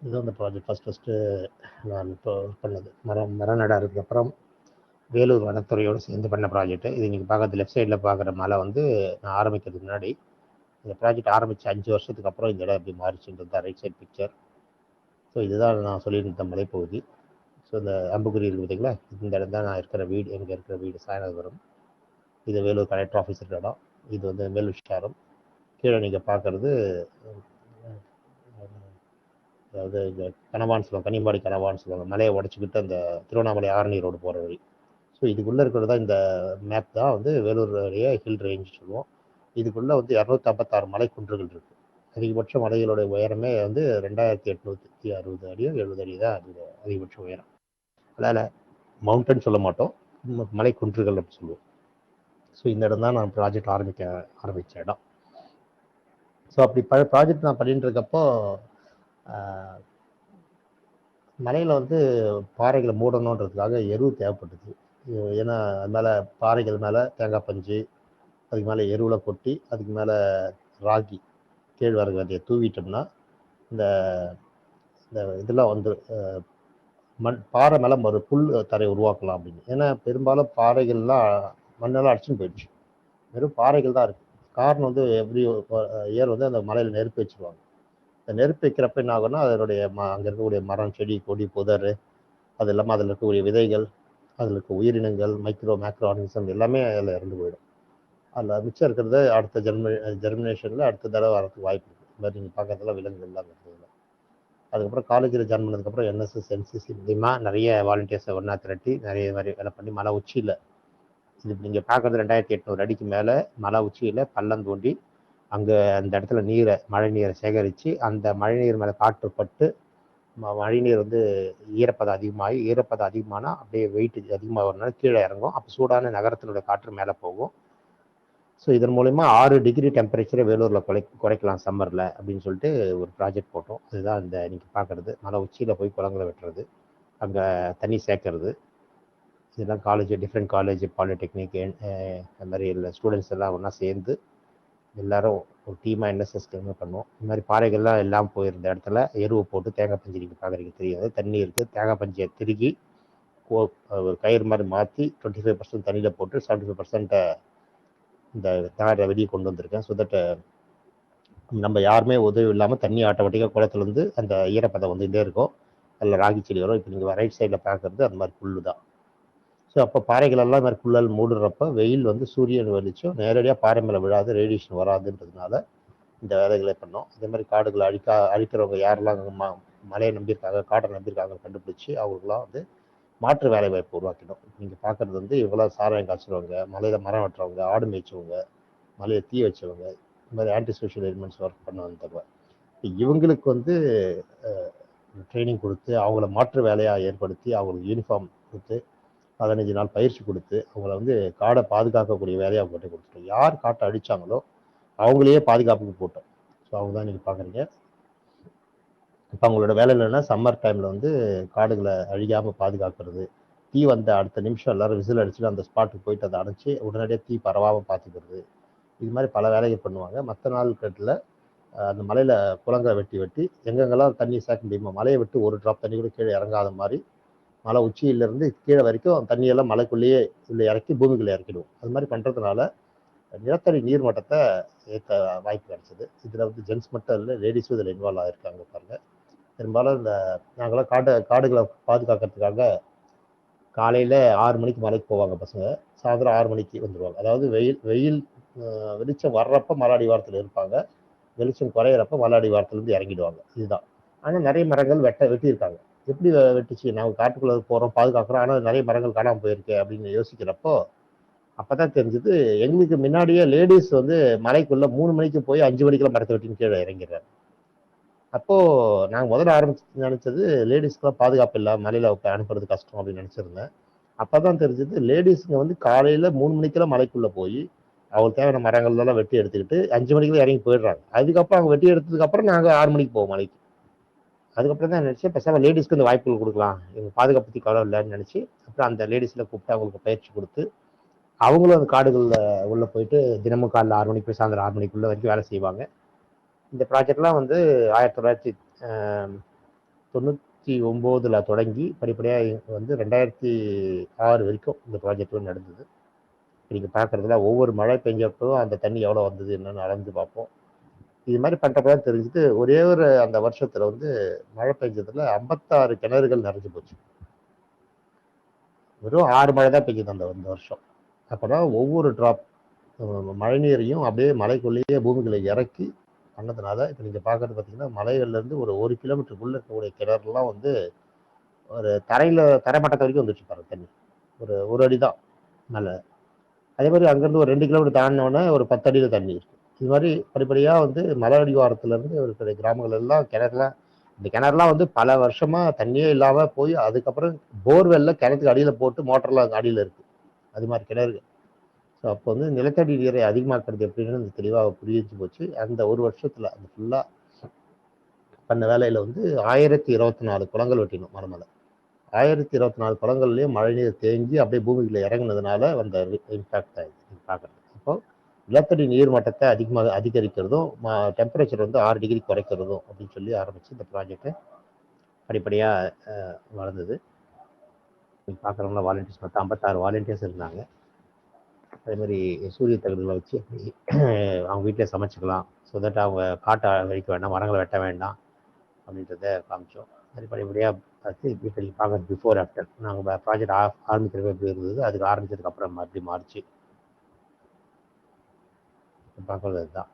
இது அந்த project first நான் இப்போ பண்ணது. மரம் நடாதுக்கப்புறம் வேலூர் வனத்துறையோடு சேர்ந்து பண்ண ப்ராஜெக்ட்டு. இது நீங்கள் பார்க்குறது லெஃப்ட் சைடில் பார்க்குற மலை வந்து நான் ஆரம்பிக்கிறதுக்கு முன்னாடி, இந்த ப்ராஜெக்ட் ஆரம்பித்து 5 வருஷத்துக்கு அப்புறம் இந்த இடம் எப்படி மாறிச்சுன்றது தான் ரைட் சைட் பிக்சர். ஸோ இதுதான் நான் சொல்லியிருந்த மலைப்பகுதி. ஸோ இந்த அம்புக்குறி இருக்குது பார்த்தீங்களா, இந்த இடம் தான் நான் இருக்கிற வீடு, எங்கே இருக்கிற வீடு சாயநகரம். இது வேலூர் கலெக்டர் ஆஃபீஸ் இருக்கிற இடம். இது வந்து மேல் விஷாரம். கீழே நீங்கள் பார்க்குறது அதாவது இந்த கனவான்னு சொல்லுவாங்க, கன்னிமாடி கனவான்னு சொல்லுவாங்க, மலையை உடச்சிக்கிட்டு அந்த திருவண்ணாமலை ஆரணி ரோடு போகிற வழி. ஸோ இதுக்குள்ளே இருக்கிறது தான் இந்த மேப் தான் வந்து வேலூருடைய ஹில் ரேஞ்ச் சொல்லுவோம். இதுக்குள்ளே வந்து 256 மலை குன்றுகள் இருக்குது. அதிகபட்ச மலைகளோட உயரமே வந்து 2860 அடியோ 70 அடி தான் அது அதிகபட்ச உயரம். அதனால் மவுண்டன் சொல்ல மாட்டோம், மலை குன்றுகள் அப்படி சொல்லுவோம். ஸோ இந்த இடம் தான் நான் ப்ராஜெக்ட் ஆரம்பித்த இடம். ஸோ அப்படி ப்ராஜெக்ட் நான் பண்ணிட்டு இருக்கப்போ மலையில் வந்து பாறைகளை மூடணுன்றதுக்காக எருவு தேவைப்பட்டுது. ஏன்னா அது மேலே பாறைகள் மேலே தேங்காய் பஞ்சு, அதுக்கு மேலே எருவில் கொட்டி, அதுக்கு மேலே ராகி கேழ்வரகு விதையை தூவிட்டோம்னா இந்த இதெல்லாம் வந்து பாறை மேலே ஒரு புல் தரையை உருவாக்கலாம் அப்படின்னு. ஏன்னா பெரும்பாலும் பாறைகள்லாம் மண்ணெல்லாம் அடிச்சுன்னு போயிடுச்சு, வெறும் பாறைகள் தான் இருக்குது. காரணம் வந்து எப்படி ஏர் வந்து அந்த மலையில் நெருப்பு வச்சுருவாங்க. இந்த நெருப்பு வைக்கிறப்ப என்ன ஆகும்னா அதனுடைய அங்கே இருக்கக்கூடிய மரம், செடி, கொடி, புதர், அது இல்லாமல் அதில் இருக்கக்கூடிய விதைகள், அதில் இருக்க உயிரினங்கள், மேக்ரோ ஆர்கானிசம் எல்லாமே அதில் இறந்து போயிடும். அதில் மிச்சம் இருக்கிறது அடுத்த ஜெர்மினேஷனில் அடுத்த தடவை வரதுக்கு வாய்ப்பு இருக்குது. இந்த மாதிரி நீங்கள் பார்க்கறதெல்லாம் விலங்குகள்லாம் இருக்கிறதுல. அதுக்கப்புறம் காலேஜில் ஜாயின் பண்ணதுக்கப்புறம் என்எஸ்எஸ் என்சிசி மூலிமா நிறைய வாலண்டியர்ஸை ஒன்றா திரட்டி நிறைய மாதிரி வேலை பண்ணி மலை உச்சியில், இது நீங்கள் பார்க்குறது 2800 அடிக்கு மேலே மலை உச்சியில் பள்ளம் தோண்டி அங்கே அந்த இடத்துல மழை நீரை சேகரித்து அந்த மழை நீர் மேலே காற்று பட்டு மழை நீர் வந்து ஈரப்பதம் அதிகமானால் அப்படியே வெயிட் அதிகமாகிறதுனால கீழே இறங்கும். அப்போ சூடான நகரத்தினுடைய காற்று மேலே போகும். ஸோ இதன் மூலிமா 6 டிகிரி டெம்பரேச்சரை வேலூரில் குறைக்கலாம் சம்மரில் அப்படின்னு சொல்லிட்டு ஒரு ப்ராஜெக்ட் போட்டோம். அதுதான் இந்த நீங்கள் பார்க்குறது மலை உச்சியில் போய் குளங்களை வெட்டுறது, அங்கே தண்ணி சேர்க்கறது. இதெல்லாம் டிஃப்ரெண்ட் காலேஜ், பாலிடெக்னிக், அந்த மாதிரி இல்லை ஸ்டூடெண்ட்ஸ் எல்லாம் ஒன்றா சேர்ந்து எல்லாரும் ஒரு டீமாக என்எஸ்எஸ் பண்ணுவோம். இந்த மாதிரி பாறைகள்லாம் எல்லாம் போயிருந்த இடத்துல எருவை போட்டு தேங்காய் பஞ்சு நீங்கள் பார்க்குறீங்க தெரியாது, தண்ணி இருக்குது, தேங்காய் பஞ்சை திருகி ஒரு கயிறு மாதிரி மாற்றி 25% தண்ணியில் போட்டு 75% இந்த தாரை வெளியே கொண்டு வந்திருக்கேன். ஸோ தட் நம்ம யாருமே உதவி இல்லாமல் தண்ணி ஆட்டோமேட்டிக்காக குளத்துலேருந்து அந்த ஈரப்பதம் வந்துகிட்டே இருக்கும். அதில் ராகி செடி வரும். இப்போ நீங்கள் ரைட் சைடில் பார்க்குறது அந்த மாதிரி புல்லு தான். ஸோ அப்போ பாறைகளெல்லாம் மாதிரி புல்லால் மூடுறப்ப வெயில் வந்து சூரியன் வெளிச்சம் நேரடியாக பாறை மேலே விழாது, ரேடியேஷன் வராதுன்றதுனால இந்த வேலைகளை பண்ணோம். அதே மாதிரி காடுகளை அழிக்கிறவங்க யாரெல்லாம் மலையை நம்பியிருக்காங்க, காட்டை நம்பியிருக்காங்கன்னு கண்டுபிடிச்சி அவங்களுக்குலாம் வந்து மாற்று வேலை வாய்ப்பு உருவாக்கிடும். நீங்கள் பார்க்குறது வந்து இவ்வளோ சாராயம் காய்ச்சுறவங்க, மலையில் மரம் வெட்டுறவங்க, ஆடு மேய்ச்சவங்க, மலையை தீ வச்சவங்க, இந்த மாதிரி ஆன்டி சோஷியல் எலிமெண்ட்ஸ் ஒர்க் பண்ண வந்தவங்க, இவங்களுக்கு வந்து ட்ரைனிங் கொடுத்து அவங்கள மாற்று வேலையாக ஏற்படுத்தி அவங்களுக்கு யூனிஃபார்ம் கொடுத்து 15 நாள் பயிற்சி கொடுத்து அவங்கள வந்து காடை பாதுகாக்கக்கூடிய வேலையை அவங்ககிட்ட கொடுத்துட்டோம். யார் காட்டை அடித்தாங்களோ அவங்களையே பாதுகாப்புக்கு போட்டோம். ஸோ அவங்க தான் நீங்கள் பார்க்குறீங்க. இப்போ அவங்களோட வேலை இல்லைன்னா சம்மர் டைமில் வந்து காடுகளை அழியாமல் பாதுகாக்கிறது, தீ வந்த அடுத்த நிமிஷம் எல்லாரும் விசில் அடிச்சுட்டு அந்த ஸ்பாட்டுக்கு போயிட்டு அதை அணைச்சி உடனடியாக தீ பரவாமல் பார்த்துக்கிறது, இது மாதிரி பல வேலைகள் பண்ணுவாங்க. மற்ற நாட்களில் அந்த மலையில் குளங்களை வெட்டி எங்கெங்கெல்லாம் தண்ணி சேர்க்க முடியுமோ மலையை விட்டு ஒரு ட்ராப் தண்ணி கூட கீழே இறங்காத மாதிரி மலை உச்சியிலேருந்து கீழே வரைக்கும் தண்ணியெல்லாம் மலைக்குள்ளேயே இறக்கி பூமிக்குள்ளே இறக்கிடுவோம். அது மாதிரி பண்ணுறதுனால நிலத்தடி நீர் மட்டத்தை ஏற்ற வாய்ப்பு கிடைச்சது. இதில் வந்து ஜென்ஸ் மட்டும் இல்லை, லேடிஸும் இதில் இன்வால்வ் ஆகிருக்காங்க பாருங்கள். பெரும்பாலும் இந்த நாங்களாம் காடுகளை பாதுகாக்கிறதுக்காக காலையில் 6 மணிக்கு மலைக்கு போவாங்க பசங்க, சாயந்தரம் 6 மணிக்கு வந்துடுவாங்க. அதாவது வெயில் வெளிச்சம் வர்றப்ப மலாடி வாரத்தில் இருப்பாங்க, வெளிச்சம் குறையிறப்ப மலாடி வாரத்துலேருந்து இறங்கிடுவாங்க. இதுதான். ஆனால் நிறைய மரங்கள் வெட்டியிருக்காங்க. எப்படி வெட்டிச்சு? நாங்கள் காட்டுக்குள்ளே போகிறோம், பாதுகாக்கிறோம், ஆனால் நிறைய மரங்கள் காணாமல் போயிருக்கு அப்படின்னு யோசிக்கிறப்போ அப்போ தான் தெரிஞ்சது எங்களுக்கு முன்னாடியே லேடிஸ் வந்து மலைக்குள்ளே 3 மணிக்கு போய் 5 மணிக்கெல்லாம் மரத்தை வெட்டின்னு கீழே இறங்கிடுறாங்க. அப்போது நாங்கள் முதல்ல நினச்சது லேடிஸ்க்கெலாம் பாதுகாப்பு இல்லை, மலையில் அனுப்புறது கஷ்டம் அப்படின்னு நினச்சிருந்தேன். அப்போ தான் தெரிஞ்சது லேடிஸுங்க வந்து காலையில் 3 மணிக்கெல்லாம் மலைக்குள்ளே போய் அவங்களுக்கு தேவையான மரங்கள்லாம் வெட்டி எடுத்துக்கிட்டு 5 மணிக்கெல்லாம் இறங்கி போயிடுறாங்க. அதுக்கப்புறம் அவங்க வெட்டி எடுத்ததுக்கப்புறம் நாங்கள் 6 மணிக்கு போவோம் மலைக்கு. அதுக்கப்புறம் தான் நினச்சேன் பேசாமல் லேடிஸ்க்கு இந்த வாய்ப்புகள் கொடுக்கலாம், எங்கள் பாதுகாப்பு பற்றி கவலை இல்லைன்னு நினச்சி அப்புறம் அந்த லேடிஸில் கூப்பிட்டு அவங்களுக்கு பயிற்சி கொடுத்து அவங்களும் அந்த காடுகளில் உள்ளே போயிட்டு தினமும் காலையில் 6 மணிக்கு போய் சாயந்தரம் 6 மணிக்குள்ளே வரைக்கும் வேலை செய்வாங்க. இந்த ப்ராஜெக்ட்லாம் வந்து 1900 99ல் தொடங்கி படிப்படியாக வந்து 2006 வரைக்கும் இந்த ப்ராஜெக்ட் நடந்தது. நீங்கள் பார்க்குறதுல ஒவ்வொரு மழை பெஞ்சப்போ அந்த தண்ணி எவ்வளோ வந்தது என்னன்னு அளந்து பார்ப்போம். இது மாதிரி பண்ணுறப்ப தான் தெரிஞ்சுது, ஒரே ஒரு அந்த வருஷத்தில் வந்து மழை பெஞ்சதுல 56 கிணறுகள் நிறைஞ்சு போச்சு. வெறும் 6 மழை தான் பெஞ்சது அந்த வருஷம். அப்போதான் ஒவ்வொரு ட்ராப் மழைநீரையும் அப்படியே மலைக்குள்ளேயே பூமிகளை இறக்கி பண்ணதுனால இப்போ நீங்கள் பார்க்குறது பார்த்தீங்கன்னா மலைகள்லேருந்து ஒரு கிலோமீட்டருக்குள்ளே இருக்கக்கூடிய கிணறுலாம் வந்து ஒரு தரைமட்டத்தை வரைக்கும் வந்துச்சு பாருங்க தண்ணி. ஒரு அடி தான் மேலே. அதே மாதிரி அங்கேருந்து ஒரு 2 கிலோமீட்டர் தாண்டினோடனே ஒரு 10 அடியில் தண்ணி இருக்கு. இது மாதிரி படிப்படியாக வந்து மலை அடிவாரத்துலேருந்து இருக்கிற கிராமங்கள் எல்லாம் இந்த கிணறுலாம் வந்து பல வருஷமாக தண்ணியே இல்லாமல் போய் அதுக்கப்புறம் போர்வெல்ல கிணத்துக்கு அடியில் போட்டு மோட்டர்லாம் அடியில் இருக்கு. அது மாதிரி கிணறு. ஸோ அப்போ வந்து நிலத்தடி நீரை அதிகமாக்குறது எப்படின்னு தெளிவாக புரிஞ்சு போச்சு. அந்த ஒரு வருஷத்தில் அந்த ஃபுல்லாக பண்ண வேலையில் வந்து 1024 குளங்கள் வெட்டினோம் மரமலை. 1024 குளங்கள்லேயும் மழைநீர் தேங்கி அப்படியே பூமியில் இறங்குனதுனால வந்த இம்பாக்ட் ஆகிடுது பார்க்குறது. அப்போ நிலத்தடி நீர் மட்டத்தை அதிகரிக்கிறதும் டெம்பரேச்சர் வந்து 6 டிகிரி குறைக்கிறதும் அப்படின்னு சொல்லி ஆரம்பிச்சு இந்த ப்ராஜெக்டை படிப்படியாக வளர்ந்தது. பார்க்குறவங்கள வாலண்டியர்ஸ் மொத்தம் 56 வாலண்டியர்ஸ் இருந்தாங்க. அதே மாதிரி சூரிய தகடுகளை வச்சு அவங்க வீட்டில் சமைச்சிக்கலாம். ஸோ தட் அவங்க காட்டை அழிக்க வேண்டாம், மரங்களை வெட்ட வேண்டாம் அப்படின்றத காமிச்சோம். அது படிப்படியாக பார்த்து இப்போ நீங்கள் பார்க்குறது பிஃபோர் ஆஃப்டர். நாங்கள் ப்ராஜெக்ட் ஆரம்பிக்கிறப்ப எப்படி இருந்தது, அதுக்கு ஆரம்பிச்சதுக்கு அப்புறம் எப்படி மாறிச்சு பார்க்குறது தான்.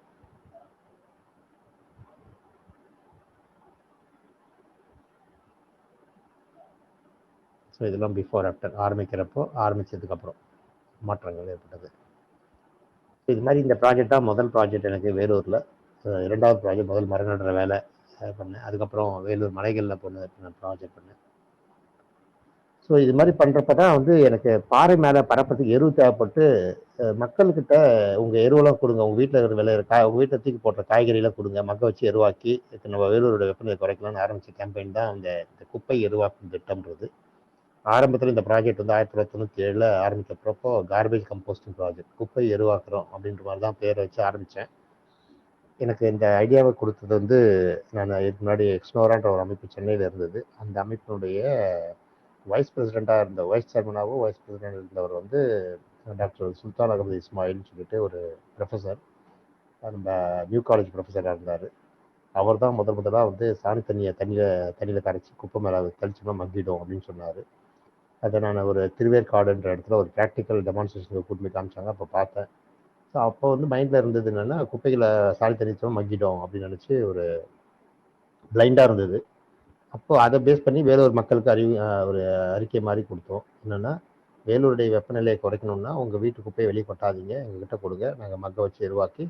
ஸோ இதெல்லாம் பிஃபோர் ஆஃப்டர் ஆரம்பிச்சதுக்கப்புறம் மாற்றங்கள் ஏற்பட்டது. இது மாதிரி இந்த ப்ராஜெக்ட் தான் முதல் ப்ராஜெக்ட் எனக்கு வேலூரில். 2வது ப்ராஜெக்ட் முதல் மரம் நடுற வேலை பண்ணேன். அதுக்கப்புறம் வேலூர் மலைகளில் ப்ராஜெக்ட் பண்ணேன். ஸோ இது மாதிரி பண்ணுறப்ப தான் வந்து எனக்கு பாறை மேலே பரப்பத்துக்கு எருவு தேவைப்பட்டு மக்கள்கிட்ட உங்கள் எருவெல்லாம் கொடுங்க, உங்கள் வீட்டில் இருக்கிற உங்கள் வீட்டில் தூக்கி போடுற காய்கறியெல்லாம் கொடுங்க, மக்க வச்சு எருவாக்கி நம்ம வேலூரோட வெப்பநிலை குறைக்கலாம்னு ஆரம்பித்த கேம்பெயின் தான் இந்த குப்பை எருவாக்கும் திட்டம்ன்றது. ஆரம்பத்தில் இந்த ப்ராஜெக்ட் வந்து 1997 ஆரம்பிக்கிறப்போ கார்பேஜ் கம்போஸ்டிங் ப்ராஜெக்ட், குப்பை எருவாக்குறோம் அப்படின்ற மாதிரி தான் பேரை வச்சு ஆரம்பித்தேன். எனக்கு இந்த ஐடியாவை கொடுத்தது வந்து நான் இதுக்கு முன்னாடி எக்ஸ்னோரான்ற ஒரு அமைப்பு சென்னையில் இருந்தது. அந்த அமைப்பினுடைய வைஸ் சேர்மனாகவும் வைஸ் பிரசிடென்ட் இருந்தவர் வந்து டாக்டர் சுல்தான் அகமது இஸ்மாயில்னு சொல்லிட்டு ஒரு ப்ரொஃபஸர், நம்ம நியூ காலேஜ் ப்ரொஃபஸராக இருந்தார். அவர் தான் முதலாக வந்து சாணி தண்ணியில் கரைச்சி குப்பை மேலே தெளிச்சோம்னா மக்கிடும் அப்படின்னு சொன்னார். அதை நான் ஒரு திருவேற்காடுன்ற இடத்துல ஒரு ப்ராக்டிக்கல் டெமான்ஸ்ட்ரேஷனுக்கு கூட்டு போய் காமிச்சாங்க. அப்போ பார்த்தேன். ஸோ அப்போ வந்து மைண்டில் இருந்தது என்னென்னா, குப்பைகளை சாணி தெளிச்சோம்னா மக்கிடும் அப்படின்னு நினச்சி ஒரு பிளைண்டாக இருந்தது. அப்போது அதை பேஸ் பண்ணி வேலூர் மக்களுக்கு ஒரு அறிக்கை மாதிரி கொடுத்தோம். என்னென்னா, வேலூருடைய வெப்பநிலையை குறைக்கணும்னா உங்கள் வீட்டு குப்பையை வெளியே கொட்டாதீங்க, எங்ககிட்ட கொடுங்க, நாங்கள் மக்க வச்சு எருவாக்கி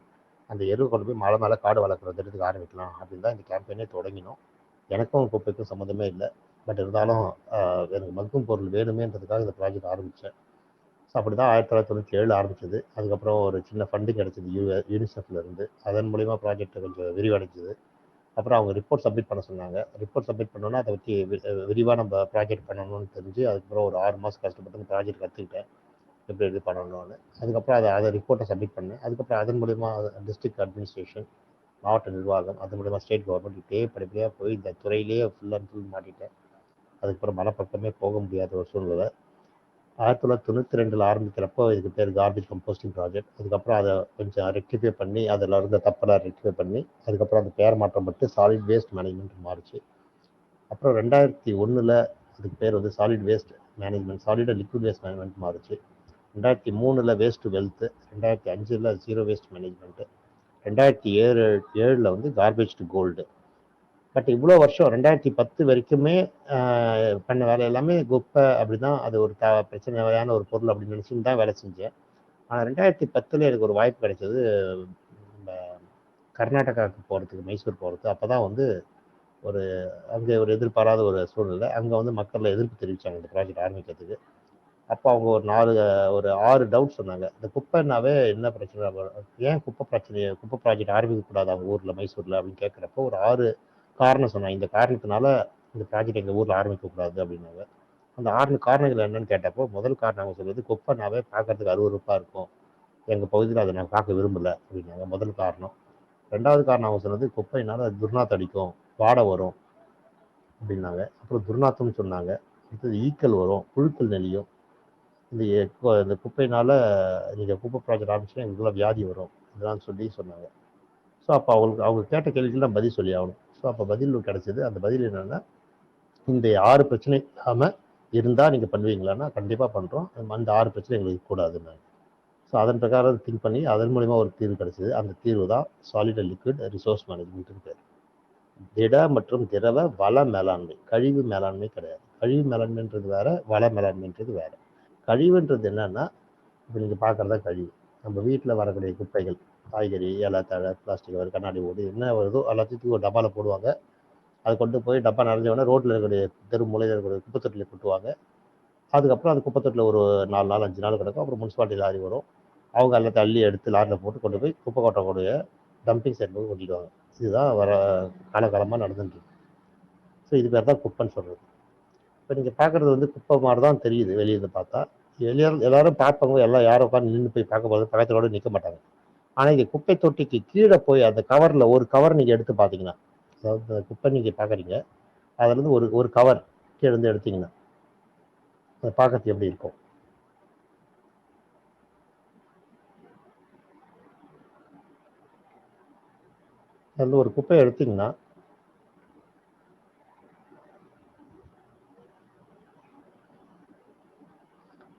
அந்த எருவை கொண்டு போய் மலை மேலே காடு வளர்க்குற திட்டத்துக்கு ஆரம்பிக்கலாம் அப்படின்னு தான் இந்த கேம்பெயினே தொடங்கினோம். எனக்கும் குப்பைக்கும் சம்மந்தமே இல்லை. பட் இருந்தாலும் எனக்கு மக்கும் பொருள் வேணுமேன்றதுக்காக இந்த ப்ராஜெக்ட் ஆரம்பித்தேன். ஸோ அப்படி தான் 1997 ஆரம்பிச்சது. அதுக்கப்புறம் ஒரு சின்ன ஃபண்டு கிடச்சிது யூனிசெஃப்லேருந்து. அதன் மூலிமா ப்ராஜெக்ட் கொஞ்சம் விரிவடைஞ்சிது. அப்புறம் அவங்க ரிப்போர்ட் சப்மிட் பண்ண சொன்னாங்க. ரிப்போர்ட் சப்மிட் பண்ணோன்னா அதை பற்றி விரிவாக நம்ம ப்ராஜெக்ட் பண்ணணும்னு தெரிஞ்சு அதுக்கப்புறம் ஒரு 6 மாதம் கஷ்டப்பட்டு அந்த ப்ராஜெக்ட் கற்றுக்கிட்டேன், எப்படி இது பண்ணணும்னு. அதுக்கப்புறம் அதை ரிப்போர்ட்டை சப்மிட் பண்ணேன். அதுக்கப்புறம் அதன் மூலிமா டிஸ்ட்ரிக்ட் அட்மினிஸ்ட்ரேஷன், மாவட்ட நிர்வாகம், அது மூலிமா ஸ்டேட் கவர்மெண்ட், இப்படியே படிப்படியாக போய் இந்த துறையிலேயே ஃபுல் அண்ட் ஃபுல் மாட்டிட்டேன். அதுக்கப்புறம் மலைப்பக்கமே போக முடியாத ஒரு சூழ்நிலை. 1992 ஆரம்பிக்கிறப்போ இதுக்கு பேர் கார்பேஜ் கம்போஸ்டிங் ப்ராஜெக்ட். அதுக்கப்புறம் அதை கொஞ்சம் ரெக்டிஃபை பண்ணி அதில் இருந்த தப்பெல்லாம் ரெக்டிஃபை பண்ணி அதுக்கப்புறம் அந்த பேர் மாற்றம் பட்டு சாலிட் வேஸ்ட் மேனேஜ்மெண்ட் மாறிச்சு. அப்புறம் 2001 அதுக்கு பேர் வந்து solid waste management, solid and liquid waste management மாறிச்சு. 2003 waste to wealth, 2005 zero waste management, 2007 வந்து கார்பேஜ் டு கோல்டு. பட் இவ்வளோ வருஷம் 2010 வரைக்குமே பண்ண வேலை எல்லாமே குப்பை அப்படிதான், அது ஒரு பிரச்சனையான ஒரு பொருள் அப்படின்னு நினச்சின்னு தான் வேலை செஞ்சேன். ஆனால் 2010 எனக்கு ஒரு வாய்ப்பு கிடைச்சது, நம்ம கர்நாடகாவுக்கு போகிறதுக்கு, மைசூர் போகிறது. அப்போ தான் வந்து அங்கே ஒரு எதிர்பாராத ஒரு சூழ்நிலை. அங்கே வந்து மக்கள் எதிர்ப்பு தெரிவித்தாங்க இந்த ப்ராஜெக்ட் ஆரம்பிக்கிறதுக்கு. அப்போ அவங்க ஒரு 6 டவுட் சொன்னாங்க. இந்த குப்பைனாவே என்ன பிரச்சனை, ஏன் குப்பை ப்ராஜெக்ட் ஆரம்பிக்கக்கூடாது அவங்க ஊரில் மைசூரில் அப்படின்னு கேட்குறப்போ ஒரு 6 காரணம் சொன்னாங்க. இந்த காரணத்தினால இந்த ப்ராஜெக்ட் எங்கள் ஊரில் ஆரம்பிக்கக்கூடாது அப்படின்னாங்க. அந்த 6 காரணங்கள் என்னன்னு கேட்டப்போ முதல் காரணம் அவங்க சொல்வது, குப்பைனாவே பார்க்கறதுக்கு அருவருப்பாக இருக்கும், எங்கள் பகுதியில் அதை நான் பார்க்க விரும்பலை அப்படின்னாங்க. முதல் காரணம். 2வது காரணம் அவங்க சொன்னது, குப்பைனால துர்நாற்றம் அடிக்கும், வாடை வரும், அப்படின்னாங்க. அப்புறம் துர்நாத்தம்னு சொன்னாங்க. அடுத்தது ஈக்கள் வரும், புழுக்கள் நெளியும். இந்த குப்பையினால நீங்கள் குப்பை ப்ராஜெக்ட் ஆரம்பிச்சுன்னா எங்களுக்குலாம் வியாதி வரும், இதெல்லாம் சொன்னாங்க. ஸோ அப்போ அவங்க கேட்ட கேள்விக்கு நான் பதில் சொல்லி ஆகணும். ஸோ அப்போ பதில் கிடைச்சது. அந்த பதில் என்னென்னா, இந்த 6 பிரச்சனை இல்லாமல் இருந்தால் நீங்கள் பண்ணுவீங்களான்னா கண்டிப்பாக பண்ணுறோம், அந்த 6 பிரச்சனை எங்களுக்கு கூடாதுன்னாங்க. ஸோ அதன் பிரகாரம் திங்க் பண்ணி அதன் மூலிமா ஒரு தீர்வு கிடைச்சது. அந்த தீர்வு தான் சாலிட் அண்ட் லிக்விட் ரிசோர்ஸ் மேனேஜ்மெண்ட்னு பேர். திட மற்றும் திரவ வள மேலாண்மை, கழிவு மேலாண்மை கிடையாது. கழிவு மேலாண்மைன்றது வேற, வள மேலாண்மைன்றது வேற. கழிவுன்றது என்னன்னா, இப்போ நீங்கள் பார்க்குறதா கழிவு. நம்ம வீட்டில் வரக்கூடிய குப்பைகள், காய்கறி, இலை, தழை, பிளாஸ்டிக் கவர், கண்ணாடி ஓடு, என்ன வருதோ எல்லாத்தையும் ஒரு டப்பாவில் போடுவாங்க. அதை கொண்டு போய் டப்பா நிறைஞ்சவொடனே ரோட்டில் இருக்கக்கூடிய தெரு மூலையில் இருக்கக்கூடிய குப்பை தொட்டியில் கொட்டுவாங்க. அதுக்கப்புறம் அந்த குப்பை தொட்டியில் ஒரு 4 நாள் 5 நாள் கிடக்கும். அப்புறம் முனிசிபாலிட்டி லாரி வரும். அவங்க எல்லாத்தையும் அள்ளி எடுத்து லாரியில் போட்டு கொண்டு போய் குப்பை கொட்டக்கூடிய டம்பிங் செட் போய் கொட்டிடுவாங்க. இதுதான் வர காலகாலமாக நடந்துட்டு இருக்கு. ஸோ இது பேர் தான் குப்பைன்னு சொல்கிறது. இப்போ நீங்கள் பார்க்குறது வந்து குப்பை மாதிரி தான் தெரியுது வெளியிருந்து பார்த்தா. எல்லாரும் பார்ப்பவங்க எல்லாம் யாரும் உட்காந்து நின்று போய் பார்க்க போது பக்கத்தோடு நிற்க மாட்டாங்க. ஆனால் இங்கே குப்பை தொட்டிக்கு கீழே போய் அந்த கவரில் ஒரு கவர் நீங்கள் எடுத்து பார்த்தீங்கன்னா, அதாவது குப்பை நீங்கள் பார்க்குறீங்க, அதுலேருந்து ஒரு கவர் கீழே இருந்து எடுத்தீங்கன்னா அதை பார்க்கறது எப்படி இருக்கும்? அதில் ஒரு குப்பையை எடுத்தீங்கன்னா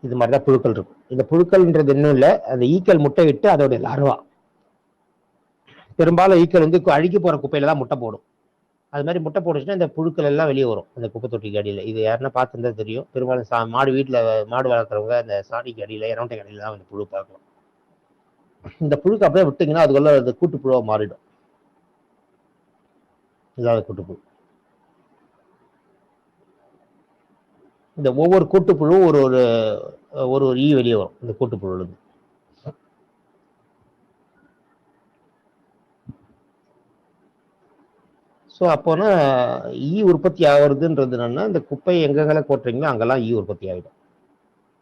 இது மாதிரி தான் புழுக்கள் இருக்கும். இந்த புழுக்கள்ன்றது இன்னும் இல்லை, அந்த ஈக்கள் முட்டை விட்டு அதோடைய லார்வா. பெரும்பாலும் ஈக்கள் வந்து அழுகி போகிற குப்பையில தான் முட்டை போடும். அது மாதிரி முட்டை போட்டுச்சுன்னா இந்த புழுக்கள் எல்லாம் வெளியே வரும் அந்த குப்பை தொட்டிக்கு அடியில். இது யாருன்னா பார்த்துருந்தா தெரியும். பெரும்பாலும் மாடு வீட்டில் மாடு வளர்க்குறவங்க அந்த சாணிக்கு அடியில், இறவட்டை அடியில் தான் அந்த புழு பார்க்கலாம். இந்த புழுக்கு அப்படியே விட்டிங்கன்னா அதுக்குள்ள அந்த கூட்டுப்புழுவாக மாறிடும். இதாவது கூட்டுப்புழு. இந்த ஒவ்வொரு கூட்டுப்புழுவும் ஒரு ஒரு ஒரு ஈ வெளியே வரும் இந்த கூட்டுப்புழுலேருந்து. ஸோ அப்போனா ஈ உற்பத்தி ஆகுறதுன்றது என்னன்னா, இந்த குப்பையை எங்கெங்கெல்லாம் கொட்டுறீங்களோ அங்கெல்லாம் ஈ உற்பத்தி ஆகிடும்.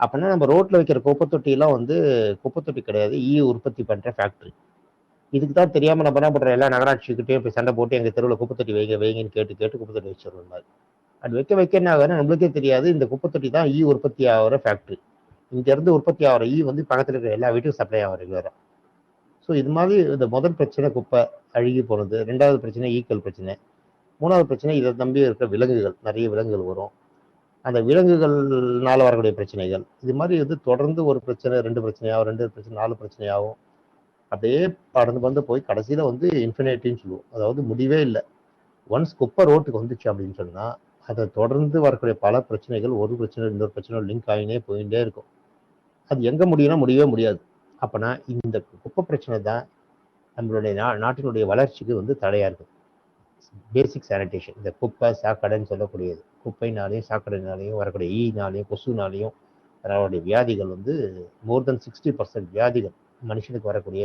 அப்படின்னா நம்ம ரோட்டில் வைக்கிற குப்பை தொட்டியெல்லாம் வந்து குப்பை தொட்டி கிடையாது, ஈ உற்பத்தி பண்ணுற ஃபேக்ட்ரி. இதுக்கு தான் தெரியாமல் நம்ம என்ன பண்ணுறோம், எல்லா நகராட்சிக்கிட்டே போய் சண்டை போட்டு எங்கள் தெருவில் குப்பை தொட்டி வைங்கன்னு கேட்டு கேட்டு குப்பை தொட்டி வச்சிருந்தாங்க. அது வைக்க என்ன ஆகுதுன்னா நம்மளுக்கே தெரியாது, இந்த குப்பை தொட்டி தான் ஈ உற்பத்தி ஆகிற ஃபேக்ட்ரி. இங்கேருந்து உற்பத்தி ஆகிற ஈ வந்து பக்கத்தில் இருக்கிற எல்லா வீட்டுக்கும் சப்ளை ஆகும் ரெகுலராக. ஸோ இது மாதிரி இந்த முதல் பிரச்சனை குப்பை அழுகி போகிறது, 2வது பிரச்சனை ஈக்கள் பிரச்சனை, 3வது பிரச்சனை இதை நம்பி இருக்கிற விலங்குகள், நிறைய விலங்குகள் வரும். அந்த விலங்குகள்னால வரக்கூடிய பிரச்சனைகள், இது மாதிரி வந்து தொடர்ந்து ஒரு பிரச்சனை 2 பிரச்சனையாகும், 2 பிரச்சனை 4 பிரச்சனையாகும். அப்படியே படந்து போய் கடைசியில் வந்து இன்ஃபினிட்டின்னு சொல்லுவோம். அதாவது முடிவே இல்லை. ஒன்ஸ் குப்பை ரோட்டுக்கு வந்துச்சு அப்படின்னு சொன்னால் அதை தொடர்ந்து வரக்கூடிய பல பிரச்சனைகள், ஒரு பிரச்சனை இன்னொரு பிரச்சனை லிங்க் ஆகினே போயிட்டே இருக்கும். அது எங்கே முடியும்னா முடியவே முடியாது. அப்போனா இந்த குப்பை பிரச்சனை தான் நம்மளுடைய நாட்டினுடைய வளர்ச்சிக்கு வந்து தடையாக இருக்குது. பேசிக் சானிடேஷன், இந்த குப்பை சாக்கடைன்னு சொல்லக்கூடியது, குப்பைனாலையும் சாக்கடைனாலையும் வரக்கூடிய ஈனாலையும் கொசுனாலையும் வரக்கூடிய வியாதிகள் வந்து மோர் தென் 60% வியாதிகள், மனுஷனுக்கு வரக்கூடிய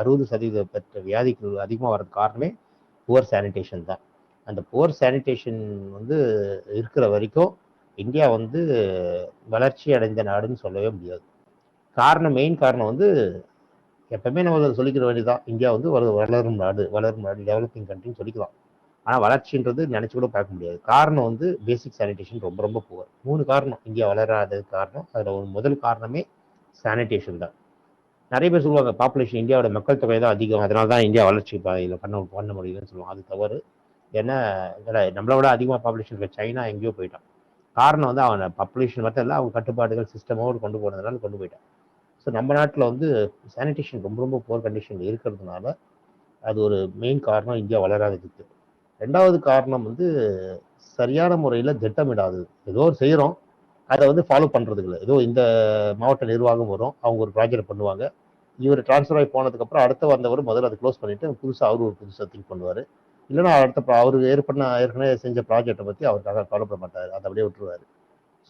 60% பெற்ற வியாதிகள் அதிகமாக வர்றதுக்கு காரணமே புவர் சானிடேஷன் தான். அந்த புவர் சானிடேஷன் வந்து இருக்கிற வரைக்கும் இந்தியா வந்து வளர்ச்சி அடைந்த நாடுன்னு சொல்லவே முடியாது. மெயின் காரணம் வந்து எப்பவுமே நம்ம சொல்லிக்கிற வேண்டியதான், இந்தியா வந்து வளரும் நாடு டெவலப்பிங் கண்ட்ரின்னு சொல்லிக்கலாம். ஆனால் வளர்ச்சின்றது நினச்சி கூட பார்க்க முடியாது. காரணம் வந்து பேசிக் சானிடேஷன் ரொம்ப ரொம்ப புவர். 3 காரணம் இந்தியா வளராததுக்கு காரணம். அதில் ஒரு முதல் காரணமே சானிடேஷன் தான். நிறைய பேர் சொல்லுவாங்க பாப்புலேஷன், இந்தியாவோட மக்கள் தொகை தான் அதிகம், அதனால தான் இந்தியா வளர்ச்சி இதில் பண்ண முடியுதுன்னு சொல்லுவாங்க. அது தவறு. ஏன்னா நம்மளோட அதிகமாக பாப்புலேஷன் இருக்க சைனா எங்கேயோ போயிட்டான். காரணம் வந்து அவன் பாப்புலேஷன் மட்டும் இல்லை, அவங்க கட்டுப்பாடுகள் சிஸ்டமோடு கொண்டு போனதுனால கொண்டு போயிட்டான். ஸோ நம்ம நாட்டில் வந்து சானிடேஷன் ரொம்ப ரொம்ப புவர் கண்டிஷன் இருக்கிறதுனால அது ஒரு மெயின் காரணம் இந்தியா வளராததுக்கு. 2வது காரணம் வந்து சரியான முறையில் திட்டமிடாது. ஏதோ செய்கிறோம், அதை வந்து ஃபாலோ பண்ணுறதுக்கு இல்லை. ஏதோ இந்த மாவட்ட நிர்வாகம் வரும், அவங்க ஒரு ப்ராஜெக்ட் பண்ணுவாங்க, இவர் டிரான்ஸ்ஃபர் ஆகி போனதுக்கப்புறம் அடுத்த வந்தவர் முதல்ல அதை க்ளோஸ் பண்ணிவிட்டு புதுசாக அவர் ஒரு புதுசாக திங்க் பண்ணுவார். இல்லைன்னா அவர் ஏற்கனவே செஞ்ச ப்ராஜெக்டை பற்றி அவருக்காக கவலைப்பட மாட்டார், அதை அப்படியே விட்டுருவார்.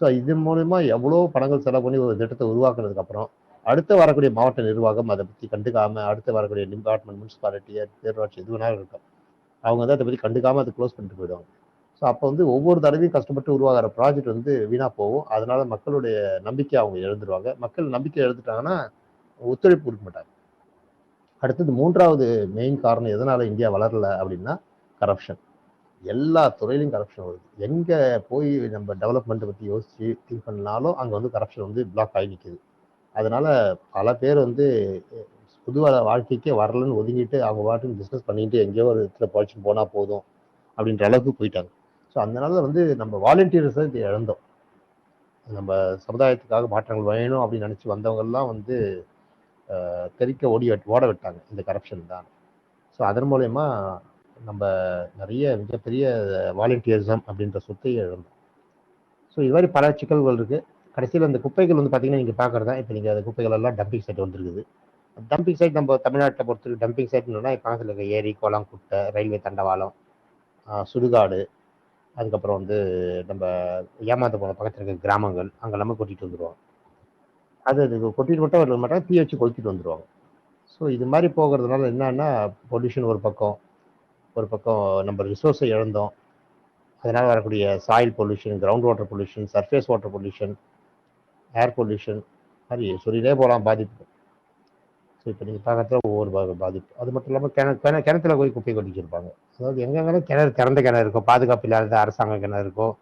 ஸோ இது மூலமா எவ்வளோ பணங்கள் செலவு பண்ணி ஒரு திட்டத்தை உருவாக்குனதுக்கப்புறம் அடுத்து வரக்கூடிய மாவட்ட நிர்வாகம் அதை பற்றி கண்டுக்காமல், அடுத்து வரக்கூடிய டிபார்ட்மெண்ட், முனிசிபாலிட்டி, பேரூராட்சி எது வேணாலும் இருக்கும், அவங்க வந்து அதை பற்றி கண்டுக்காமல் அதை க்ளோஸ் பண்ணிட்டு போயிடுவாங்க. ஸோ அப்போ வந்து ஒவ்வொரு தடவையும் கஷ்டப்பட்டு உருவாகிற ப்ராஜெக்ட் வந்து வீணாக போகும். அதனால மக்களுடைய நம்பிக்கை அவங்க இழந்துருவாங்க. மக்கள் நம்பிக்கை எழுந்துட்டாங்கன்னா ஒத்துழைப்பு கொடுக்க மாட்டாங்க. அடுத்தது 3வது மெயின் காரணம் எதனால இந்தியா வளரல அப்படின்னா கரப்ஷன். எல்லா துறையிலும் கரப்ஷன் வருது. எங்க போய் நம்ம டெவலப்மெண்ட் பத்தி யோசிச்சு திங்க் பண்ணாலும் அங்க வந்து கரப்ஷன் வந்து பிளாக் ஆகி நிற்குது. அதனால பல பேர் வந்து புது வாழ்க்கைக்கே வரலன்னு ஒதுங்கிட்டு அவங்க பாட்டுக்கு பிஸ்னஸ் பண்ணிட்டு எங்கேயோ ஒரு இடத்துல பொழைச்சிட்டு போனா போதும் அப்படின்ற அளவுக்கு போயிட்டாங்க. ஸோ அதனால வந்து நம்ம வாலண்டியர்ஸை இழந்தோம். நம்ம சமுதாயத்துக்காக மாற்றங்கள் வேணும் அப்படின்னு நினைச்சு வந்தவங்கெல்லாம் வந்து தெறிக்க ஓட விட்டாங்க இந்த கரப்ஷன் தான். ஸோ அதன் மூலயமா நம்ம நிறைய மிகப்பெரிய வாலண்டியரிசம் அப்படின்ற சொத்தை இழந்தோம். ஸோ இது மாதிரி பல சிக்கல்கள் இருக்கு. கடைசியில் அந்த குப்பைகள் வந்து பார்த்தீங்கன்னா நீங்கள் பார்க்குறதா இப்போ நீங்கள் அந்த குப்பைகள் எல்லாம் டம்பிங் சைட் வந்துருக்குது. டம்பிங் சைட் நம்ம தமிழ்நாட்டை பொறுத்தவரைக்கும் டம்பிங் சைட்னா பக்கத்தில் இருக்க ஏரி, குளம், குட்டை, ரயில்வே தண்டவாளம், சுடுகாடு, அதுக்கப்புறம் வந்து நம்ம ஏமாந்து போன பக்கத்தில் இருக்க கிராமங்கள் அங்கெல்லாமே கொட்டிட்டு வந்துடுவாங்க. அது கொட்டிட்டு மட்டும் வர மாட்டாங்க, தீ வச்சு கொளுத்திட்டு வந்துடுவாங்க. ஸோ இது மாதிரி போகிறதுனால என்னன்னா பொல்யூஷன் ஒரு பக்கம் நம்ம ரிசோர்ஸை இழந்தோம். அதனால் வரக்கூடிய soil pollution, ground water pollution, surface water pollution, air pollution மாதிரி சொல்லிட்டே போகலாம் பாதிப்பு. ஸோ இப்போ நீங்கள் பார்க்கறதுல ஒவ்வொரு பாதிப்பு. அது மட்டும் இல்லாமல் கிணத்துல போய் குப்பை கொட்டிச்சிருப்பாங்க. அதாவது எங்கெங்கன்னா திறந்த கிணறு இருக்கும், பாதுகாப்பு இல்லாத அரசாங்க கிணறு இருக்கும்,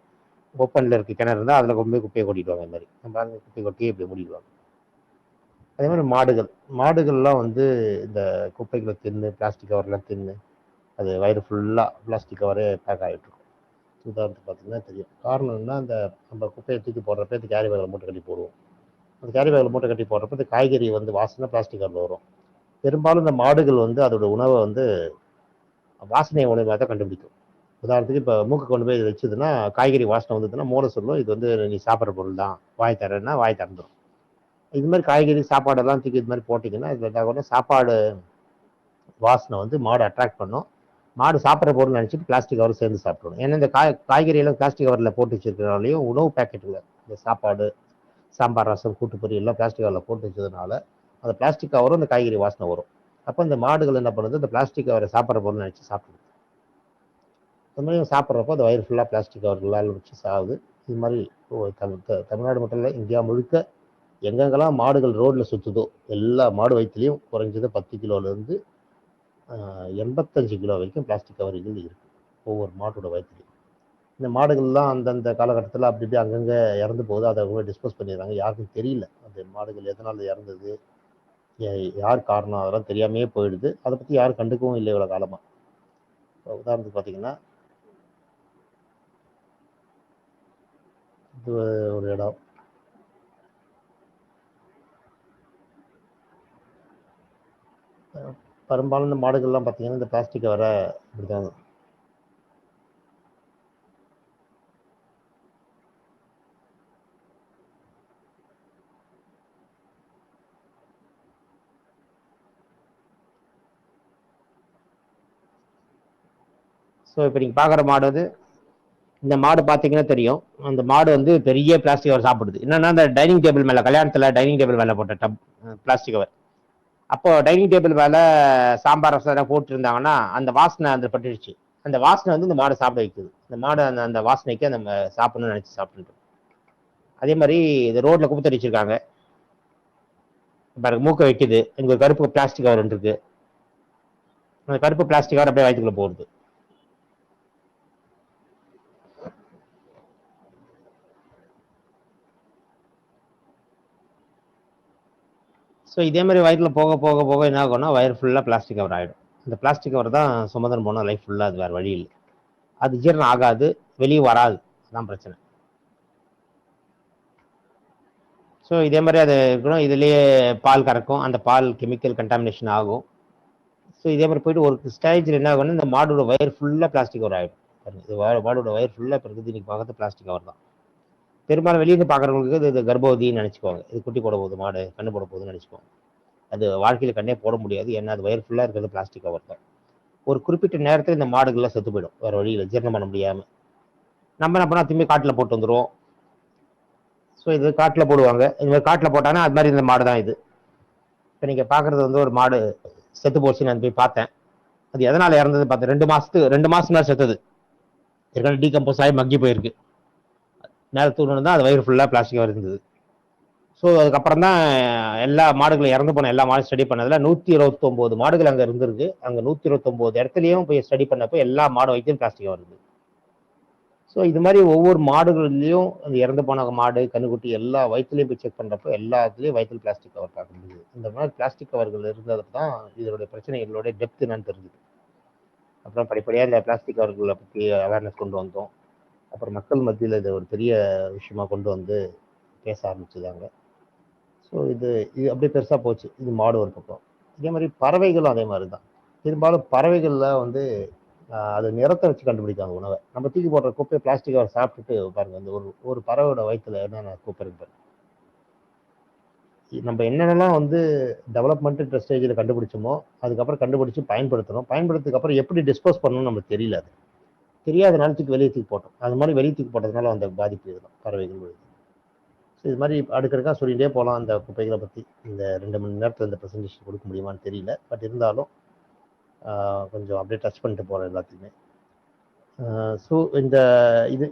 ஓப்பனில் இருக்க கிணறு இருந்தால் அதில் கொண்டு போய் குப்பையை கொட்டிடுவாங்க. இந்த மாதிரி நம்ம குப்பை கொட்டியே இப்படி மூடிடுவாங்க. அதே மாதிரி மாடுகள்லாம் வந்து இந்த குப்பைகளை தின்னு, பிளாஸ்டிக் கவர்லாம் தின்னு அது வயிறு ஃபுல்லாக பிளாஸ்டிக் கவரே பேக் ஆகிட்டு இருக்கும். உதாரணத்துக்கு பார்த்தீங்கன்னா தெரியும். காரணம் என்ன, அந்த நம்ம குப்பையை தூக்கி போடுறப்ப இந்த கேரி பேக்கில் மூட்டை கட்டி போடுவோம். அந்த கேரி பேக்கில் மூட்டை கட்டி போடுறப்ப இந்த காய்கறி வந்து வாசனை பிளாஸ்டிக் கவரில் வரும். பெரும்பாலும் இந்த மாடுகள் வந்து அதோட உணவை வந்து வாசனை உணவாக தான் கண்டுபிடிக்கும். உதாரணத்துக்கு இப்போ மூக்கு கொண்டு போய் வச்சுதுன்னா காய்கறி வாசனை வந்ததுன்னா மூளை சொல்லும் இது வந்து நீ சாப்பிட்ற பொருள் தான், வாய் தரேன்னா வாய் திறந்துடும். இது மாதிரி காய்கறி சாப்பாடெல்லாம் தூக்கி இது மாதிரி போட்டிங்கன்னா இது என்ன சாப்பாடு வாசனை வந்து மாடு அட்ராக்ட் பண்ணும். மாடு சாப்பிட்ற பொருள் நினச்சிட்டு பிளாஸ்டிக் கவர் சேர்ந்து சாப்பிடணும். ஏன்னா இந்த காய்கறியெல்லாம் பிளாஸ்டிக் கவரில் போட்டு வச்சிருக்கிறனாலையும் உணவு பேக்கெட்டில் இந்த சாப்பாடு, சாம்பார், ரசம், கூட்டு பொரியல் எல்லாம் பிளாஸ்டிக் கவரில் போட்டு வச்சதுனால அந்த பிளாஸ்டிக் கவரும் இந்த காய்கறி வாசனை வரும். அப்போ இந்த மாடுகள் என்ன பண்ணுது, இந்த பிளாஸ்டிக் கவரை சாப்பிட்ற பொருள் நினச்சி சாப்பிடுது. இந்த மாதிரி சாப்பிட்றப்போ அந்த வயிறு ஃபுல்லாக பிளாஸ்டிக் கவர்களால் வச்சு சாகுது. இது மாதிரி தமிழ்நாடு மட்டும் இல்லை, இந்தியா முழுக்க எங்கெங்கெல்லாம் மாடுகள் ரோட்டில் சுற்றுதோ எல்லா மாடு வயிற்றுலையும் குறைஞ்சது 10 கிலோலேருந்து 85 கிலோ வரைக்கும் பிளாஸ்டிக் கவர்கள் இருக்குது ஒவ்வொரு மாட்டோட வயிற்றுலையும். இந்த மாடுகள்லாம் அந்தந்த காலகட்டத்தில் அப்படி இப்படி அங்கங்கே இறந்து போகுது, அதை அவங்க டிஸ்போஸ் பண்ணிடுறாங்க. யாருக்கும் தெரியல அந்த மாடுகள் எதனால் இறந்தது, யார் காரணம், அதெல்லாம் தெரியாமையே போயிடுது. அதை பற்றி யாரும் கண்டுக்கவும் இல்லை இவ்வளோ காலமாக. உதாரணத்துக்கு பார்த்தீங்கன்னா இது ஒரு இடம், பெரும்பாலும் இந்த மாடுகள்லாம் பார்த்தீங்கன்னா இந்த பிளாஸ்டிக்கை வர இப்படிதான். ஸோ இப்போ நீங்கள் பார்க்குற மாடு வந்து இந்த மாடு பார்த்தீங்கன்னா தெரியும். அந்த மாடு வந்து பெரிய பிளாஸ்டிக் கவர் சாப்பிடுது. என்னன்னா அந்த டைனிங் டேபிள் மேலே, கல்யாணத்தில் டைனிங் டேபிள் மேலே போட்ட பிளாஸ்டிக் கவர், அப்போ டைனிங் டேபிள் மேலே சாம்பார் ரசம் போட்டுருந்தாங்கன்னா அந்த வாசனை அந்த பட்டுடுச்சு. அந்த வாசனை வந்து இந்த மாடு சாப்பிட வைக்குது. இந்த மாடு அந்த வாசனைக்கு நம்ம சாப்பிடணும்னு நினச்சி சாப்பிட்டு. அதே மாதிரி இந்த ரோட்ல குப்பை தடி வச்சிருக்காங்க பாருங்க, மூக்கை வைக்குது. இங்க ஒரு கருப்பு பிளாஸ்டிக் கவர் இருக்கு, அந்த கருப்பு பிளாஸ்டிக் கவர் அப்படியே வயிற்றுக்குள்ள போகுது. ஸோ இதே மாதிரி வயிற்றுல போக போக போக என்ன ஆகும்னா வயிறு ஃபுல்லாக பிளாஸ்டிக் கவர் ஆகிடும். இந்த பிளாஸ்டிக் கவர் தான் சுமந்தன் போனால் லைஃப் ஃபுல்லாக அது வேறு வழி இல்லை. அது ஜீரணம் ஆகாது, வெளியே வராது, அதுதான் பிரச்சனை. ஸோ இதே மாதிரி அது இருக்கணும். இதுலேயே பால் கறக்கும், அந்த பால் கெமிக்கல் கண்டாமினேஷன் ஆகும். ஸோ இதே மாதிரி போயிட்டு ஒரு ஸ்டேஜில் என்ன ஆகும்னா இந்த மாடோட வயிறு ஃபுல்லாக பிளாஸ்டிக் கவர் ஆகிடும். இது மாடோட வயிறு ஃபுல்லாக இப்போ இருக்குது இன்னைக்கு பார்க்கறது பிளாஸ்டிக் கவர் தான். பெரும்பாலும் வெளியிருந்து பார்க்குறவங்களுக்கு இது கர்ப்பவதின்னு நினச்சிக்குவாங்க. இது குட்டி போட போகுது, மாடு கண்ணு போட போகுதுன்னு நினச்சிக்குவாங்க. அது வாழ்க்கையில் கண்ணே போட முடியாது. ஏன்னா அது வயிறு ஃபுல்லாக இருக்கிறது பிளாஸ்டிக் கவர் தான். ஒரு குறிப்பிட்ட நேரத்தில் இந்த மாடுகள்லாம் செத்து போயிடும், வேறு வழியில் ஜீரணம் பண்ண முடியாமல். நம்ம என்ன பண்ணால் திரும்பி காட்டில் போட்டு வந்துடுவோம். ஸோ இது காட்டில் போடுவாங்க. இது மாதிரி காட்டில் போட்டாங்கன்னா அது மாதிரி இந்த மாடு தான் இது. இப்போ நீங்கள் பார்க்குறது வந்து ஒரு மாடு செத்து போச்சுன்னு நான் போய் பார்த்தேன். அது எதனால் இறந்தது பார்த்தேன். 2 மாதம் மேலே செத்துது. ஏற்கனவே டீகம்போஸ் ஆகி மக்கி போயிருக்கு. நேரத்தூர்னு தான் அது வயிறு ஃபுல்லாக பிளாஸ்டிக் கவர் இருந்தது. ஸோ அதுக்கப்புறம் தான் எல்லா மாடுகளும் இறந்து போன எல்லா மாடும் ஸ்டடி பண்ணதில் 129 மாடுகள் அங்கே இருந்திருக்கு. அங்கே 129 இடத்துலையும் போய் ஸ்டடி பண்ணப்போ எல்லா மாடு வைத்தியம் பிளாஸ்டிக் வருது. ஸோ இது மாதிரி ஒவ்வொரு மாடுகள்லையும் அந்த இறந்து போன மாடு கண்ணுக்குட்டி எல்லா வயிற்றுலையும் போய் செக் பண்ணுறப்போ எல்லாத்துலேயும் வயிற்றில் பிளாஸ்டிக் கவர் பார்க்க முடியுது. இந்த மாதிரி பிளாஸ்டிக் கவர்கள் இருந்தது தான் இதோடைய பிரச்சனைகளோட டெப்த் என்னன்னு தெரிஞ்சுது. அப்புறம் படிப்படியாக இந்த பிளாஸ்டிக் கவர்களை பற்றி அவேர்னஸ் கொண்டு வந்தோம். அப்புறம் மக்கள் மத்தியில் இதை ஒரு பெரிய விஷயமா கொண்டு வந்து பேச ஆரம்பிச்சுதாங்க. ஸோ இது அப்படியே பெருசாக போச்சு. இது மாடு ஒரு பக்கம். இதே மாதிரி பறவைகளும் அதே மாதிரி தான். பெரும்பாலும் பறவைகளில் வந்து அது நிறத்தை வச்சு கண்டுபிடிக்காங்க உணவை. நம்ம தூக்கி போடுற குப்பையை பிளாஸ்டிக் கவர் சாப்பிட்டுட்டு பாருங்க, அந்த ஒரு பறவையோட வயிற்றுல என்னென்ன குப்பை இருக்கு. நம்ம என்னென்னலாம் வந்து டெவலப்மெண்ட் ஸ்டேஜில் கண்டுபிடிச்சோமோ அதுக்கப்புறம் கண்டுபிடிச்சு பயன்படுத்தணும். பயன்படுத்துக்கு அப்புறம் எப்படி டிஸ்போஸ் பண்ணணும்னு நமக்கு தெரியல. அது தெரியாத நேரத்துக்கு வெளியே தூக்கி போட்டோம். அது மாதிரி வெளியே தூக்கி போட்டதுனால அந்த பாதிப்பு இதுதான் பறவைகள் விழுது. ஸோ இது மாதிரி அடுக்கடுக்காக சொல்லிகிட்டே போகலாம் அந்த குப்பைகளை பற்றி. இந்த 2 மணி நேரத்தில் இந்த ப்ரெசன்டேஷன் கொடுக்க முடியுமான்னு தெரியல. பட் இருந்தாலும் கொஞ்சம் அப்படியே டச் பண்ணிட்டு போகிறேன் எல்லாத்தையுமே. ஸோ இந்த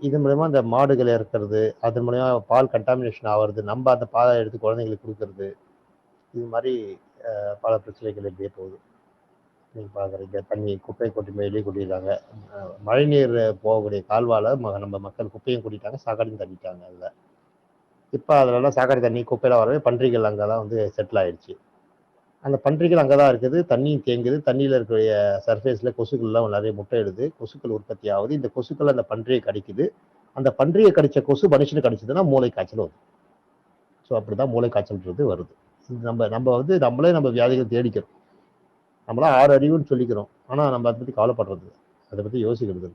இது மூலயமா இந்த மாடுகள் இறக்கிறது, அது மூலயமா பால் கண்டாமினேஷன் ஆகிறது, நம்ம அந்த பாலை எடுத்து குழந்தைங்களுக்கு கொடுக்கறது, இது மாதிரி பல பிரச்சனைகள் எப்படியே போகுது. நீங்கள் பார்க்குறீங்க, தண்ணி குப்பை கொட்டி வெளியே கொட்டிடுறாங்க. மழைநீர் போகக்கூடிய கால்வால நம்ம மக்கள் குப்பையும் கொட்டிட்டாங்க, சாக்கடையும் தள்ளிட்டாங்க. அதில் இப்போ அதிலலாம் சாக்கடை தண்ணி குப்பையில் வரவே பன்றிகள் அங்கே தான் வந்து செட்டில் ஆயிடுச்சு. அந்த பன்றிகள் அங்கே தான் இருக்குது, தண்ணியும் தேங்குது. தண்ணியில் இருக்கக்கூடிய சர்ஃபேஸில் கொசுக்கள்லாம் நிறைய முட்டையிடுது, கொசுக்கள் உற்பத்தி ஆகுது. இந்த கொசுக்கள் அந்த பன்றியை கடிக்குது. அந்த பன்றியை கடித்த கொசு மனுஷனுக்கு கடிச்சதுன்னா மூளை காய்ச்சல் வருது. ஸோ அப்படி தான் மூளை காய்ச்சல்ன்றது வருது. நம்ம வந்து நம்மளே நம்ம வியாதிகள் தேடிக்கிறோம். நம்மளாம் 6 அறிவுன்னு சொல்லிக்கிறோம், ஆனால் நம்ம அதை பற்றி கவலைப்படுறது, அதை பற்றி யோசிக்கிறது.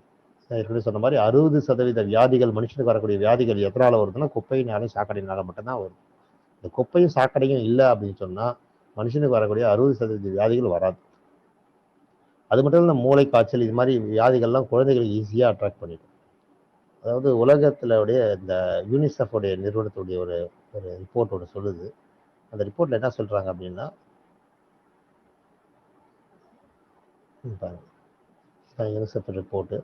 ஏற்கனவே சொன்ன மாதிரி 60% வியாதிகள், மனுஷனுக்கு வரக்கூடிய வியாதிகள் எதனால வருதுன்னா குப்பையினாலும் சாக்கடையினால மட்டும்தான் வருது. இந்த குப்பையும் சாக்கடையும் இல்லை அப்படின்னு சொன்னால் மனுஷனுக்கு வரக்கூடிய 60% வியாதிகள் வராது. அது மட்டும் இல்லை, மூளை காய்ச்சல் இது மாதிரி வியாதிகள்லாம் குழந்தைகளுக்கு ஈஸியாக அட்ராக்ட் பண்ணிடும். அதாவது உலகத்திலுடைய இந்த யூனிசெஃபோடைய நிறுவனத்துடைய ஒரு ஒரு ரிப்போர்ட்டோட சொல்லுது. அந்த ரிப்போர்ட்ல என்ன சொல்றாங்க அப்படின்னா, யூனிசெஃப் ரிப்போர்ட்டு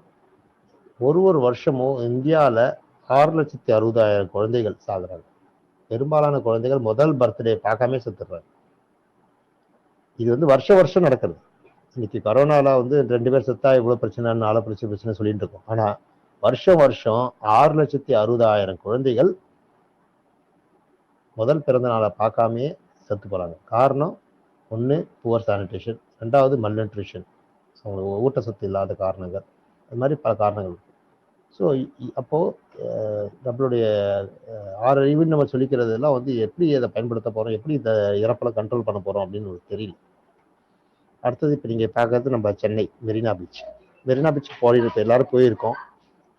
ஒரு வருஷமும் இந்தியாவில் 6,60,000 குழந்தைகள் சாகுறாங்க. பெரும்பாலான குழந்தைகள் முதல் பர்த்டே பார்க்காம செத்துடுறாங்க. இது வந்து வருஷம் நடக்குது. இன்னைக்கு கரோனால வந்து 2 பேர் செத்தா இவ்வளவு பிரச்சனை, 4 பிரச்சனை சொல்லிட்டு இருக்கோம். ஆனா வருஷம் 6,60,000 குழந்தைகள் முதல் பிறந்த நாளை பார்க்காமே செத்து போறாங்க. காரணம் ஒன்று புவர் சானிடேஷன், 2வது மல்நியூட்ரிஷன், அவங்களுக்கு ஊட்டச்சத்து இல்லாத காரணங்கள், அது மாதிரி பல காரணங்கள். ஸோ அப்போ நம்மளுடைய 6 அறிவுன்னு நம்ம சொல்லிக்கிறதெல்லாம் வந்து எப்படி அதை பயன்படுத்த போறோம், எப்படி இந்த இறப்பெல்லாம் கண்ட்ரோல் பண்ண போறோம் அப்படின்னு தெரியல. அடுத்தது இப்போ நீங்கள் பார்க்கறது நம்ம சென்னை மெரினா பீச். மெரினா பீச் போயிருப்போம், எல்லாரும் போயிருக்கோம்.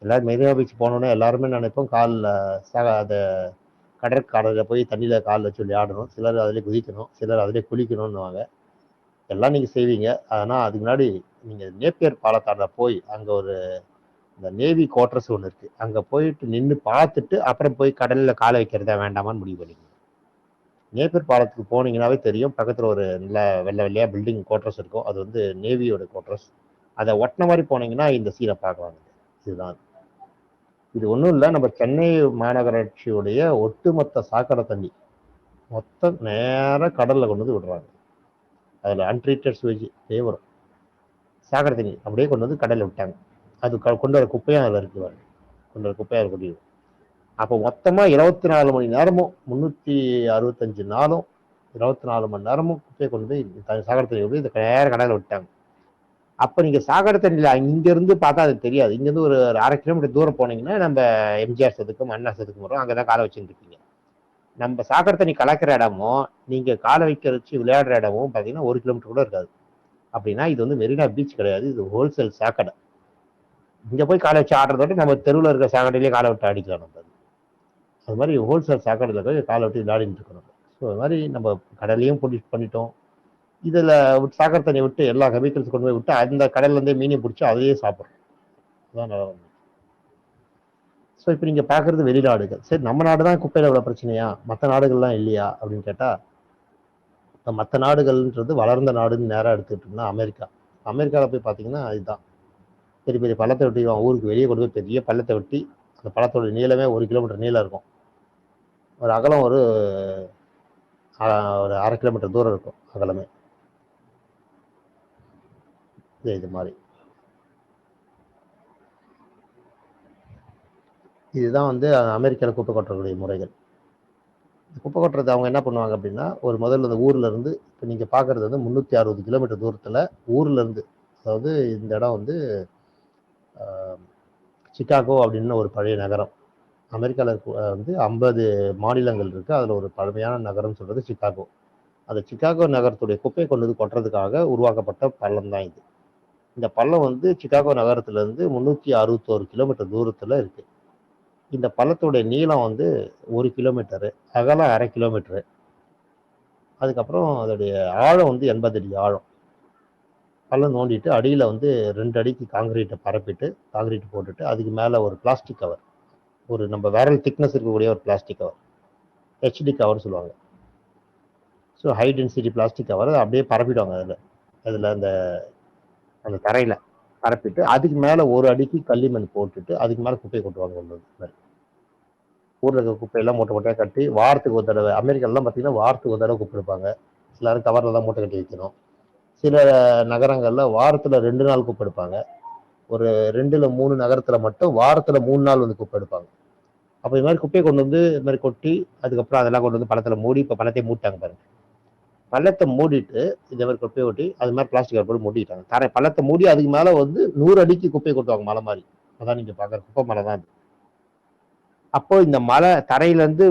எல்லாரும் மெரினா பீச் போனோன்னே எல்லாருமே நினைப்போம் காலில் அதை கடற்கரையில் போய் தண்ணியில் காலில் வச்சு விளையாடணும், சிலர் அதிலே குதிக்கணும், சிலர் அதிலே குளிக்கணும்னுவாங்க. எல்லாம் நீங்கள் செய்வீங்க. ஆனால் அதுக்கு முன்னாடி நீங்கள் நேப்பியர் பாலத்தாண்ட போய் அங்கே ஒரு இந்த நேவி குவார்டர்ஸ் ஒன்று இருக்குது, அங்கே போயிட்டு நின்று பார்த்துட்டு அப்புறம் போய் கடலில் காலை வைக்கிறதா வேண்டாமான்னு முடிவு பண்ணிக்கணும். நேப்பியர் பாலத்துக்கு போனீங்கன்னாவே தெரியும், பக்கத்தில் ஒரு நல்ல வெள்ளையா பில்டிங் குவார்டர்ஸ் இருக்கும். அது வந்து நேவியோட குவார்டர்ஸ். அதை ஒட்டின மாதிரி போனீங்கன்னா இந்த சீனை பார்க்கலாம். இதுதான். இது ஒன்றும் இல்லை, நம்ம சென்னை மாநகராட்சியுடைய ஒட்டுமொத்த சாக்கடை தண்ணி மொத்தம் நேராக கடலில் கொண்டு வந்து விடுறாங்க. அதில் அன்ட்ரீட்டட் சுவேஜ் வரும், சாக்கடை தண்ணி அப்படியே கொண்டு வந்து கடலில் விட்டாங்க. அது கொண்டு வர குப்பையும் அதில் இருக்குவாங்க, கொண்டு வர குப்பையாக கொண்டு. அப்போ மொத்தமாக 24 மணி நேரமும் 365 நாளும் 24 மணி நேரமும் குப்பையை கொண்டு போய் சாக்கடை தண்ணி கொண்டு இந்த நேர கடலில் விட்டாங்க. அப்போ நீங்கள் சாக்கடை தண்ணியில் இங்கேருந்து பார்த்தா அது தெரியாது. இங்கேருந்து ஒரு 1/2 கிலோமீட்டர் தூரம் போனீங்கன்னா நம்ம எம்ஜிஆர் சதுக்கம், அண்ணா சதுக்கம் வரும், அங்கே தான் காலை வச்சுட்டு இருக்கீங்க. நம்ம சாக்கடை தண்ணி கலக்கிற இடமும் நீங்கள் காலை வைக்க வச்சு விளையாடுற இடமும் பார்த்தீங்கன்னா 1 கிலோமீட்டர் கூட இருக்காது. அப்படின்னா இது வந்து மெரினா பீச் கிடையாது, இது ஹோல்சேல் சாக்கடை. இங்கே போய் காலை வச்சு ஆடுறதோட நம்ம தெருவில் இருக்கிற சாக்கடையிலேயே காலை விட்டு அடிக்கலாம். நம்ம அது மாதிரி ஹோல்சேல் சாக்கடையில் போய் காலை விட்டு விளையாடிட்டு இருக்கணும். ஸோ அது மாதிரி நம்ம கடலையும் பண்ணிட்டோம். இதில் சாக்கடை தண்ணி விட்டு எல்லா கெமிக்கல்ஸ் கொண்டு போய் விட்டு அந்த கடல்லேருந்தே மீனை பிடிச்சி அதையே சாப்பிட்றோம். அதுதான் நல்லா. ஸோ இப்போ நீங்கள் பார்க்குறது வெளிநாடுகள். சரி, நம்ம நாடு தான் குப்பையில் இவ்வளோ பிரச்சனையா, மற்ற நாடுகள்லாம் இல்லையா அப்படின்னு கேட்டால், இப்போ மற்ற நாடுகள்ன்றது வளர்ந்த நாடுன்னு நேராக எடுத்துக்கிட்டோம்னா அமெரிக்கா. அமெரிக்காவில் போய் பார்த்தீங்கன்னா இதுதான், பெரிய பெரிய பள்ளத்தை வெட்டி ஊருக்கு வெளியே கொண்டு போய் பெரிய பள்ளத்தை வெட்டி அந்த பள்ளத்தோட நீளமே 1 கிலோமீட்டர் நீளம் இருக்கும், ஒரு அகலம் ஒரு 1/2 கிலோமீட்டர் தூரம் இருக்கும் அகலமே. இது மாதிரி இதுதான் வந்து அமெரிக்காவில் குப்பை கொட்டக்கூடிய முறைகள். குப்பை கொட்டுறது அவங்க என்ன பண்ணுவாங்க அப்படின்னா, ஒரு முதல்ல அந்த ஊர்ல இருந்து, இப்போ நீங்க பார்க்கறது வந்து 360 கிலோமீட்டர் தூரத்துல ஊர்ல இருந்து, அதாவது இந்த இடம் வந்து சிகாகோ அப்படின்னு ஒரு பழைய நகரம். அமெரிக்காவில் வந்து 50 மாநிலங்கள் இருக்கு. அதுல ஒரு பழமையான நகரம் சொல்றது சிகாகோ. அந்த சிகாகோ நகரத்துடைய குப்பையை கொண்டு வந்து கொட்டுறதுக்காக உருவாக்கப்பட்ட பள்ளம் தான் இது. இந்த பள்ளம் வந்து சிகாகோ நகரத்துல இருந்து 361 கிலோமீட்டர் தூரத்துல இருக்கு. இந்த பள்ளத்துடைய நீளம் வந்து 1 கிலோமீட்டரு, அகலம் 1/2 கிலோமீட்டரு. அதுக்கப்புறம் அதோடைய ஆழம் வந்து 80 அடி ஆழம். பள்ளம் நோண்டிட்டு அடியில் வந்து 2 அடிக்கு காங்கிரீட்டை பரப்பிட்டு, காங்கிரீட் போட்டுட்டு, அதுக்கு மேலே ஒரு பிளாஸ்டிக் கவர், ஒரு நம்ம விரல் திக்னஸ் இருக்கக்கூடிய ஒரு பிளாஸ்டிக் கவர், ஹெச்டி கவர் சொல்லுவாங்க. So high density plastic cover அப்படியே பரப்பிடுவாங்க. அதில் அந்த அந்த தரையில் பரப்பிட்டு, அதுக்கு மேலே ஒரு அடிக்கு களிமண் போட்டுட்டு, அதுக்கு மேலே குப்பையை கொட்டுவாங்க. ஊரில் இருக்க குப்பையெல்லாம் மூட்டை மூட்டையாக கட்டி வாரத்துக்கு ஒரு தடவை, அமெரிக்காலாம் பார்த்தீங்கன்னா வாரத்துக்கு ஒரு தடவை குப்பை எடுப்பாங்க. எல்லாரும் கவரில் தான் மூட்டை கட்டி வைக்கணும். சில நகரங்களில் வாரத்தில் 2 நாள் குப்பை எடுப்பாங்க. ஒரு 2 3 நகரத்தில் மட்டும் வாரத்தில் 3 நாள் வந்து குப்பை எடுப்பாங்க. அப்போ இது மாதிரி குப்பையை கொண்டு வந்து இது மாதிரி கொட்டி, அதுக்கப்புறம் அதெல்லாம் கொண்டு வந்து பள்ளத்தில் மூடி, இப்போ பள்ளத்தை மூட்டாங்க பாருங்க. பள்ளத்தை மூடிட்டு இந்த மாதிரி குப்பையை ஒட்டி அது மாதிரி பிளாஸ்டிக் கவர் போட்டு மூடிட்டாங்க. பள்ளத்தை மூடி அதுக்கு மேலே வந்து 100 அடிக்கு குப்பையை கொட்டுவாங்க, மலை மாதிரி. அதான் நீங்கள் பார்க்குற குப்பை மலை தான் அது. அப்போ இந்த மலை தரையிலேருந்து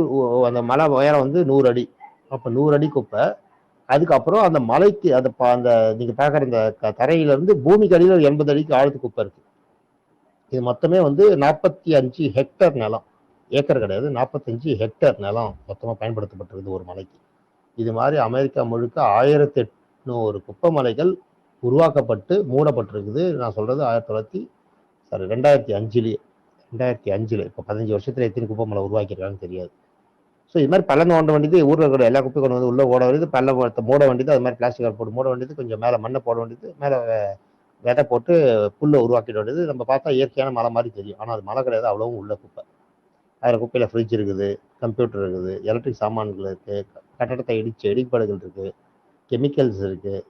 அந்த மலை உயரம் வந்து 100 அடி. அப்போ 100 அடி குப்பை. அதுக்கப்புறம் அந்த மலைக்கு அந்த நீங்க பார்க்குற இந்த தரையிலேருந்து பூமிக்கு அடியில் 80 அடிக்கு ஆழத்துக்கு குப்பை இருக்கு. இது மொத்தமே வந்து 45 ஹெக்டர் நிலம், ஏக்கர் கிடையாது, 45 ஹெக்டர் நிலம் மொத்தமாக பயன்படுத்தப்பட்டிருக்கு ஒரு மலைக்கு. இது மாதிரி அமெரிக்கா முழுக்க 1800 குப்பை மலைகள் உருவாக்கப்பட்டு மூடப்பட்டிருக்குது. நான் சொல்றது 2005 இப்போ 15 வருஷத்துல எத்தனை குப்பை மலை உருவாக்கியிருக்காங்கன்னு தெரியாது. ஸோ இது மாதிரி பள்ளம் நோண்ட வேண்டியது, ஊரில் இருக்கிற எல்லா குப்பையும் கொண்டு வந்து உள்ளே ஓட வேண்டியது, பள்ளம் மூட வேண்டியது, அது மாதிரி பிளாஸ்டிக் கவர் போட்டு மூட வேண்டியது, கொஞ்சம் மேலே மண்ணை போட வேண்டியது, மேலே விதை போட்டு புல்லை உருவாக்கிட வேண்டியது. நம்ம பார்த்தா இயற்கையான மலை மாதிரி தெரியும், ஆனால் அது மலை கிடையாது, அவ்வளவும் உள்ள குப்பை. அதில் குப்பையில் ஃப்ரிட்ஜ் இருக்குது, கம்ப்யூட்டர் இருக்குது, எலக்ட்ரிக் சாமான்கள் இருக்குது, கட்டடத்தை இடிபாடுகள் இருக்குது, கெமிக்கல்ஸ் இருக்குது,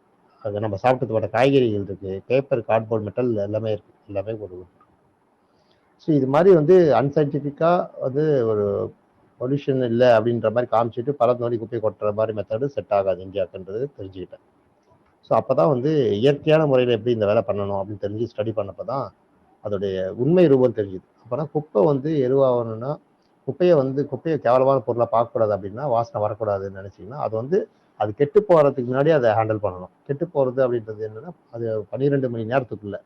அது நம்ம சாப்பிட்டு போட்ட காய்கறிகள் இருக்குது, பேப்பர், கார்ட்போர்ட், மெட்டல் எல்லாமே இருக்குது, எல்லாமே ஒரு. ஸோ இது மாதிரி வந்து அன்சைன்டிஃபிக்காக வந்து ஒரு பொல்யூஷன் இல்லை அப்படின்ற மாதிரி காமிச்சிட்டு பல நோடி குப்பை கொட்டுற மாதிரி மெத்தடு செட் ஆகாது இந்தியாவுக்குன்றது தெரிஞ்சுக்கிட்டேன். ஸோ அப்போ தான் வந்து இயற்கையான முறையில் எப்படி இந்த வேலை பண்ணணும் அப்படின்னு தெரிஞ்சு ஸ்டடி பண்ணப்போ தான் அதோடைய உண்மை ரூபம் தெரிஞ்சுது. அப்போனா குப்பை வந்து எருவாகணும்னா, குப்பையை கேவலமான பொருளாக பார்க்கக்கூடாது அப்படின்னா, வாசனை வரக்கூடாதுன்னு நினச்சிங்கன்னா, அது வந்து அது கெட்டு போகிறதுக்கு முன்னாடி அதை ஹேண்டில் பண்ணணும். கெட்டு போகிறது அப்படின்றது என்னென்னா, அது 12 மணி நேரத்துக்குள்ள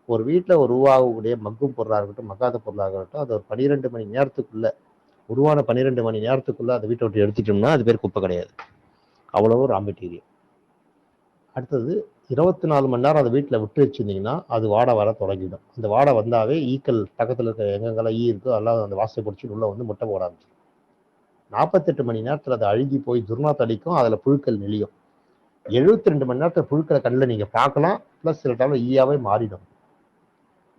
ஒரு வீட்டில் உருவாகக்கூடிய மக்கும் பொருளாக இருக்கட்டும், மக்காத பொருளாக இருக்கட்டும், அது ஒரு 12 மணி நேரத்துக்குள்ள உருவான 12 மணி நேரத்துக்குள்ள அதை வீட்டை விட்டு எடுத்துட்டோம்னா அது பேர் குப்பை கிடையாது. அவ்வளவு ரா மெட்டீரியல். அடுத்தது 24 மணி நேரம் அதை வீட்டில் விட்டு வச்சிருந்தீங்கன்னா அது வாடை வர தொடங்கிடும். அந்த வாடை வந்தாவே ஈக்கள் பக்கத்தில் இருக்க எங்கெங்கெல்லாம் இருக்கோ அதெல்லாம் அந்த வாசனை பிடிச்சி உள்ள வந்து முட்டை போட ஆரம்பிச்சிடும். 48 மணி நேரத்தில் அதை அழுகி போய் துர்நாற்றம் அடிக்கும், அதில் புழுக்கள் நெளியும். 72 மணி நேரத்தில் புழுக்களை கண்ணில் நீங்கள் பார்க்கலாம், ப்ளஸ் சில டைமில் ஈயாவே மாறிடும்.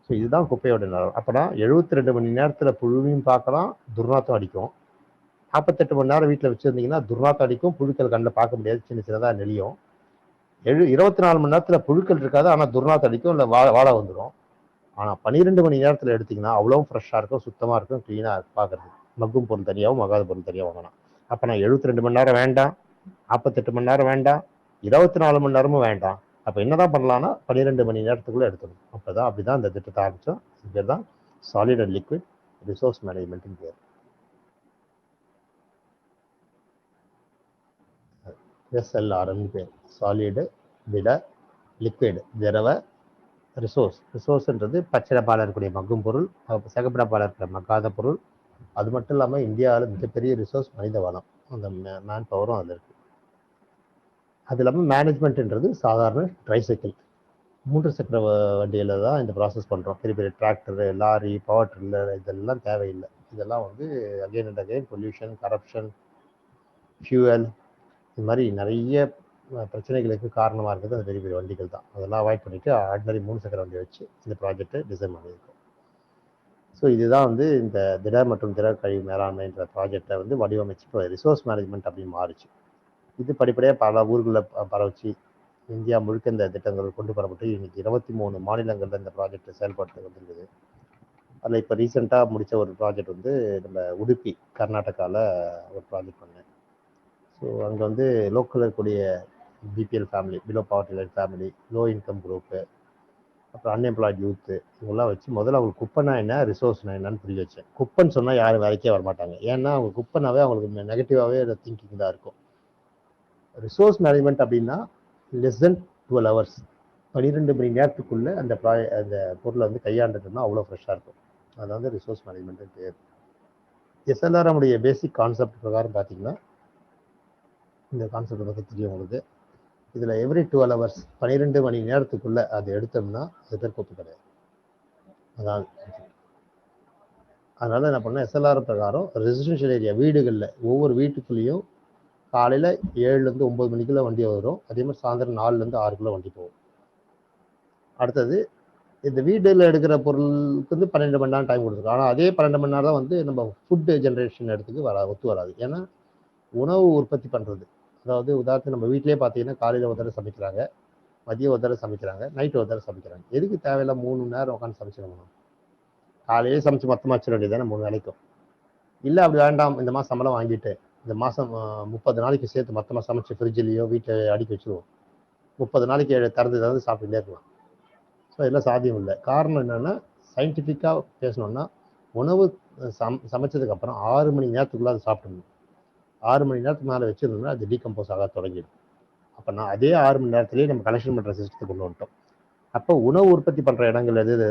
ஸோ இதுதான் குப்பையோட நிலம். அப்போனா 72 மணி நேரத்தில் புழுவையும் பார்க்கலாம், துர்நாற்றம் அடிக்கும். 48 மணி நேரம் வீட்டில் வச்சுருந்தீங்கன்னா துர்நாற்றம் அடிக்கும், புழுக்கள் கண்ணில் பார்க்க முடியாது, சின்ன சின்னதாக நெளியும். 24 மணி நேரத்தில் புழுக்கள் இருக்காது, ஆனால் துர்நாற்றம் அடிக்கும், இல்லை வாடை வந்துடும். ஆனால் 12 மணி நேரத்தில் எடுத்திங்கன்னா அவ்வளோ ஃப்ரெஷ்ஷாக இருக்கும், சுத்தமாக இருக்கும், க்ளீனாக பார்க்குறது. மக்கும் பொருள் தனியாகவும் மகாத பொருள் தனியாக வாங்கலாம். அப்போ நான் 72 மணி நேரம் வேண்டாம், 48 மணி நேரம் வேண்டாம், 24 மணி நேரமும் வேண்டாம். அப்போ என்னதான் பண்ணலாம்னா 12 மணி நேரத்துக்குள்ளே எடுத்துக்கணும். அப்படிதான் இந்த திட்டத்தை ஆரம்பித்தோம். இது பேர் தான் சாலிட் அண்ட் லிக்விட் ரிசோர்ஸ் மேனேஜ்மெண்ட்னு பேர். SLRM பேர். சாலிடு, திட, லிக்விட் திரவ, ரிசோர்ஸ்ன்றது பச்சை டப்பாவில் இருக்கக்கூடிய மக்கும் பொருள், சிகப்பு டப்பாவில் இருக்கிற மக்காத பொருள். அது மட்டும் இல்லாமல் இந்தியாவில் மிகப்பெரிய ரிசோர்ஸ் மனித வளம், அந்த மேன் பவரும் அதில் இருக்குது. அது இல்லாமல் மேனேஜ்மெண்ட்ன்றது சாதாரண ட்ரைசைக்கிள், 3 சக்கர வண்டியில் தான் இந்த ப்ராசஸ் பண்ணுறோம். பெரிய பெரிய டிராக்டரு, லாரி, பவர் ட்ரில்லர் இதெல்லாம் தேவையில்லை. இதெல்லாம் வந்து again and again pollution, corruption, fuel, இது மாதிரி நிறைய பிரச்சனைகளுக்கு காரணமாக இருக்கிறது அந்த பெரிய பெரிய வண்டிகள் தான். அதெல்லாம் அவாய்ட் பண்ணிவிட்டு ஆர்டினரி 3 சக்கர வண்டியை வச்சு இந்த ப்ராஜெக்டை டிசைன் பண்ணியிருக்கோம். ஸோ இதுதான் வந்து இந்த திட மற்றும் திட கழிவு மேலாண்மைன்ற ப்ராஜெக்டை வந்து வடிவமைச்சு இப்போ ரிசோர்ஸ் மேனேஜ்மெண்ட் அப்படின்னு மாறிச்சு. இது படிப்படியாக பல ஊர்களில் பரவச்சு இந்தியா முழுக்க இந்த திட்டங்கள் கொண்டு வரப்பட்டு இன்னைக்கு 23 மாநிலங்களில் இந்த ப்ராஜெக்ட் செயல்பட்டு வந்துருக்குது. அதில் இப்போ ரீசெண்டாக முடித்த ஒரு ப்ராஜெக்ட் வந்து நம்ம உடுப்பி கர்நாடகாவில் ஒரு ப்ராஜெக்ட் பண்ணேன். ஸோ அங்கே வந்து லோக்கலில் இருக்கக்கூடிய BPL family, below poverty line family, low income group, அப்புறம் அன்எம்ப்ளாய்டு யூத்து, இவங்கெல்லாம் வச்சு முதல்ல அவங்களுக்கு குப்பைனா என்ன, ரிசோர்ஸ்னா என்னன்னு புரிய வச்சேன். குப்பைன்னு சொன்னால் யாரும் வேலைக்கே வரமாட்டாங்க. ஏன்னா அவங்க குப்பைனாவே அவங்களுக்கு நெகட்டிவாகவே திங்கிங் தான் இருக்கும். ரிசோர்ஸ் மேனேஜ்மெண்ட் அப்படின்னா லெஸ் தென் 12 ஹவர்ஸ், 12 மணி நேரத்துக்குள்ள அந்த பொருளை வந்து கையாண்டுட்டோம்னா அவ்வளோ ஃப்ரெஷ்ஷாக இருக்கும். அது வந்து ரிசோர்ஸ் மேனேஜ்மெண்ட் பேர். SLRM உடைய பேசிக் கான்செப்ட் பிரகாரம் பார்த்தீங்கன்னா, இந்த கான்செப்ட் பற்றி தெரியும் உங்களுக்கு. இதில் எவ்ரி 12 ஹவர்ஸ், 12 மணி நேரத்துக்குள்ள அதை எடுத்தோம்னா அது பேர் குப்பை கிடையாது. அதான் அதனால என்ன பண்ணேன், SLRM பிரகாரம் ரெசிடென்ஷியல் ஏரியா வீடுகளில் ஒவ்வொரு வீட்டுக்குள்ளேயும் காலையில் 7லேருந்து 9 மணிக்குள்ள வண்டி வரும். அதே மாதிரி சாயந்தரம் 4லேருந்து 6க்குள்ள வண்டி போகும். அடுத்தது இந்த வீட்டில் எடுக்கிற பொருளுக்கு வந்து 12 மணி நேரம் டைம் கொடுத்துருக்கோம். ஆனால் அதே 12 மணி நேரம் தான் வந்து நம்ம ஃபுட்டு ஜென்ரேஷன் இடத்துக்கு ஒத்து வராது. ஏன்னா உணவு உற்பத்தி பண்ணுறது, அதாவது உதாரணத்துக்கு நம்ம வீட்டிலே பார்த்தீங்கன்னா காலையில் ஒரு தடவை சமைக்கிறாங்க, மதியம் ஒரு தடவை சமைக்கிறாங்க, நைட்டு ஒரு தடவை சமைக்கிறாங்க. எதுக்கு தேவையில்ல 3 மணி நேரம் உட்காந்து சமைச்சிடணும்? காலையிலே சமைச்சு மொத்தமாக வச்சிட வேண்டியதானே 3 வேலைக்கும். இல்லை அப்படி வேண்டாம், இந்த மாதம் சம்பளம் வாங்கிட்டு இந்த மாதம் 30 நாளைக்கு சேர்த்து மொத்தமாக சமைச்சு ஃப்ரிட்ஜ்லேயோ வீட்டை அடுக்கி வச்சுருவோம். 30 நாளைக்கு திறந்து சாப்பிட்டுட்டே இருக்கலாம். ஸோ இதெல்லாம் சாத்தியம் இல்லை. காரணம் என்னென்னா, சயின்டிஃபிக்காக பேசணுன்னா உணவு சமைச்சதுக்கப்புறம் 6 மணி நேரத்துக்குள்ளே அதை சாப்பிடணும். 6 மணி நேரத்துக்கு மேலே வச்சுருந்தோம்னா அது டீகம்போஸ் ஆக தொடங்கிடும். அப்போ நான் அதே 6 மணி நேரத்துலேயே நம்ம கனெக்ஷன் பண்ணுற சிஸ்டத்தை கொண்டு வந்துட்டோம். அப்போ உணவு உற்பத்தி பண்ணுற இடங்கள் எது?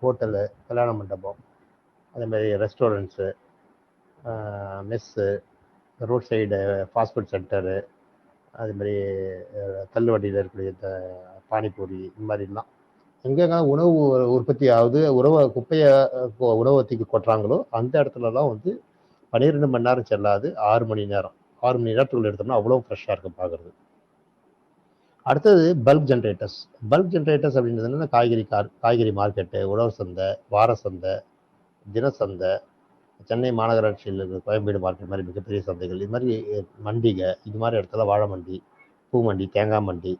ஹோட்டலு, கல்யாண மண்டபம், அதேமாதிரி restaurants, mess, road side fast food centre, அதுமாதிரி தள்ளுவண்டியில் இருக்கக்கூடிய இந்த பானிபூரி, இந்த மாதிரிலாம் எங்கெங்க உணவு உற்பத்தி ஆகுது, குப்பையை உணவகத்துக்கு கொட்டுறாங்களோ அந்த இடத்துலலாம் வந்து 12 மணி நேரம் செல்லாது, 6 மணி நேரம். 6 மணி நேரத்துக்குள்ள எடுத்தோம்னா அவ்வளோ ஃப்ரெஷ்ஷாக இருக்கும் பார்க்குறது. அடுத்தது பல்க் ஜென்ரேட்டர்ஸ். பல்க் ஜென்ரேட்டர்ஸ் அப்படின்றது என்னன்னா, காய்கறி மார்க்கெட்டு, உழவர் சந்தை, வார சந்தை, தினசந்தை, சென்னை மாநகராட்சியில் இருக்கிற கோயம்பேடு மார்க்கெட் மாதிரி மிகப்பெரிய சந்தைகள், இது மாதிரி மண்டிகை, இது மாதிரி இடத்துல வாழை மண்டி, பூ மண்டி, தேங்காய் மண்டி,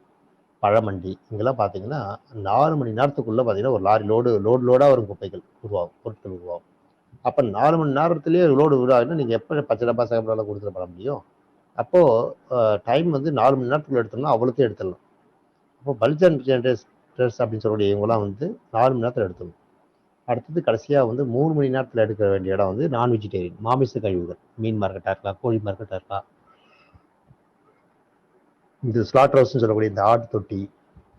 பழமண்டி, இங்கெல்லாம் பார்த்தீங்கன்னா 4 மணி நேரத்துக்குள்ளே பார்த்தீங்கன்னா ஒரு லாரி லோடாக வரும் குப்பைகள் பொருட்கள் உருவாகும். அப்போ 4 மணி நேரத்துலேயே லோடு உருவாகுன்னா நீங்கள் எப்போ பச்சை டப்பா சேகப்பெல்லாம் கொடுத்துட்டு பண்ண முடியும்? அப்போது டைம் வந்து 4 மணி நேரத்துக்குள்ள எடுத்தோம்னா அவ்வளோத்தையும் எடுத்துடலாம். அப்போ பல்க் ஜென்ரேட்டர்ஸ் அப்படின்னு சொல்லக்கூடிய இவங்களாம் வந்து 4 மணி நேரத்தில் எடுத்துடணும். அடுத்தது கடைசியாக வந்து 3 மணி நேரத்தில் எடுக்க வேண்டிய இடம் வந்து நான் வெஜிடேரியன், மாமிச கழிவுகள், மீன் மார்க்கெட்டாக இருக்கலாம், கோழி மார்க்கெட்டாக இருக்கலாம், இந்த ஸ்லாட்டர் ஹவுஸ்ன்னு சொல்லக்கூடிய இந்த ஆட்டு தொட்டி,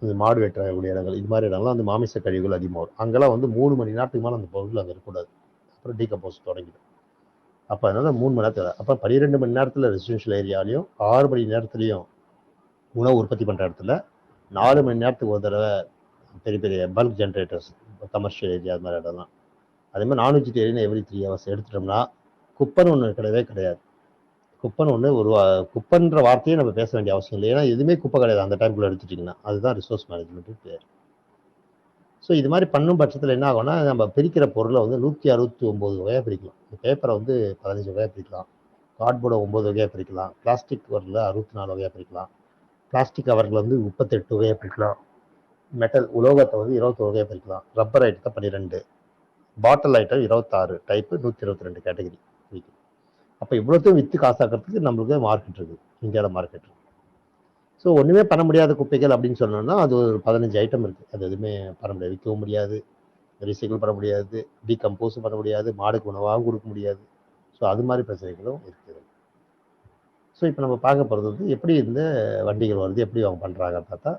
இந்த மாடு வெட்டக்கூடிய இடங்கள், இது மாதிரி இடங்கள்லாம் வந்து மாமிச கழிவுகள் அதிகமாக வரும். அங்கெல்லாம் வந்து 3 மணி நேரத்துக்கு மேலே அந்த பொருள் அங்கே இருக்கக்கூடாது. அப்புறம் டீகம்போஸ் தொடங்கிடும். அப்போ அதனால 3 மணி நேரத்தில், அப்போ 12 மணி நேரத்தில் ரெசிடென்ஷியல் ஏரியாலையும் 6 மணி நேரத்துலையும் உணவு உற்பத்தி பண்ணுற இடத்துல 4 மணி நேரத்துக்கு ஒரு தடவை பெரிய பெரிய பல்க் ஜென்ரேட்டர்ஸ், கமர்ஷியல் ஏரியா அது மாதிரி இடம்லாம். அதே மாதிரி நான் வெஜிடேரியன் எவ்ரி 3 ஹவர்ஸ் எடுத்துட்டோம்னா குப்பைன்னு ஒன்று கிடையவே கிடையாது. குப்பைன்னு ஒன்று குப்பைன்ற வார்த்தையே நம்ம பேச வேண்டிய அவசியம் இல்லை. ஏன்னா எதுவுமே குப்பை கிடையாது அந்த டைம்குள்ளே எடுத்துட்டிங்கன்னா. அதுதான் ரிசோர்ஸ் மேனேஜ்மெண்ட்டு பேர். ஸோ இது மாதிரி பண்ணும் பட்சத்தில் என்ன ஆகும்னா, நம்ம பிரிக்கிற பொருளை வந்து 169 வகையாக பிரிக்கலாம். இந்த பேப்பரை வந்து 15 வகையாக பிரிக்கலாம், கார்ட்போர்டை 9 வகையாக பிரிக்கலாம், பிளாஸ்டிக் கவரில் 64 வகையாக பிரிக்கலாம், பிளாஸ்டிக் கவரில் வந்து 38 வகையாக பிரிக்கலாம், மெட்டல் உலோகத்தை வந்து 21 வகையாக பிரிக்கலாம், ரப்பர் ஐட்டத்தை 12, பாட்டில் ஐட்டம் 26 டைப்பு, 122 கேட்டகரி பிரிக்கும். அப்போ இவ்வளோத்தையும் விற்று காசாக்கிறதுக்கு நம்மளுக்கு மார்க்கெட் இருக்குது, இந்தியாவில் மார்க்கெட் இருக்குது. ஸோ ஒன்றுமே பண்ண முடியாத குப்பைகள் அப்படின்னு சொன்னோம்னா அது ஒரு 15 ஐட்டம் இருக்குது. அது எதுவுமே பண்ண முடியாது, விற்கவும் முடியாது, ரீசைக்கிள் பண்ண முடியாது, டீகம்போஸும் பண்ண முடியாது, மாடுக்கு உணவாகவும் கொடுக்க முடியாது. ஸோ அது மாதிரி பிரச்சனைகளும் இருக்குது. ஸோ இப்போ நம்ம பார்க்க போகிறது வந்து எப்படி இந்த வண்டிகள் வருது, எப்படி அவங்க பண்ணுறாங்கன்னு பார்த்தா,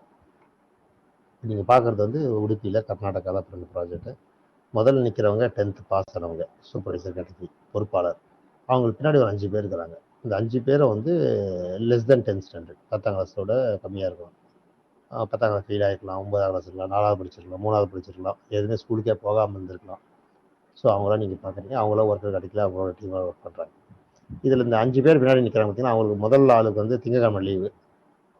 நீங்கள் பார்க்குறது வந்து உடுப்பியில் கர்நாடகாவில் பிறந்த ப்ராஜெக்ட்டு. முதல்ல நிற்கிறவங்க 10th பாஸ் ஆனவங்க, சூப்பர்வைசர் கேட்டகரி பொறுப்பாளர். அவங்களுக்கு பின்னாடி ஒரு 5 பேர் இருக்கிறாங்க. இந்த 5 பேரை வந்து லெஸ் தென் 10th ஸ்டாண்டர்ட், 10ஆம் கிளாஸோட கம்மியாக இருக்கும். 10ஆம் கிளாஸ் ஃபெயில் ஆகிருக்கலாம், 9ஆம் கிளாஸ் இருக்கலாம், 4வது படிச்சிருக்கலாம், 3வது படிச்சிருக்கலாம், எதுவுமே ஸ்கூலுக்கே போகாமல் இருந்திருக்கலாம். ஸோ அவங்களாம் நீங்கள் பார்க்குறீங்க, அவங்களாம் ஒர்க்கர் கிடைக்கல, அவங்களோட டீமாக ஒர்க் பண்ணுறாங்க. இதில் இந்த 5 பேர் பின்னாடி நிற்கிறாங்க பார்த்தீங்கன்னா, அவங்களுக்கு முதல் ஆளுக்கு வந்து திங்கக்கிழமை லீவு,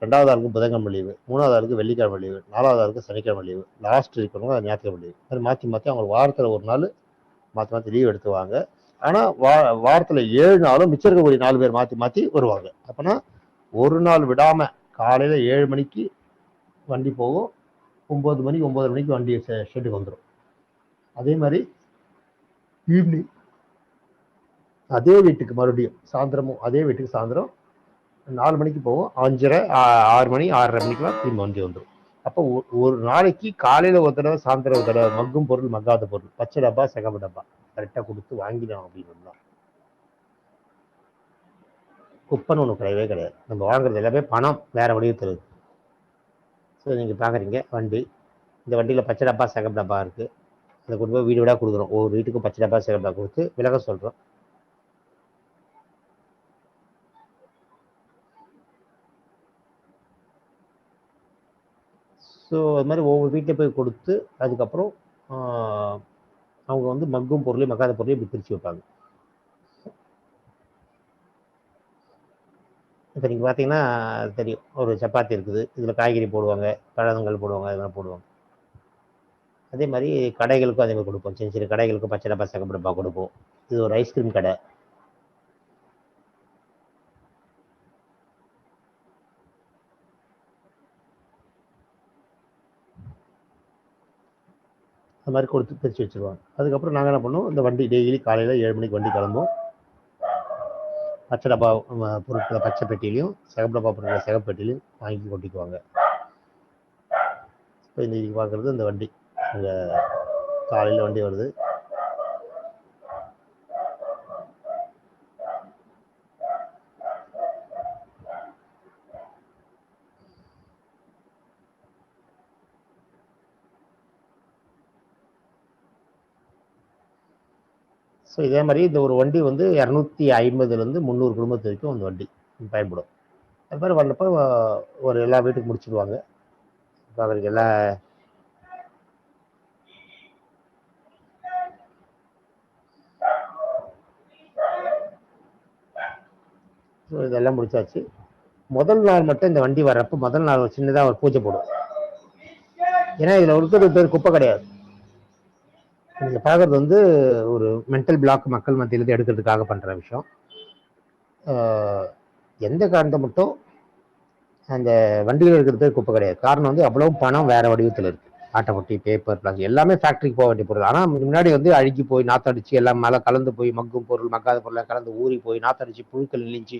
2வது ஆளுக்கு புதன்கிழமை லீவு, 3வது ஆளுக்கு வெள்ளிக்கிழமை லீவு, 4வது ஆளுக்கு சனிக்கிழமை லீவு, லாஸ்ட் இருக்கிறவங்க ஞாயிற்றுக்கிழமை லீவு. அது மாற்றி அவங்க வாரத்தில் ஒரு நாள் மாற்றி லீவ் எடுத்துவாங்க. ஆனால் வாரத்தில் 7 நாளும் மிச்சம் இருக்கக்கூடிய 4 பேர் மாற்றி வருவாங்க. அப்போனா ஒரு நாள் விடாமல் காலையில் 7 மணிக்கு வண்டி போகும், 9 மணிக்கு 9:30 மணிக்கு வண்டி ஷெட்டுக்கு வந்துடும். அதே மாதிரி ஈவினிங் அதே வீட்டுக்கு மறுபடியும் சாயந்தரமும் அதே வீட்டுக்கு சாயந்தரம் 4 மணிக்கு போவோம். 5:30 6 மணி 6:30 மணிக்கெல்லாம் திரும்ப வண்டி வந்துடும். அப்போ ஒரு நாளைக்கு காலையில ஒரு தடவை சாயந்தரம் ஒரு தடவை மக்கும் பொருள் மக்காத பொருள் பச்சை டப்பா சிகப்பு டப்பா கரெக்டாக கொடுத்து வாங்கினோம் அப்படின்னு. குப்பன்னு ஒன்று கிடையவே கிடையாது. நம்ம வாங்குறது எல்லாமே பணம் வேற வடிவத்தில் இருக்கு. ஸோ நீங்கள் பார்க்குறீங்க வண்டி, இந்த வண்டியில் பச்சை டப்பா சிகப்பு டப்பா இருக்குது. அதை கொண்டு போய் வீடு வீடாக கொடுக்குறோம். ஒவ்வொரு வீட்டுக்கும் பச்சை டப்பா சிகப்பு டப்பா கொடுத்து விலக சொல்கிறோம். ஸோ அது மாதிரி ஒவ்வொரு வீட்டை போய் கொடுத்து அதுக்கப்புறம் அவங்க வந்து மக்கும் பொருளையும் மக்காத பொருளையும் இப்படி பிரித்து வைப்பாங்க. இப்போ நீங்கள் பார்த்தீங்கன்னா தெரியும், ஒரு சப்பாத்தி இருக்குது, இதில் காய்கறி போடுவாங்க, பழங்கள் போடுவாங்க, அதெல்லாம் போடுவாங்க. அதே மாதிரி கடைகளுக்கும் அதே மாதிரி கொடுப்போம். சின்ன சின்ன கடைகளுக்கும் பச்சை டப்பா சிகப்பு டப்பா கொடுப்போம். இது ஒரு ஐஸ்கிரீம் கடை. அது மாதிரி கொடுத்து பிரித்து வச்சுருவாங்க. அதுக்கப்புறம் நாங்கள் என்ன பண்ணுவோம், இந்த வண்டி டெய்லி காலையில் 7 மணிக்கு வண்டி கிளம்பும். பச்சை டப்பா பொருட்களை பச்சை பெட்டிலையும் சிகப்பு டப்பா பொருட்களை சிகப்பு பெட்டிலையும் வாங்கி கொட்டிக்குவாங்க. இப்போ இன்னைக்கு பார்க்குறது இந்த வண்டி அங்கே காலையில் வண்டி வருது. ஸோ இதே மாதிரி இந்த ஒரு வண்டி வந்து 250லேருந்து 300 குடும்பத்து வரைக்கும் அந்த வண்டி பயன்படும். அது மாதிரி வர்றப்போ ஒரு எல்லா வீட்டுக்கு முடிச்சுடுவாங்க. பார்க்குறதுக்கு எல்லா ஸோ இதெல்லாம் முடிச்சாச்சு. முதல் நாள் மட்டும் இந்த வண்டி வர்றப்போ முதல் நாள் ஒரு சின்னதாக ஒரு பூஜை போடுவோம். ஏன்னா இதில் இருக்கிறது பேர் குப்பை கிடையாது. நீங்கள் பார்க்குறது வந்து ஒரு மென்டல் பிளாக் மக்கள் மத்தியிலேருந்து எடுக்கிறதுக்காக பண்ணுற விஷயம். எந்த காரணத்தை மட்டும் அந்த வண்டியில் இருக்கிறது பேர் குப்பை கிடையாது. காரணம் வந்து அவ்வளோ பணம் வேற வடிவத்தில் இருக்குது. ஆட்டைப்பட்டி, பேப்பர், பிளாஸ்டிக் எல்லாமே ஃபேக்ட்ரிக்கு போக வேண்டிய பொருள். ஆனால் முன்னாடி வந்து அழுகி போய் நாத்தடிச்சு எல்லாம் மேலே கலந்து போய் மக்கும் பொருள் மக்காத பொருளை கலந்து ஊறி போய் நாத்தடிச்சு புழுக்கள் நெளிஞ்சு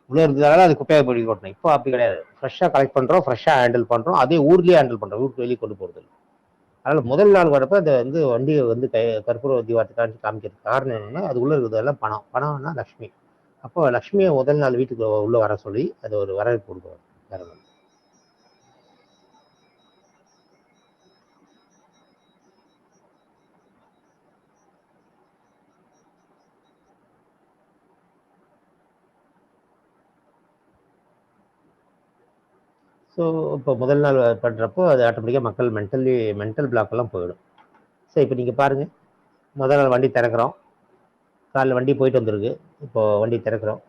இவ்வளோ இருந்ததால அது குப்பையை போய் கொட்டணும். இப்போ அப்படி கிடையாது. ஃப்ரெஷ்ஷாக கலெக்ட் பண்ணுறோம், ஃப்ரெஷ்ஷாக ஹேண்டில் பண்ணுறோம். அதே ஊர்லேயே ஹேண்டில் பண்ணுறோம், ஊருக்கு வெளியே கொண்டு போகிறது. அதனால் முதல் நாள் வரப்போ அதை வந்து வண்டியை வந்து கற்பூர தீபாவளி காமிக்கிறது காரணம் என்னன்னா அது உள்ள இருக்கிறதெல்லாம் பணம். பணம்னா லக்ஷ்மி. அப்போ லக்ஷ்மியை முதல் நாள் வீட்டுக்கு உள்ள வர சொல்லி அதை ஒரு வரவேற்பு கொடுக்குறோம். வேற ஒன்று. ஸோ இப்போ முதல் நாள் பண்ணுறப்போ அது ஆட்டோமேட்டிக்காக மக்கள் மென்டல் பிளாக்கெல்லாம் போயிடும். ஸோ இப்போ நீங்கள் பாருங்கள், முதல் நாள் வண்டி திறக்கிறோம், காலைல வண்டி போயிட்டு வந்துருக்கு. இப்போது வண்டி திறக்கிறோம்.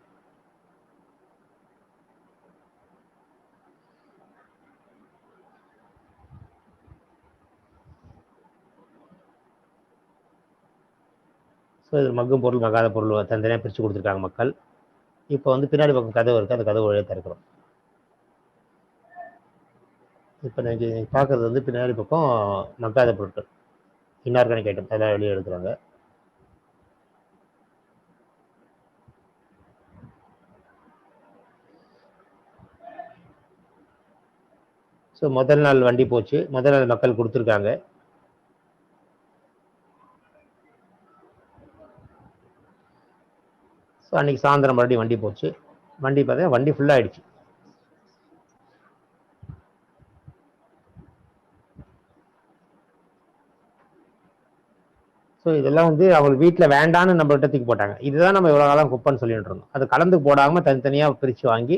ஸோ இது மக்கும் பொருள் மக்காத பொருள் தனித்தனியாக பிரித்து கொடுத்துருக்காங்க மக்கள். இப்போ வந்து பின்னாடி பக்கம் கதவு இருக்குது, அந்த கதவு வழியாக திறக்கிறோம். இப்போ நீங்கள் பார்க்குறது வந்து பின்னாடி பக்கம் மக்காத பொருட்கள், இன்ஆர்கானிக் ஐட்டம் அதெல்லாம் வெளியே எடுக்கிறாங்க. ஸோ முதல் நாள் வண்டி போச்சு, முதல் நாள் மக்கள் கொடுத்துருக்காங்க. ஸோ அன்றைக்கி சாயந்தரம் மறுபடியும் வண்டி போச்சு. வண்டி பார்த்தீங்கன்னா வண்டி ஃபுல்லாகிடுச்சு. ஸோ இதெல்லாம் வந்து அவங்க வீட்டில் வேண்டான்னு நம்ம தூக்கி போட்டாங்க. இதுதான் நம்ம இவ்வளோ காலம் குப்பைன்னு சொல்லிட்டு இருந்தோம். அது கலந்து போடாமல் தனித்தனியாக பிரித்து வாங்கி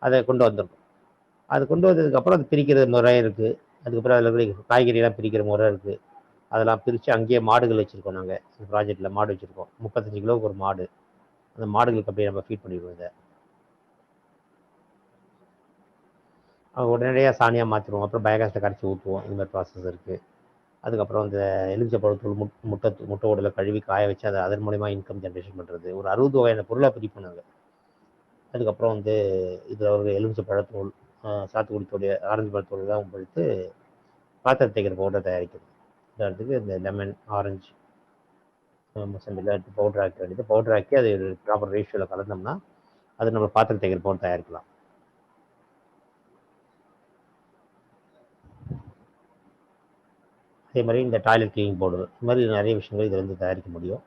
அதை கொண்டு வந்துருக்கோம். அது கொண்டு வந்ததுக்கப்புறம் அது பிரிக்கிற முறை இருக்குது. அதுக்கப்புறம் அதில் இருக்கிற காய்கறியெல்லாம் பிரிக்கிற முறை இருக்குது. அதெல்லாம் பிரித்து அங்கேயே மாடுகள் வச்சுருக்கோம். நாங்கள் இந்த ப்ராஜெக்டில் மாடு வச்சுருக்கோம். 35 கிலோவுக்கு ஒரு மாடு. அந்த மாடுகளுக்கு அப்படியே நம்ம ஃபீட் பண்ணிடுவோம். இதை உடனடியாக சாணியாக மாற்றிடுவோம். அப்புறம் பயோகேஸில் கரைச்சி ஊற்றுவோம். இந்த மாதிரி ப்ராசஸ் இருக்குது. அதுக்கப்புறம் இந்த எலுமிச்சப்பழத்தூள் முட்டை ஓடலை கழுவி காய வச்சு அதை அதன் மூலயமா இன்கம் ஜென்ரேஷன் பண்ணுறது. ஒரு 60 வகையான பொருளாக பிரிப்போம் நாங்கள். அதுக்கப்புறம் வந்து இதில் ஒரு எலுமிச்சப்பழத்தூள், சாத்துக்குடி தூள், ஆரஞ்சு பழத்தூள் எல்லாம் போட்டு பாத்திரம் தேய்க்கிற பவுடர் தயாரிக்கிறது. உதாரணத்துக்கு இந்த லெமன், ஆரஞ்சு, முசம்பில் எடுத்து பவுடர் ஆக்க வேண்டியது. பவுடர் ஆக்கி அது ப்ராப்பர் ரேஷியோவில் கலந்தோம்னா அது நம்ம பாத்திரம் தேய்க்கிற பவுடர் தயாரிக்கலாம். அதே மாதிரி இந்த டாய்லெட் கிளீனிங் பவுடர், இந்த மாதிரி நிறைய விஷயங்கள் இதில் வந்து தயாரிக்க முடியும்.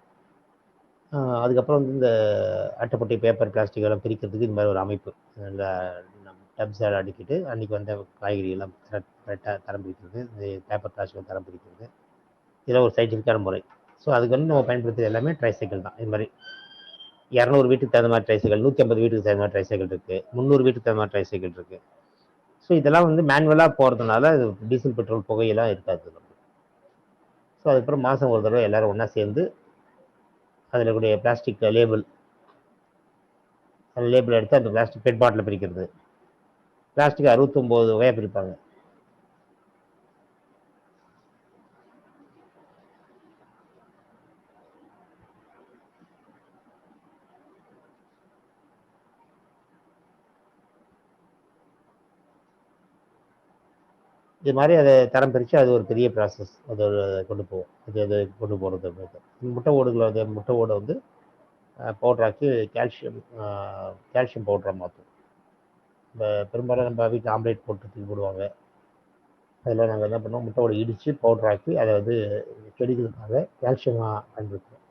அதுக்கப்புறம் வந்து இந்த அட்டைப்பட்டி, பேப்பர், பிளாஸ்டிக் எல்லாம் பிரிக்கிறதுக்கு இந்த மாதிரி ஒரு அமைப்பு, இந்த டப்ஸ் அடுக்கிட்டு அன்றைக்கி வந்த காய்கறியெல்லாம் கரெக்டாக தரம் பிரிக்கிறது, இந்த பேப்பர் பிளாஸ்டிக் தரம் பிரிக்கிறது, இதெல்லாம் ஒரு சயின்டிஃபிக்கான முறை. ஸோ அதுக்கு வந்து நம்ம பயன்படுத்துறது எல்லாமே ட்ரைசைக்கிள் தான். இது மாதிரி 200 வீட்டுக்கு தகுந்த மாதிரி ட்ரைசைக்கிள், 150 வீட்டுக்கு தகுந்த மாதிரி ட்ரைசைக்கிள் இருக்குது, 300 வீட்டுக்கு தகுந்த மாதிரி ட்ரைசைக்கிள் இருக்குது. ஸோ இதெல்லாம் வந்து மேனுவலாக போகிறதுனால டீசல், பெட்ரோல், புகையெல்லாம் இருக்காது. ஸோ அதுக்கப்புறம் மாதம் ஒரு தடவை எல்லோரும் ஒன்றா சேர்ந்து அதில் கூடிய பிளாஸ்டிக் லேபிள், அந்த லேபிள் எடுத்து அந்த பிளாஸ்டிக் பெட் பாட்டில் பிரிக்கிறது. பிளாஸ்டிக் 69 வகையாக பிரிப்பாங்க. இது மாதிரி அதை தரம் பிரித்து அது ஒரு பெரிய ப்ராசஸ். அது ஒரு கொண்டு போவோம். அது கொண்டு போகிறது. முட்டை ஓடுகளை முட்டை ஓடை வந்து பவுட்ராக்கி கால்சியம் பவுடராக மாற்றும். இப்போ பெரும்பாலும் நம்ம வீட்டில் ஆம்லேட் போட்டு தூக்கி போடுவாங்க. அதில் நாங்கள் என்ன பண்ணோம், முட்டை ஓடை இடித்து பவுட்ராக்கி அதை வந்து செடிகளுக்காக கால்சியமாக பயன்படுத்துவோம்.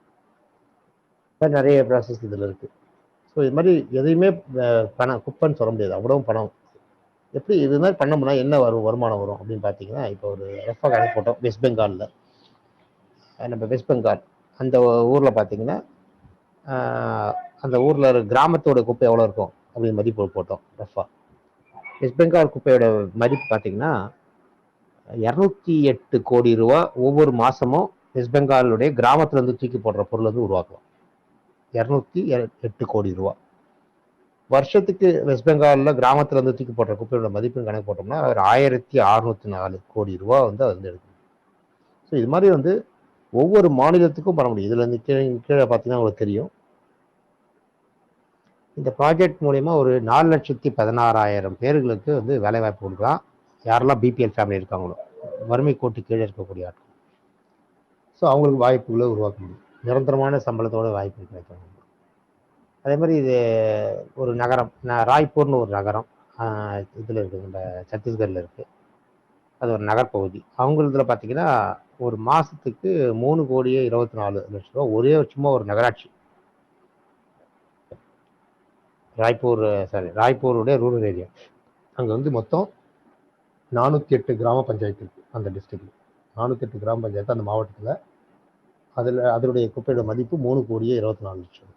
அது நிறைய ப்ராசஸ் இதில் இருக்குது. ஸோ இது மாதிரி எதையுமே பணம் குப்பைன்னு சொல்ல முடியாது, அவ்வளோ பணம். எப்படி இது மாதிரி பண்ணோம்னா என்ன வருமானம் வரும் அப்படின்னு பார்த்தீங்கன்னா, இப்போ ஒரு ரெஃபா கணக்கு போட்டோம். வெஸ்ட் பெங்காலில், நம்ம வெஸ்ட் பெங்கால் அந்த ஊரில் பார்த்தீங்கன்னா, அந்த ஊரில் ஒரு கிராமத்தோட குப்பை எவ்வளோ இருக்கும் அப்படின்னு மதிப்பு போட்டோம் ரெஃபா. வெஸ்ட் பெங்கால் குப்பையோட மதிப்பு பார்த்தீங்கன்னா 208 கோடி ரூபா ஒவ்வொரு மாதமும் வெஸ்ட் பெங்காலுடைய கிராமத்துலேருந்து தூக்கி போடுற பொருள் வந்து உருவாக்கலாம். 208 கோடி ரூபா வருஷத்துக்கு வெஸ்ட் பெங்காலில் கிராமத்தில் இருந்து தூக்கி போடுற குப்பையோட மதிப்புன்னு கணக்கு போட்டோம்னா ஒரு 1604 கோடி ரூபா வந்து அது வந்து எடுக்கணும். ஸோ இது மாதிரி வந்து ஒவ்வொரு மாநிலத்துக்கும் பண்ண முடியும். இதில் இருந்து கீழே பார்த்தீங்கன்னா உங்களுக்கு தெரியும், இந்த ப்ராஜெக்ட் மூலயமா ஒரு 4,16,000 பேர்களுக்கு வந்து வேலைவாய்ப்பு கொடுக்கலாம். யாரெல்லாம் பிபிஎல் ஃபேமிலி இருக்காங்களோ, வறுமை கோட்டு கீழே இருக்கக்கூடிய ஆட்கள். ஸோ அவங்களுக்கு வாய்ப்புகளை உருவாக்க முடியும். நிரந்தரமான சம்பளத்தோட வாய்ப்பு கிடைக்கும். அதே மாதிரி இது ஒரு நகரம், ராய்ப்பூர்னு ஒரு நகரம் இதில் இருக்குது, நம்ம சத்தீஸ்கரில் இருக்குது. அது ஒரு நகர்பகுதி. அவங்க இதில் பார்த்தீங்கன்னா ஒரு மாதத்துக்கு 3,24,00,000 ரூபா ஒரே சும்மா ஒரு நகராட்சி. ராய்ப்பூருடைய ரூரல் ஏரியா. அங்கே வந்து மொத்தம் 408 கிராம பஞ்சாயத்து இருக்குது அந்த டிஸ்ட்ரிக்டில். 408 கிராம பஞ்சாயத்து அந்த மாவட்டத்தில். அதனுடைய குப்பையோட மதிப்பு 3,24,00,000.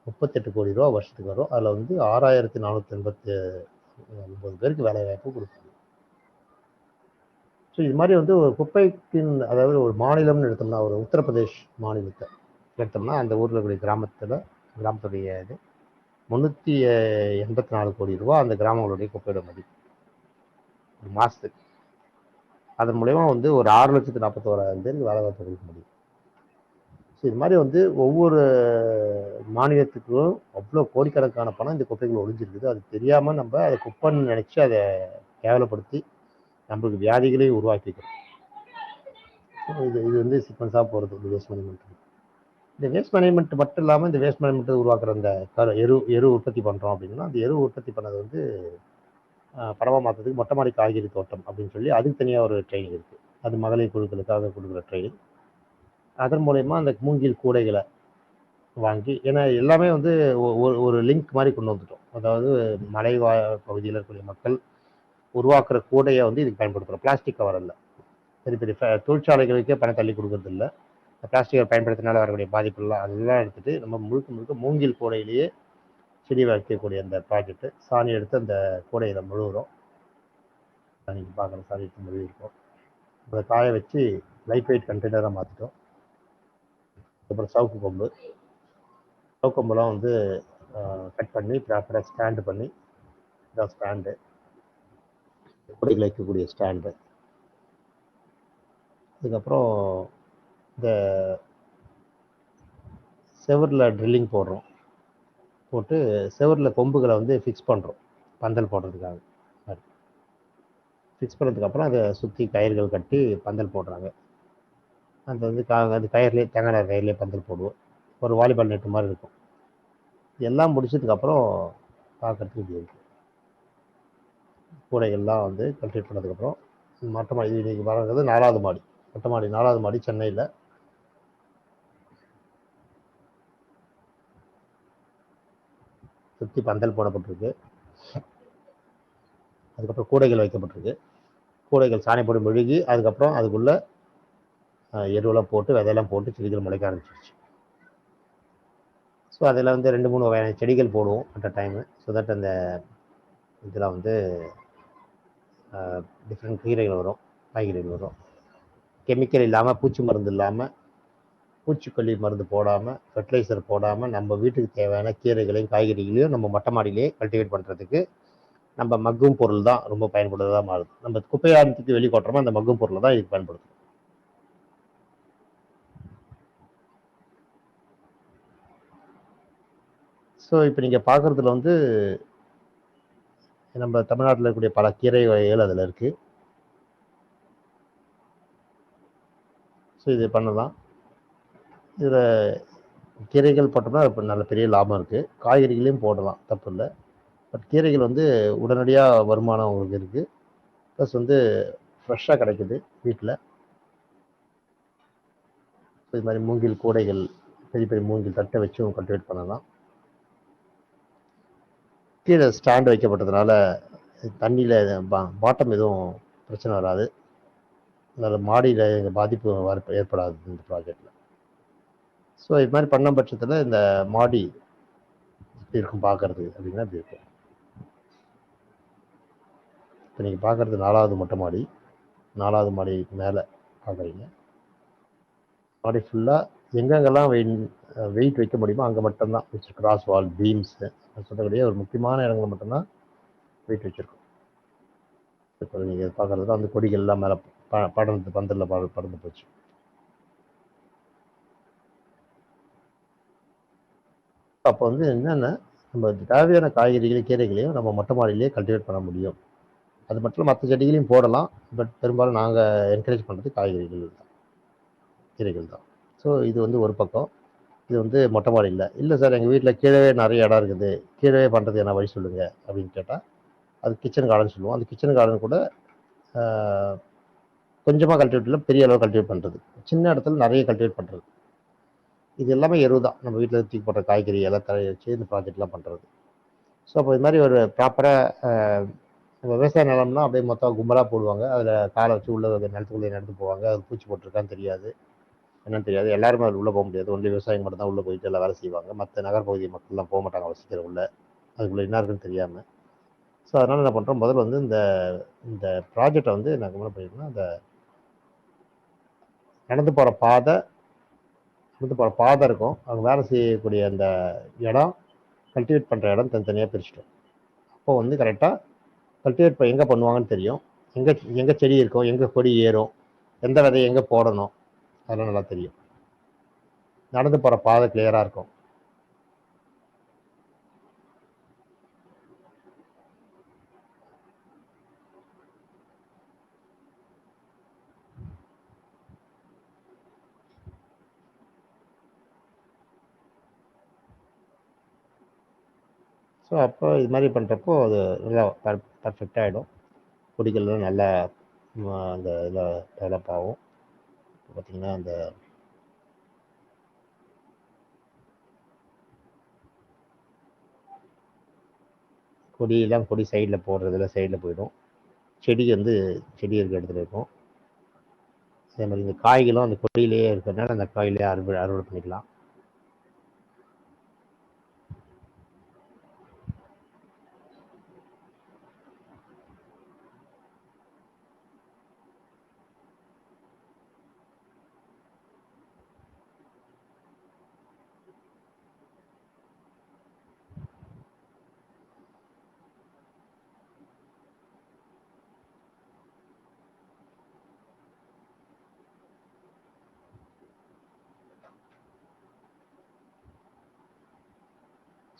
38 கோடி ரூபா வருஷத்துக்கு வரும். அதில் வந்து 6,489 பேருக்கு வேலை வாய்ப்பு கொடுப்பாங்க. ஸோ இது மாதிரி வந்து ஒரு குப்பைக்கின், அதாவது ஒரு மாநிலம்னு எடுத்தோம்னா, ஒரு உத்தரப்பிரதேஷ் மாநிலத்தை எடுத்தோம்னா அந்த ஊரில் இருக்கக்கூடிய கிராமத்துடைய இது 384 கோடி ரூபா அந்த கிராமங்களுடைய குப்பையோட மதிப்பு ஒரு மாதத்துக்கு. அதன் மூலயமா வந்து ஒரு 6,41,000 பேருக்கு வேலை வாய்ப்பு கொடுக்க முடியும். ஸோ இது மாதிரி வந்து ஒவ்வொரு மாநிலத்துக்கும் அவ்வளோ கோடிக்கணக்கான பணம் இந்த குப்பைகள் ஒழிஞ்சிருக்குது. அது தெரியாமல் நம்ம அதை குப்பைன்னு நினச்சி அதை கேவலப்படுத்தி நம்மளுக்கு வியாதிகளையும் உருவாக்கிக்கிறோம். இது வந்து சீக்வன்ஸாக போகிறது இந்த வேஸ்ட் மேனேஜ்மெண்ட். இந்த வேஸ்ட் மேனேஜ்மெண்ட் மட்டும் இல்லாமல் இந்த வேஸ்ட் மேனேஜ்மெண்ட் உருவாக்குற அந்த எரு உற்பத்தி பண்ணுறோம் அப்படின்னா, அந்த எரு உற்பத்தி பண்ணது வந்து பணமாக மாற்றுறதுக்கு மொட்டை மாடி காய்கறி தோட்டம் அப்படின்னு சொல்லி அதுக்கு தனியாக ஒரு ட்ரைனிங் இருக்குது. அது மகளிர் குழுக்களுக்காக கொடுக்குற ட்ரைனிங். அதன் மூலயமா அந்த மூங்கில் கூடைகளை வாங்கி, ஏன்னா எல்லாமே வந்து ஒரு லிங்க் மாதிரி கொண்டு வந்துட்டோம். அதாவது மலைவாழ் பகுதியில் இருக்கக்கூடிய மக்கள் உருவாக்குற கூடையை வந்து இதுக்கு பயன்படுத்துகிறோம். பிளாஸ்டிக் கவர் இல்லை. பெரிய பெரிய தொழிற்சாலைகளுக்கே பணம் தள்ளி கொடுக்கறது இல்லை. பிளாஸ்டிக்கை பயன்படுத்தினால வரக்கூடிய பாதிப்புலாம் அதெல்லாம் எடுத்துகிட்டு நம்ம முழுக்க மூங்கில் கூடையிலேயே செடி வைக்கக்கூடிய அந்த ப்ராஜெக்ட். சாணி எடுத்து அந்த கூடையில் முழுகிறோம். நீங்கள் பார்க்குற சாணி எடுத்து முழுவி இருக்கும். அதை காய வச்சு லைட் வெயிட் கண்டெய்னராக மாற்றிட்டோம். அப்புறம் சவுக்கு கொம்புலாம் வந்து கட் பண்ணி ப்ராப்பராக ஸ்டாண்டு பண்ணி, இதான் ஸ்டாண்டு, கூடைகள் வைக்கக்கூடிய ஸ்டாண்டு. அதுக்கப்புறம் இந்த செவரில் ட்ரில்லிங் போடுறோம். போட்டு செவரில் கொம்புகளை வந்து ஃபிக்ஸ் பண்ணுறோம் பந்தல் போடுறதுக்காக. ஃபிக்ஸ் பண்ணதுக்கப்புறம் அதை சுற்றி கயிறுகள் கட்டி பந்தல் போடுறாங்க. அந்த வந்து அந்த கயிறுலேயே தேங்காய் நார் கயிறுலேயே பந்தல் போடுவோம். ஒரு வாலிபால் நெட்டு மாதிரி இருக்கும். எல்லாம் முடிச்சதுக்கப்புறம் பார்க்கறதுக்கு இப்படி இருக்கும். கூடைகள்லாம் வந்து கம்ப்ளீட் பண்ணதுக்கப்புறம் மொட்டை மாடி, இன்னைக்கு வர்றது 4வது மாடி. மொட்டை மாடி 4வது மாடி சென்னையில். சுற்றி பந்தல் போடப்பட்டிருக்கு. அதுக்கப்புறம் கூடைகள் வைக்கப்பட்டிருக்கு. கூடைகள் சாணி போட்டு மெழுகி அதுக்கப்புறம் அதுக்குள்ள எருவெல்லாம் போட்டு விதையெல்லாம் போட்டு செடிகள் முளைக்க ஆரம்பிச்சிருச்சு. ஸோ அதில் வந்து 2-3 வகையான செடிகள் போடுவோம் at a time. So that அந்த இதில் வந்து டிஃப்ரெண்ட் கீரைகள் வரும், காய்கறிகள் வரும். கெமிக்கல் இல்லாமல், பூச்சி மருந்து இல்லாமல், பூச்சிக்கொல்லி மருந்து போடாமல், ஃபெர்டிலைசர் போடாமல் நம்ம வீட்டுக்கு தேவையான கீரைகளையும் காய்கறிகளையும் நம்ம மொட்டை மாடியிலேயே கல்டிவேட் பண்ணுறதுக்கு நம்ம மக்கும் பொருள் தான் ரொம்ப பயன்படுறதா மாறுது. நம்ம குப்பையானத்துக்கு வெளியே கொட்டுறோமோ அந்த மக்கும் பொருளை தான் இதுக்கு பயன்படுத்தும். ஸோ இப்போ நீங்கள் பார்க்குறதுல வந்து நம்ம தமிழ்நாட்டில் இருக்கக்கூடிய பல கீரை வகைகள் அதில் இருக்குது. ஸோ இது பண்ணலாம். இதில் கீரைகள் போட்டோம்னா இப்போ நல்ல பெரிய லாபம் இருக்குது. காய்கறிகளையும் போடலாம், தப்பு இல்லை. பட் கீரைகள் வந்து உடனடியாக வருமானம் உங்களுக்கு இருக்குது. ப்ளஸ் வந்து ஃப்ரெஷ்ஷாக கிடைக்குது வீட்டில். இது மாதிரி மூங்கில் கூடைகள், பெரிய பெரிய மூங்கில் தட்டை வச்சும் கல்டிவேட் பண்ணலாம். கீழே ஸ்டாண்ட் வைக்கப்பட்டதுனால தண்ணியில் பாட்டம் எதுவும் பிரச்சனை வராது. அதனால் மாடியில் பாதிப்பு ஏற்படாது இந்த ப்ராஜெக்டில். ஸோ இது மாதிரி பண்ண பட்சத்தில் இந்த மாடி எப்படி இருக்கும் பார்க்கறது அப்படின்னா இப்படி இருக்கும். இப்போ நீங்கள் பார்க்குறது 4வது மொட்டை மாடி. 4வது மாடிக்கு மேலே பார்க்குறீங்க. மாடி ஃபுல்லாக எங்கெங்கெல்லாம் வெயிட் வைக்க முடியுமோ அங்கே மட்டும்தான் வச்சு கிராஸ் வால், பீம்ஸு சொல்லக்கூடிய ஒரு முக்கியமான இடங்கள் மட்டும்தான் வெயிட் வச்சுருக்கோம். இப்போ நீங்கள் பார்க்குறது அந்த கொடிகள்லாம் மேலே படர்ந்து பந்தலில் படர்ந்து போச்சு. அப்போ வந்து என்னென்னா நம்ம தேவையான காய்கறிகளையும் கீரைகளையும் நம்ம மொட்டை மாடியிலேயே கல்டிவேட் பண்ண முடியும். அது மட்டும் இல்லை, மற்ற செடிகளையும் போடலாம். பட் பெரும்பாலும் நாங்கள் என்கரேஜ் பண்ணுறது காய்கறிகள் தான், கீரைகள் தான். ஸோ இது வந்து ஒரு பக்கம். இது வந்து மொட்டை மாடி இல்லை சார் எங்கள் வீட்டில் கீழே நிறைய இடம் இருக்குது, கீழே பண்ணுறது என்ன வழி சொல்லுங்கள் அப்படின்னு கேட்டால் அது கிச்சன் கார்டன் சொல்லுவோம். அந்த கிச்சன் கார்டன் கூட கொஞ்சமாக கல்டிவேட் இல்லை, பெரிய அளவு கல்டிவேட் பண்ணுறது, சின்ன இடத்துல நிறைய கல்டிவேட் பண்ணுறது. இது எல்லாமே எருவு தான். நம்ம வீட்டில் தூக்கி போடுற காய்கறி எல்லாம் தழைய வச்சு இந்த ப்ராஜெக்ட்லாம் பண்ணுறது. ஸோ அப்போ இது மாதிரி ஒரு ப்ராப்பராக விவசாய நிலம்னா அப்படியே மொத்தம் கும்பலாக போடுவாங்க. அதில் காலை வச்சு உள்ள நிலத்துக்குள்ளே நடந்து போவாங்க. அது பூச்சி போட்டிருக்கான்னு தெரியாது, என்னன்னு தெரியாது. எல்லாருமே அதில் உள்ளே போக முடியாது. ஒன்லி விவசாயம் மட்டும் தான் உள்ளே போயிட்டு எல்லாம் வேலை செய்வாங்க. மற்ற நகர்பகுதி மக்கள்லாம் போக மாட்டாங்க வசிக்கிற உள்ள, அதுக்குள்ளே என்ன இருக்குன்னு தெரியாமல். ஸோ அதனால் என்ன பண்ணுறோம், முதல்ல வந்து இந்த ப்ராஜெக்டை வந்து நாங்கள் என்ன பண்ணியிருக்கோம்னா, அந்த நடந்து போகிற பாதை இருக்கும். அவங்க வேலை செய்யக்கூடிய அந்த இடம், கல்டிவேட் பண்ணுற இடம் தனித்தனியாக பிரிச்சுட்டோம். அப்போ வந்து கரெக்டாக கல்டிவேட் எங்கே பண்ணுவாங்கன்னு தெரியும். எங்கே செடி இருக்கும், எங்கே கொடி ஏறும், எந்த விதையை எங்கே போடணும், அதெல்லாம் நல்லா தெரியும். நடந்து போகிற பாதை கிளியராக இருக்கும். ஸோ அப்போ இது மாதிரி பண்ணுறப்போ அது நல்லா பர்ஃபெக்டாக ஆகிடும். கொடிகள்லாம் நல்லா அந்த இதில் டெவலப் ஆகும். பார்த்திங்கன்னா அந்த கொடி சைடில் போடுறதுல சைடில் போயிடும். செடி இருக்கிற இடத்துல இருக்கும். அதே மாதிரி இந்த காய்களும் அந்த கொடியிலேயே இருக்கிறதுனால அந்த காயிலேயே அறுவடை பண்ணிக்கலாம்.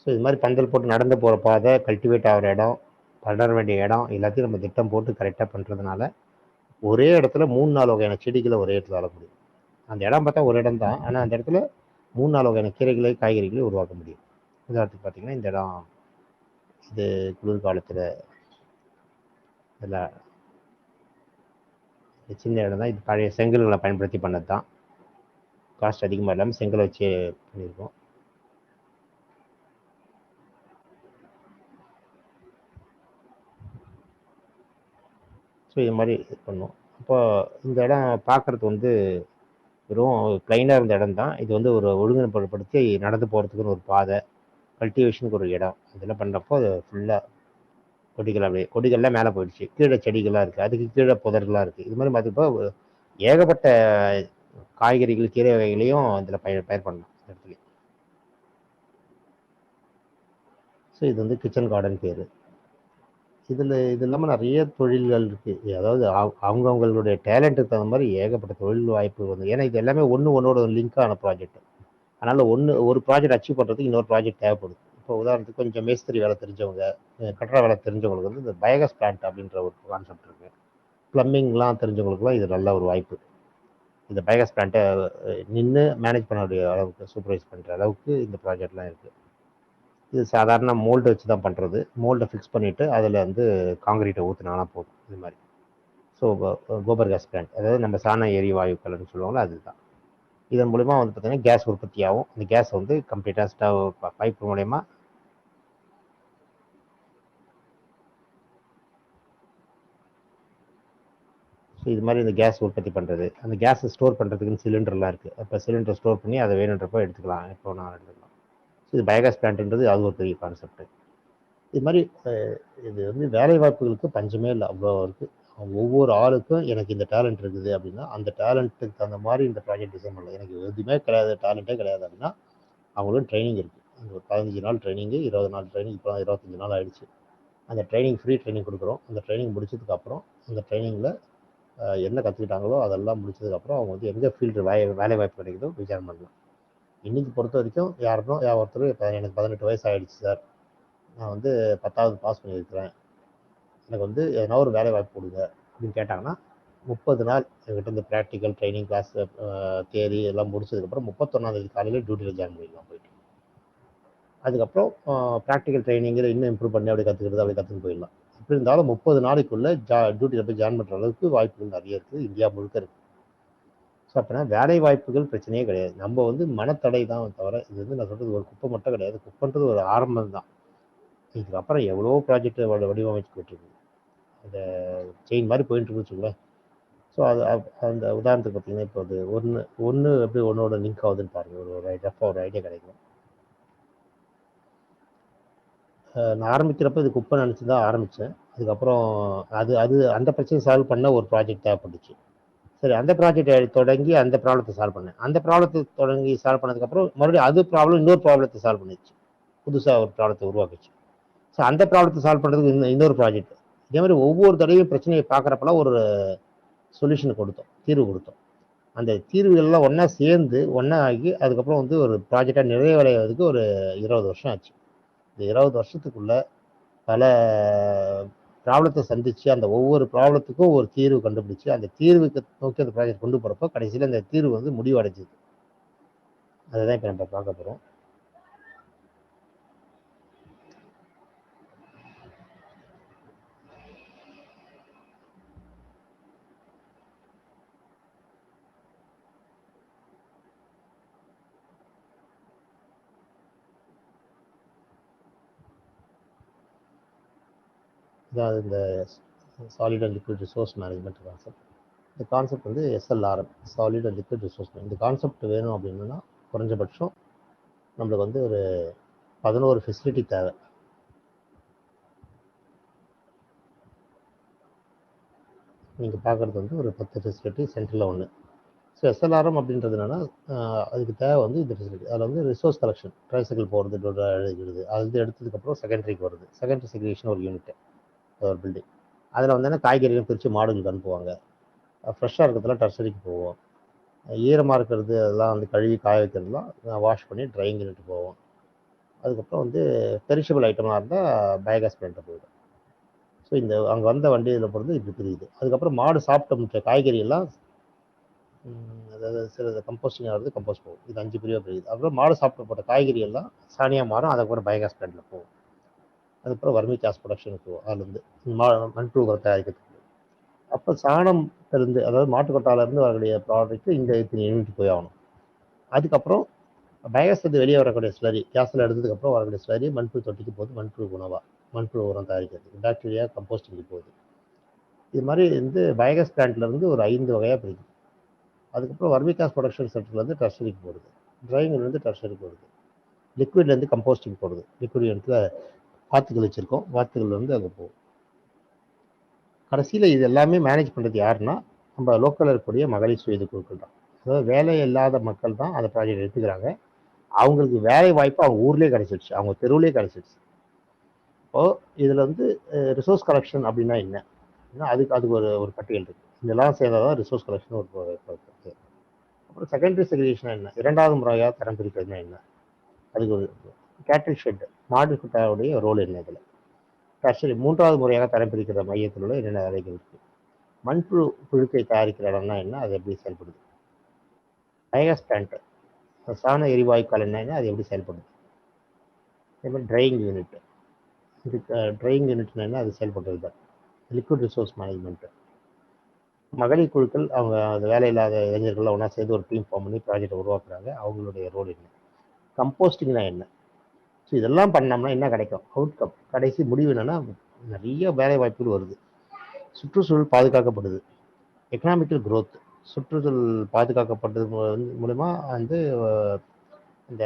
ஸோ இது மாதிரி பந்தல் போட்டு நடந்து போகிற பாதை, கல்டிவேட் ஆகிற இடம், படர வேண்டிய இடம் எல்லாத்தையும் நம்ம திட்டம் போட்டு கரெக்டாக பண்ணுறதுனால ஒரே இடத்துல 3-4 வகையான செடிகளை ஒரே இடத்துல வளர முடியும். அந்த இடம் பார்த்தா ஒரு இடம் தான், ஆனால் அந்த இடத்துல 3-4 வகையான கீரைகளை காய்கறிகளை உருவாக்க முடியும். உதாரணத்துக்கு பார்த்தீங்கன்னா இந்த இடம் இது குளிர்காலத்தில் இதில் சின்ன இடம் தான். இது பழைய செங்கல்களை பயன்படுத்தி பண்ணது தான். காஸ்ட் அதிகமாக இல்லாமல் செங்கலை வச்சு பண்ணியிருக்கோம். ஸோ இது மாதிரி இது பண்ணோம். அப்போ இந்த இடம் பார்க்குறது வந்து வெறும் ப்ளைனாக இருந்த இடம் தான். இது வந்து ஒரு ஒழுங்குபடுத்தி நடந்து போகிறதுக்குன்னு ஒரு பாதை, கல்டிவேஷனுக்கு ஒரு இடம், இதெல்லாம் பண்ணுறப்போ அது ஃபுல்லாக கொடிகள் அப்படியே கொடிகள்லாம் மேலே போயிடுச்சு, கீழே செடிகள்லாம் இருக்குது, அதுக்கு கீழே புதர்கள்லாம் இருக்குது. இது மாதிரி பார்த்தப்போ ஏகப்பட்ட காய்கறிகள் கீரை வகைகளையும் இதில் பயிர் பண்ணலாம் இந்த இடத்துல. ஸோ இது வந்து கிச்சன் கார்டன் பேர். இதில் இது இல்லாமல் நிறைய தொழில்கள் இருக்குது. அதாவது அவங்கவுங்களுடைய டேலண்ட்டுக்கு தகுந்த மாதிரி ஏகப்பட்ட தொழில் வாய்ப்பு வந்து, ஏன்னா இது எல்லாமே ஒன்றோட லிங்கான ப்ராஜெக்ட். அதனால் ஒரு ப்ராஜெக்ட் அச்சீவ் பண்ணுறதுக்கு இன்னொரு ப்ராஜெக்ட் தேவைப்படுது. இப்போ உதாரணத்துக்கு கொஞ்சம் மேஸ்திரி வேலை தெரிஞ்சவங்க, கட்டட வேலை தெரிஞ்சவங்களுக்கு வந்து இந்த பயோகேஸ் பிளான்ட் அப்படின்ற ஒரு கான்செப்ட் இருக்குது. ப்ளம்பிங்லாம் தெரிஞ்சவங்களுக்குலாம் இது நல்ல ஒரு வாய்ப்பு. இந்த பயோகேஸ் பிளான்ட்டை நின்று மேனேஜ் பண்ணக்கூடிய அளவுக்கு, சூப்பர்வைஸ் பண்ணுற அளவுக்கு இந்த ப்ராஜெக்ட்லாம் இருக்குது. இது சாதாரண மோல்டு வச்சு தான் பண்ணுறது. மோல்டை ஃபிக்ஸ் பண்ணிவிட்டு அதில் வந்து காங்கிரீட்டை ஊற்றினானா போதும். இது மாதிரி. ஸோ கோபர் கேஸ் பிளான்ட், அதாவது நம்ம சாண எரிவாயுக்கள்னு சொல்லுவாங்களோ அதுதான். இதன் மூலிமா வந்து பார்த்தீங்கன்னா கேஸ் உற்பத்தி ஆகும். அந்த கேஸ் வந்து கம்ப்ளீட்டாக ஸ்டவ் பைப் மூலயமா ஸோ இது மாதிரி இந்த கேஸ் உற்பத்தி பண்ணுறது, அந்த கேஸை ஸ்டோர் பண்ணுறதுக்குன்னு சிலிண்டர்லாம் இருக்குது. அப்போ சிலிண்டர் ஸ்டோர் பண்ணி அதை வேணுன்றப்போ எடுத்துக்கலாம், எப்போ நான் எடுத்துக்கலாம். ஸோ இது பயோகேஸ் பிளான்ட்ன்றது அது ஒரு பெரிய கான்செப்ட். இது மாதிரி இது வந்து வேலை வாய்ப்புகளுக்கு பஞ்சமே இல்லை, அவ்வளோ இருக்குது. ஒவ்வொரு ஆளுக்கும் எனக்கு இந்த டேலண்ட் இருக்குது அப்படின்னா அந்த டேலண்ட்டுக்கு தகுந்த மாதிரி இந்த ப்ராஜெக்ட் டிசைன் பண்ணலாம். எனக்கு எதுவுமே கிடையாது, டேலண்ட்டே கிடையாது அப்படின்னா அவங்களும் ட்ரைனிங் இருக்குது. அந்த ஒரு 15 நாள் ட்ரைனிங்கு, 20 நாள் ட்ரைனிங், இப்போ 25 நாள் ஆகிடுச்சு. அந்த ட்ரைனிங் ஃப்ரீ ட்ரைனிங் கொடுக்குறோம். அந்த ட்ரைனிங் முடிச்சதுக்கப்புறம் அந்த ட்ரைனிங்கில் என்ன கற்றுக்கிட்டாங்களோ அதெல்லாம் முடிச்சதுக்கப்புறம் அவங்க வந்து எங்கே ஃபீல்டு வேலை வாய்ப்பு கிடைக்குதோ விசாரம் பண்ணலாம். இன்றைக்கி பொறுத்த வரைக்கும் யாருக்கும் ஒருத்தர் எனக்கு 18 வயசு ஆகிடுச்சு சார், நான் வந்து 10வது பாஸ் பண்ணியிருக்கிறேன், எனக்கு வந்து எதனா ஒரு வேலை வாய்ப்பு கொடுங்க அப்படின்னு கேட்டாங்கன்னா 30 நாள் என்கிட்ட இந்த ப்ராக்டிக்கல் ட்ரைனிங் கிளாஸ் தியரி எல்லாம் முடிச்சதுக்கப்புறம் 31ஆம் தேதி காலையில் டியூட்டியில் ஜாயின் பண்ணிடலாம் போயிட்டு. அதுக்கப்புறம் ப்ராக்டிக்கல் ட்ரைனிங்கில் இன்னும் இம்ப்ரூவ் பண்ணி அப்படி கற்றுக்கிட்டு போயிடலாம். எப்படி இருந்தாலும் 30 நாளைக்குள்ளே டியூட்டியில் போய் ஜாயின் பண்ணுற அளவுக்கு வாய்ப்புகள் நிறைய இருக்குது, இந்தியா முழுக்க இருக்குது. ஸோ அப்படின்னா வேலை வாய்ப்புகள் பிரச்சனையே கிடையாது. நம்ம வந்து மனத்தடை தான் தவிர, இது வந்து நான் சொல்கிறது ஒரு குப்பை மட்டும் கிடையாது. குப்பைன்றது ஒரு ஆரம்பம் தான். இதுக்கப்புறம் எவ்வளோ ப்ராஜெக்ட் வடிவமைச்சு போயிட்டுருக்கு, அந்த செயின் மாதிரி போயிட்டு இருக்குன்னு வச்சுக்கோங்களேன். ஸோ அது அந்த உதாரணத்துக்கு பார்த்தீங்கன்னா இப்போ அது ஒன்று எப்படி ஒன்றோட லிங்க் ஆகுதுன்னு பாருங்கள், ஒரு ஐடியா கிடைக்கும். நான் ஆரம்பிக்கிறப்ப இது குப்பை நினச்சி தான் ஆரம்பித்தேன். அதுக்கப்புறம் அது அது அந்த பிரச்சனையை சால்வ் பண்ண ஒரு ப்ராஜெக்ட் தேவைப்பட்டுச்சு. சரி, அந்த ப்ராஜெக்ட் தொடங்கி அந்த ப்ராப்ளத்தை சால்வ் பண்ணேன். அந்த ப்ராப்ளத்தை தொடங்கி சால்வ் பண்ணதுக்கப்புறம் மறுபடியும் அது ப்ராப்ளம் இன்னொரு ப்ராப்ளத்தை சால்வ் பண்ணிச்சு, புதுசாக ஒரு ப்ராப்ளத்தை உருவாக்குச்சு. ஸோ அந்த ப்ராப்ளத்தை சால்வ் பண்ணுறதுக்கு இன்னொரு ப்ராஜெக்ட். இதே மாதிரி ஒவ்வொரு தடவையும் பிரச்சனையை பார்க்குறப்பெல்லாம் ஒரு சொல்யூஷன் கொடுத்தோம், தீர்வு கொடுத்தோம். அந்த தீர்வுகள்லாம் ஒன்றா சேர்ந்து ஒன்றா ஆகி அதுக்கப்புறம் வந்து ஒரு ப்ராஜெக்டாக நிறைவடைவதற்கு ஒரு 20 வருஷம் ஆச்சு. இந்த 20 வருஷத்துக்குள்ள பல ப்ராப்ளத்தை சந்திச்சு அந்த ஒவ்வொரு ப்ராப்ளத்துக்கும் ஒரு தீர்வு கண்டுபிடிச்சு அந்த தீர்வுக்கு நோக்கி அந்த ப்ராஜெக்ட் கொண்டு போகிறப்போ கடைசியில் அந்த தீர்வு வந்து முடிவடைஞ்சுது. அதுதான் இப்போ நம்ம பார்க்க போகிறோம். அதாவது இந்த solid and liquid resource management concept. இந்த கான்செப்ட் வந்து SLRM, solid and liquid resource. இந்த கான்செப்ட் வேணும் அப்படின்னா குறைஞ்சபட்சம் நம்மளுக்கு வந்து ஒரு 11 ஃபெசிலிட்டி தேவை. நீங்கள் பார்க்குறது வந்து ஒரு 10 ஃபெசிலிட்டி, சென்டரில் ஒன்று. ஸோ SLRM அப்படின்றது என்னென்னா அதுக்கு தேவை வந்து இந்த ஃபெசிலிட்டி. அதில் வந்து ரிசோர்ஸ் கலெக்ஷன், ட்ரைசைக்கிள் போகிறது, எழுதுகிறது, அது வந்து எடுத்ததுக்கப்புறம் செகண்டரிக்கு வருது. செகண்டரி செக்ரிகேஷன் ஒரு யூனிட்டு, ஒரு பில்டிங். அதில் வந்து காய்கறிகள் பிரித்து மாடுகளுக்கு அனுப்புவாங்க. ஃப்ரெஷ்ஷாக இருக்கிறதுலாம் டர்சரிக்கு போவோம். ஈரமாக இருக்கிறது அதெல்லாம் வந்து கழுவி காய வைக்கிறதுலாம் வாஷ் பண்ணி ட்ரையிங் யூனிட் போவோம். அதுக்கப்புறம் வந்து பெரிஷபிள் ஐட்டமாக இருந்தால் பயோகேஸ் பிளான்ட்டை போயிடும். ஸோ இந்த அங்கே வந்த வண்டியில் பொறுத்து இப்படி பிரியுது. அதுக்கப்புறம் மாடு சாப்பிட்ட முட்டை காய்கறி எல்லாம் அதாவது சில கம்போஸ்டிங் ஆகிறது கம்போஸ்ட் போகும். இது 5 பிரிவாக பிரியுது. அப்புறம் மாடு சாப்பிட்டு போட்ட காய்கறி எல்லாம் சாணியாக மாறும். அதுக்கப்புறம் பயோகேஸ் பிளான்ட்டில் போகும். அதுக்கப்புறம் வர்மி கேஸ் ப்ரொடக்ஷனுக்கு போகும். அதுலேருந்து மண்புழு உரம் தயாரிக்கிறதுக்கு. அப்போ சாணத்திலிருந்து, அதாவது மாட்டுக்கொட்டாலேருந்து வரக்கூடிய ப்ராடக்ட் இந்த இத்தனை யூனிட் போய் ஆகணும். அதுக்கப்புறம் பயோகேஸ் வந்து வெளியே வரக்கூடிய ஸ்லரி, கேஸில் எடுத்ததுக்கப்புறம் வரக்கூடிய ஸ்லரி மண்புழு தொட்டிக்கு போகுது. மண்புழு உணவாக மண்புழு உரம் தயாரிக்கிறதுக்கு பாக்டீரியா கம்போஸ்டிங்கு போகுது. இது மாதிரி வந்து பயோகேஸ் பிளான்ட்லேருந்து ஒரு 5 வகையாக பிரிக்குது. அதுக்கப்புறம் வர்மி கேஸ் ப்ரொடக்ஷன் சென்டர்லேருந்து டர்ஷரிக்கு போடுது. ட்ரைங்லேருந்து டர்ஷரிக்கு போடுது. லிக்விட்லேருந்து கம்போஸ்டிங் போடுது. லிக்விட் இடத்துல வாத்துகள் வச்சுருக்கோம். வாத்துகள் வந்து அங்கே போகும். கடைசியில் இது எல்லாமே மேனேஜ் பண்ணுறது யாருன்னா நம்ம லோக்கலில் இருக்கக்கூடிய மகளிர் சுய குழுக்கள் தான். அதாவது வேலை இல்லாத மக்கள் தான் அந்த ப்ராஜெக்ட் எடுத்துக்கிறாங்க. அவங்களுக்கு வேலை வாய்ப்பு அவங்க ஊர்லேயே கிடைச்சிடுச்சு, அவங்க தெருவுலேயே கிடைச்சிடுச்சு. இப்போது இதில் வந்து ரிசோர்ஸ் கலெக்ஷன் அப்படின்னா என்ன, அதுக்கு அதுக்கு ஒரு ஒரு பட்டியல் இருக்குது. இதெல்லாம் சேர்ந்தால் தான் ரிசோர்ஸ் கலெக்ஷன் ஒரு பட்டியல். அப்புறம் செகண்டரி செக்ரிகேஷன் என்ன, இரண்டாவது முறையாக தரம் பிரிக்கிறதுனா என்ன, அதுக்கு ஒரு கேட்டில் ஷெட், மாடு குட்டாவுடைய ரோல் என்ன இதில். டர்ஷரி மூன்றாவது முறையாக தரம் பிரிக்கிற மையத்தில் உள்ள என்னென்ன வேலைகள் இருக்குது. மண்புழு புழுக்கை தயாரிக்கிற இடம்னா என்ன, அது எப்படி செயல்படுது. பயோகேஸ் பிளான்ட், சாண எரிவாயு கலன்னா என்ன, அது எப்படி செயல்படுது. அதே மாதிரி ட்ரையிங் யூனிட், இதுக்கு ட்ரையிங் யூனிட்னா என்ன, அது செயல்படுறது தான். லிக்விட் ரிசோர்ஸ் மேனேஜ்மெண்ட், மகளிர் குழுக்கள் அவங்க அந்த வேலையில்லாத இளைஞர்கள்லாம் ஒன்றா சேர்ந்து ஒரு டீம் ஃபார்ம் பண்ணி ப்ராஜெக்டை உருவாக்குறாங்க. அவங்களுடைய ரோல் என்ன. கம்போஸ்டிங்னா என்ன. ஸோ இதெல்லாம் பண்ணோம்னா என்ன கிடைக்கும், அவுட்கம், கடைசி முடிவு என்னன்னா நிறைய வேலை வாய்ப்புகள் வருது. சுற்றுச்சூழல் பாதுகாக்கப்படுது. எக்கனாமிக்கல் growth, சுற்றுச்சூழல் பாதுகாக்கப்பட்டது மூலமா வந்து இந்த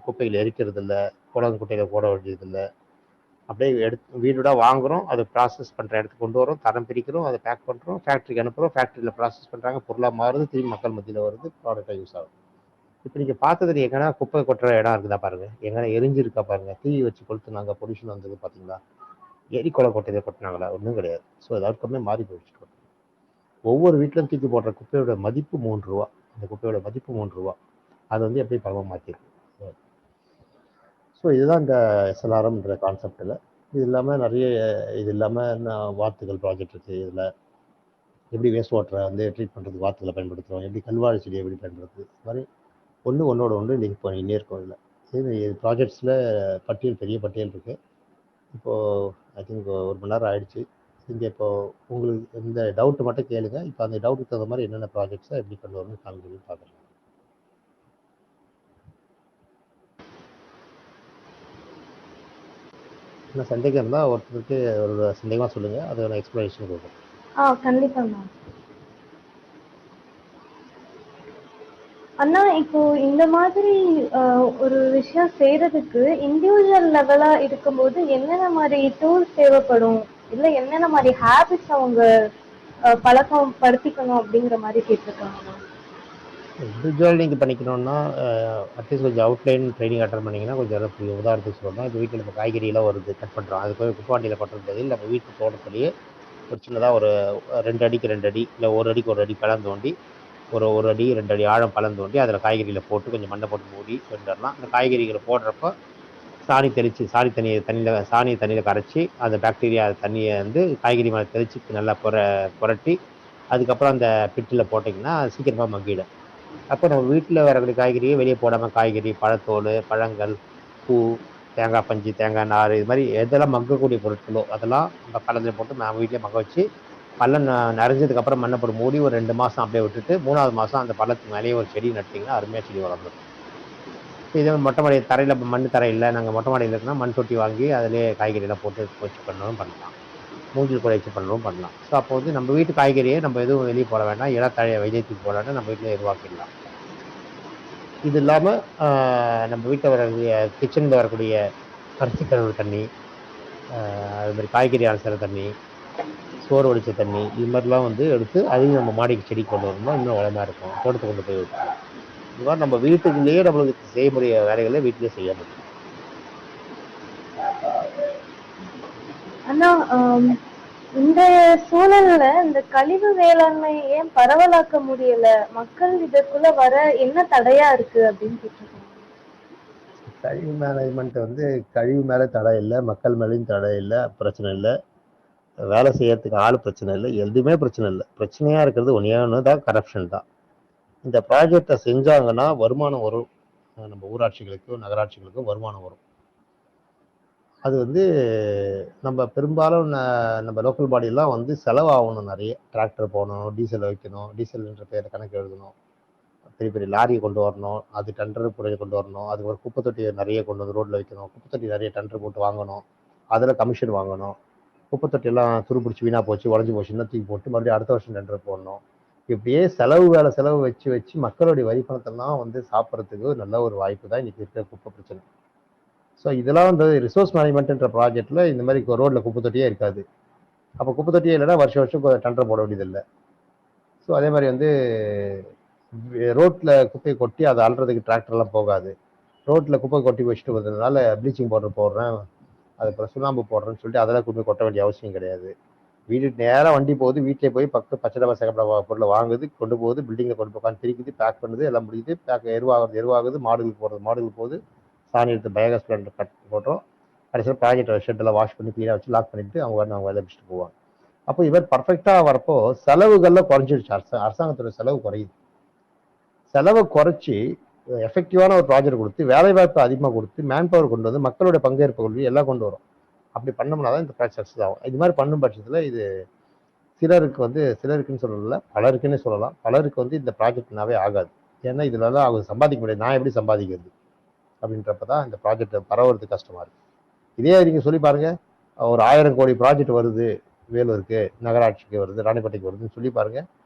குப்பைகள் எரிக்கிறது இல்லை, குளம் குட்டையில் போட வேண்டியது இல்லை. அப்படியே எடுத்து வீடோட வாங்குகிறோம், அதை ப்ராசஸ் பண்ணுற இடத்துக்கு கொண்டு வரோம், தரம் பிரிக்கிறோம், அதை பேக் பண்ணுறோம், ஃபேக்ட்ரிக்கு அனுப்புகிறோம், ஃபேக்ட்ரியில் ப்ராசஸ் பண்ணுறாங்க, பொருளாக மாறுது, திரும்பி மக்கள் மத்தியில் வருது, ப்ராடக்டாக யூஸ் ஆகும். இப்போ நீங்கள் பார்த்தது எங்கன்னா குப்பை கொட்டுற இடம் இருக்குதா பாருங்கள், எங்கன்னா எரிஞ்சிருக்கா பாருங்கள், தீ வச்சு கொளுத்துனாங்க, பொல்யூஷன் வந்தது பார்த்தீங்களா, எரிக்கொலை கொட்டையை கொட்டினாங்களா, ஒன்றும் கிடையாது. ஸோ எல்லாருக்குமே மாறி போயிடுச்சு. ஒவ்வொரு வீட்டிலும் தூக்கி போடுற குப்பையோட மதிப்பு 3 ரூபா. அந்த குப்பையோட மதிப்பு 3 ரூபா. அது வந்து எப்படி பணமாக மாற்றிருக்கு. ஸோ இதுதான் இந்த எஸ்எல்ஆர்எம்ன்ற கான்செப்டில். இது இல்லாமல் நிறைய, இது இல்லாமல் வாத்துகள் ப்ராஜெக்ட் இருக்குது. இதில் எப்படி வேஸ்ட் வாட்டரை வந்து ட்ரீட் பண்ணுறதுக்கு வாத்துகளை பயன்படுத்துகிறோம், எப்படி கல்வாழை செடியை எப்படி பயன்படுத்துறது, இது மாதிரி ஒன்றோட ஒன்று லிங்க் பண்ணினே இருக்கும். இதில் இது ப்ராஜெக்ட்ஸில் பட்டியல், பெரிய பட்டியல் இருக்குது. இப்போது ஐ திங்க் 1 மணி நேரம் ஆயிடுச்சு. இங்கே இப்போது உங்களுக்கு இந்த டவுட்டு மட்டும் கேளுங்க. இப்போ அந்த டவுட்டுக்கு தகுந்த மாதிரி என்னென்ன ப்ராஜெக்ட்ஸை எப்படி கொண்டு வரணும்னு காமிக்கணும்னு பார்க்குறேன். என்ன சந்தேகம் இருந்தால் ஒருத்தருக்கு ஒரு சந்தேகமாக சொல்லுங்கள், அதோட எக்ஸ்ப்ளனேஷன் கொடுக்கும். கண்டிப்பாக மேம். அண்ணா, இப்போ இந்த மாதிரி ஒரு விஷயம் செய்யறதுக்கு இண்டிவிஜுவல் லெவலா இருக்கும்போது என்னென்ன மாதிரி டூல்ஸ் தேவைப்படும், இல்லை என்னென்ன மாதிரி ஹேபிட்ஸ் அவங்க பழக்கம் படுத்திக்கணும் அப்படிங்கிற மாதிரி கேட்டிருக்காங்க. இண்டிவிஜுவல் நீங்கள் பண்ணிக்கணும்னா அட்லீஸ்ட் கொஞ்சம் அவுட்லைன் ட்ரைனிங் அட்டன் பண்ணிங்கன்னா கொஞ்சம் நல்லா புரியும். உதாரணத்துக்கு சொல்லணும்னா, இப்போ வீட்டில் நம்ம காய்கறியெல்லாம் வருது, கட் பண்ணுறோம், அது போய் குப்பை வண்டியில் கொட்டுறது பதில் நம்ம வீட்டு தோட்டத்துலேயே ஒரு சின்னதாக ஒரு 2 அடிக்கு 2 அடி இல்லை 1 அடிக்கு 1 அடி பழம் தோண்டி, ஒரு 1 அடி 2 அடி ஆழம் பழம் தோண்டி அதில் காய்கறிகளை போட்டு கொஞ்சம் மண்ணை போட்டு மூடி வந்துடலாம். அந்த காய்கறிகளை போடுறப்போ சாணி தெளித்து, சாணியை தண்ணியில் கரைச்சி அந்த பாக்டீரியா தண்ணியை வந்து காய்கறி மேலே தெளித்து நல்லா புரட்டி அதுக்கப்புறம் அந்த பிட்டில் போட்டிங்கன்னா சீக்கிரமாக மங்கிடும். அப்போ நம்ம வீட்டில் வரக்கூடிய காய்கறியை வெளியே போடாமல் காய்கறி, பழத்தோல், பழங்கள், பூ, தேங்காய் பஞ்சு, தேங்காய் நார், இது மாதிரி எதெல்லாம் மக்கக்கூடிய பொருட்களோ அதெல்லாம் நம்ம கலந்து போட்டு நம்ம வீட்டிலே மக்க வச்சு பள்ளம் நிறைஞ்சதுக்கப்புறம் மண்ணை போட்டு மூடி ஒரு 2 மாதம் அப்படியே விட்டுட்டு 3வது மாதம் அந்த பள்ளத்துக்கு மேலேயே ஒரு செடி நட்டிங்கன்னா அருமையாக செடி வளர்ந்துடும். இதே மொட்டை மாடி தரையில் மண் தரை இல்லை, நாங்கள் மொட்டை மாடியில் இருக்குன்னா மண் தொட்டி வாங்கி அதிலே காய்கறியெல்லாம் போட்டு வச்சு பண்ணணும் பண்ணலாம், மூங்கில் கூட வச்சு பண்ணணும் பண்ணலாம். ஸோ அப்போ வந்து நம்ம வீட்டு காய்கறியை நம்ம எதுவும் வெளியே போட வேண்டாம், இலத்தழையை விஜயத்துக்கு போட வேண்டாம், நம்ம வீட்டில் உருவாக்கிடலாம். இது இல்லாமல் நம்ம வீட்டில் வரக்கூடிய கிச்சனில் வரக்கூடிய அரிசி கழுவுற தண்ணி, அது மாதிரி காய்கறி அலசுகிற தண்ணி, சோறு வடித்த தண்ணி, இது மாதிரிலாம் வந்து எடுத்து அதையும் நம்ம மாடிக்கு செடி கொண்டு வரணும்னா இன்னும் வளமாக இருக்கும். தோட்டத்தை கொண்டு போய் விட்டுருவோம். இது மாதிரி நம்ம வீட்டுக்குள்ளேயே நம்மளுக்கு செய்ய முடிய வேலைகளை வீட்டிலே செய்ய முடியும். ஆனா இந்த சூழல்ல இந்த கழிவு வேளாண்மை ஏன் பரவலாக்க முடியல, மக்கள் இதற்குள்ள வர என்ன தடையா இருக்கு அப்படின்னு கேட்டிருக்காங்க. கழிவு மேனேஜ்மெண்ட் வந்து கழிவு மேலே தடை இல்லை, மக்கள் மேலேயும் தடை இல்லை, பிரச்சனை இல்லை, வேலை செய்யறதுக்கு ஆள் பிரச்சனை இல்லை, எதுவுமே பிரச்சனை இல்லை. பிரச்சனையாக இருக்கிறது ஒன்றே ஒன்று தான், கரப்ஷன் தான். இந்த ப்ராஜெக்டை செஞ்சாங்கன்னா வருமானம் வரும், நம்ம ஊராட்சிகளுக்கும் நகராட்சிகளுக்கும் வருமானம் வரும். அது வந்து நம்ம பெரும்பாலும் நம்ம லோக்கல் பாடியெல்லாம் வந்து செலவாகணும், நிறைய டிராக்டர் போகணும், டீசல் வைக்கணும், டீசல்ன்ற பேரை கணக்கு எழுதணும், பெரிய பெரிய லாரியை கொண்டு வரணும், அது டெண்டர் புறையை கொண்டு வரணும், அதுக்கு ஒரு குப்பை தொட்டியை நிறைய கொண்டு வந்து ரோட்டில் வைக்கணும், குப்பை தொட்டி நிறைய டெண்டர் போட்டு வாங்கணும், அதில் கமிஷன் வாங்கணும், குப்பை தொட்டியெல்லாம் துருப்பிடிச்சி வீணாக போச்சு உடஞ்சி போச்சுன்னா தூக்கி போட்டு மறுபடியும் அடுத்த வருஷம் டெண்டர் போடணும். இப்படியே செலவு வேலை செலவு வச்சு வச்சு மக்களுடைய வரி பணத்தெல்லாம் வந்து சாப்பிட்றதுக்கு நல்ல ஒரு வாய்ப்பு தான் இன்னைக்கு இருக்கிற குப்பை பிரச்சனை. ஸோ இதெல்லாம் வந்து ரிசோர்ஸ் மேனேஜ்மெண்ட்ன்ற ப்ராஜெக்ட்ல இந்த மாதிரி ரோட்ல குப்பை தொட்டியே இருக்காது. அப்போ குப்பை தொட்டியே இல்லைன்னா வருஷம் வருஷம் டெண்டர் போட வேண்டியதில்லை. ஸோ அதே மாதிரி வந்து ரோட்ல குப்பையை கொட்டி அதை அல்றதுக்கு டிராக்டர்லாம் போகாது. ரோட்ல குப்பை கொட்டி வச்சுட்டு வந்ததுனால ப்ளீச்சிங் பவுடர் போடுறேன், அதுக்கப்புறம் சுண்ணாம்பு போடுறேன்னு சொல்லிட்டு அதெல்லாம் குப்பை கொட்ட வேண்டிய அவசியம் கிடையாது. வீட்டுக்கு நேராக வண்டி போகுது, வீட்டிலே போய் பக்கத்து பச்சை டப்பா சேகப்பட பொருளை வாங்குது, கொண்டு போகுது, பில்டிங்கில் கொண்டு போய் உட்காந்து பிரிக்குது, பேக் பண்ணுது, எல்லாம் முடியுது, பேக் எருவாகுது, மாடுகளுக்கு போடுறது மாடுகளுக்கு போகுது, சாணி எடுத்து பயோகேஸ் பிளான்ட் கட் போட்டோம், கடைசியில் ப்ராஜெக்ட் ஷெட்டெல்லாம் வாஷ் பண்ணி க்ளீனாக வச்சு லாக் பண்ணிட்டு அவங்க வேலை பிடிச்சிட்டு போவாங்க. அப்போ இவர் பர்ஃபெக்டாக வரப்போ செலவுகள்லாம் குறைஞ்சிடுச்சு. அரசாங்கத்தோட செலவு குறையுது. செலவை குறைச்சி எஃபெக்டிவான ஒரு ப்ராஜெக்ட் கொடுத்து வேலைவாய்ப்பு அதிகமாக கொடுத்து மேன் பவர் கொண்டு வந்து மக்களுடைய பங்கேற்பு கொண்டு எல்லாம் கொண்டு வரும். அப்படி பண்ணோம்னா தான் இந்த ப்ராஜெக்ட் சக்ஸஸ் ஆகும். இது மாதிரி பண்ணும் பட்சத்தில் இது சிலருக்குன்னு சொல்லல, பலருக்குன்னு சொல்லலாம், பலருக்கு வந்து இந்த ப்ராஜெக்ட்னாவே ஆகாது. ஏன்னா இதுலலாம் அவங்க சம்பாதிக்க முடியாது, நான் எப்படி சம்பாதிக்கிறது அப்படின்றப்ப தான் இந்த ப்ராஜெக்ட் பரவுறது கஷ்டமா இருக்கு. இதே நீங்க சொல்லி பாருங்க, ஒரு 1000 கோடி ப்ராஜெக்ட் வருது, வேலூருக்கு, நகராட்சிக்கு வருது, ராணிப்பேட்டைக்கு வருதுன்னு சொல்லி பாருங்க,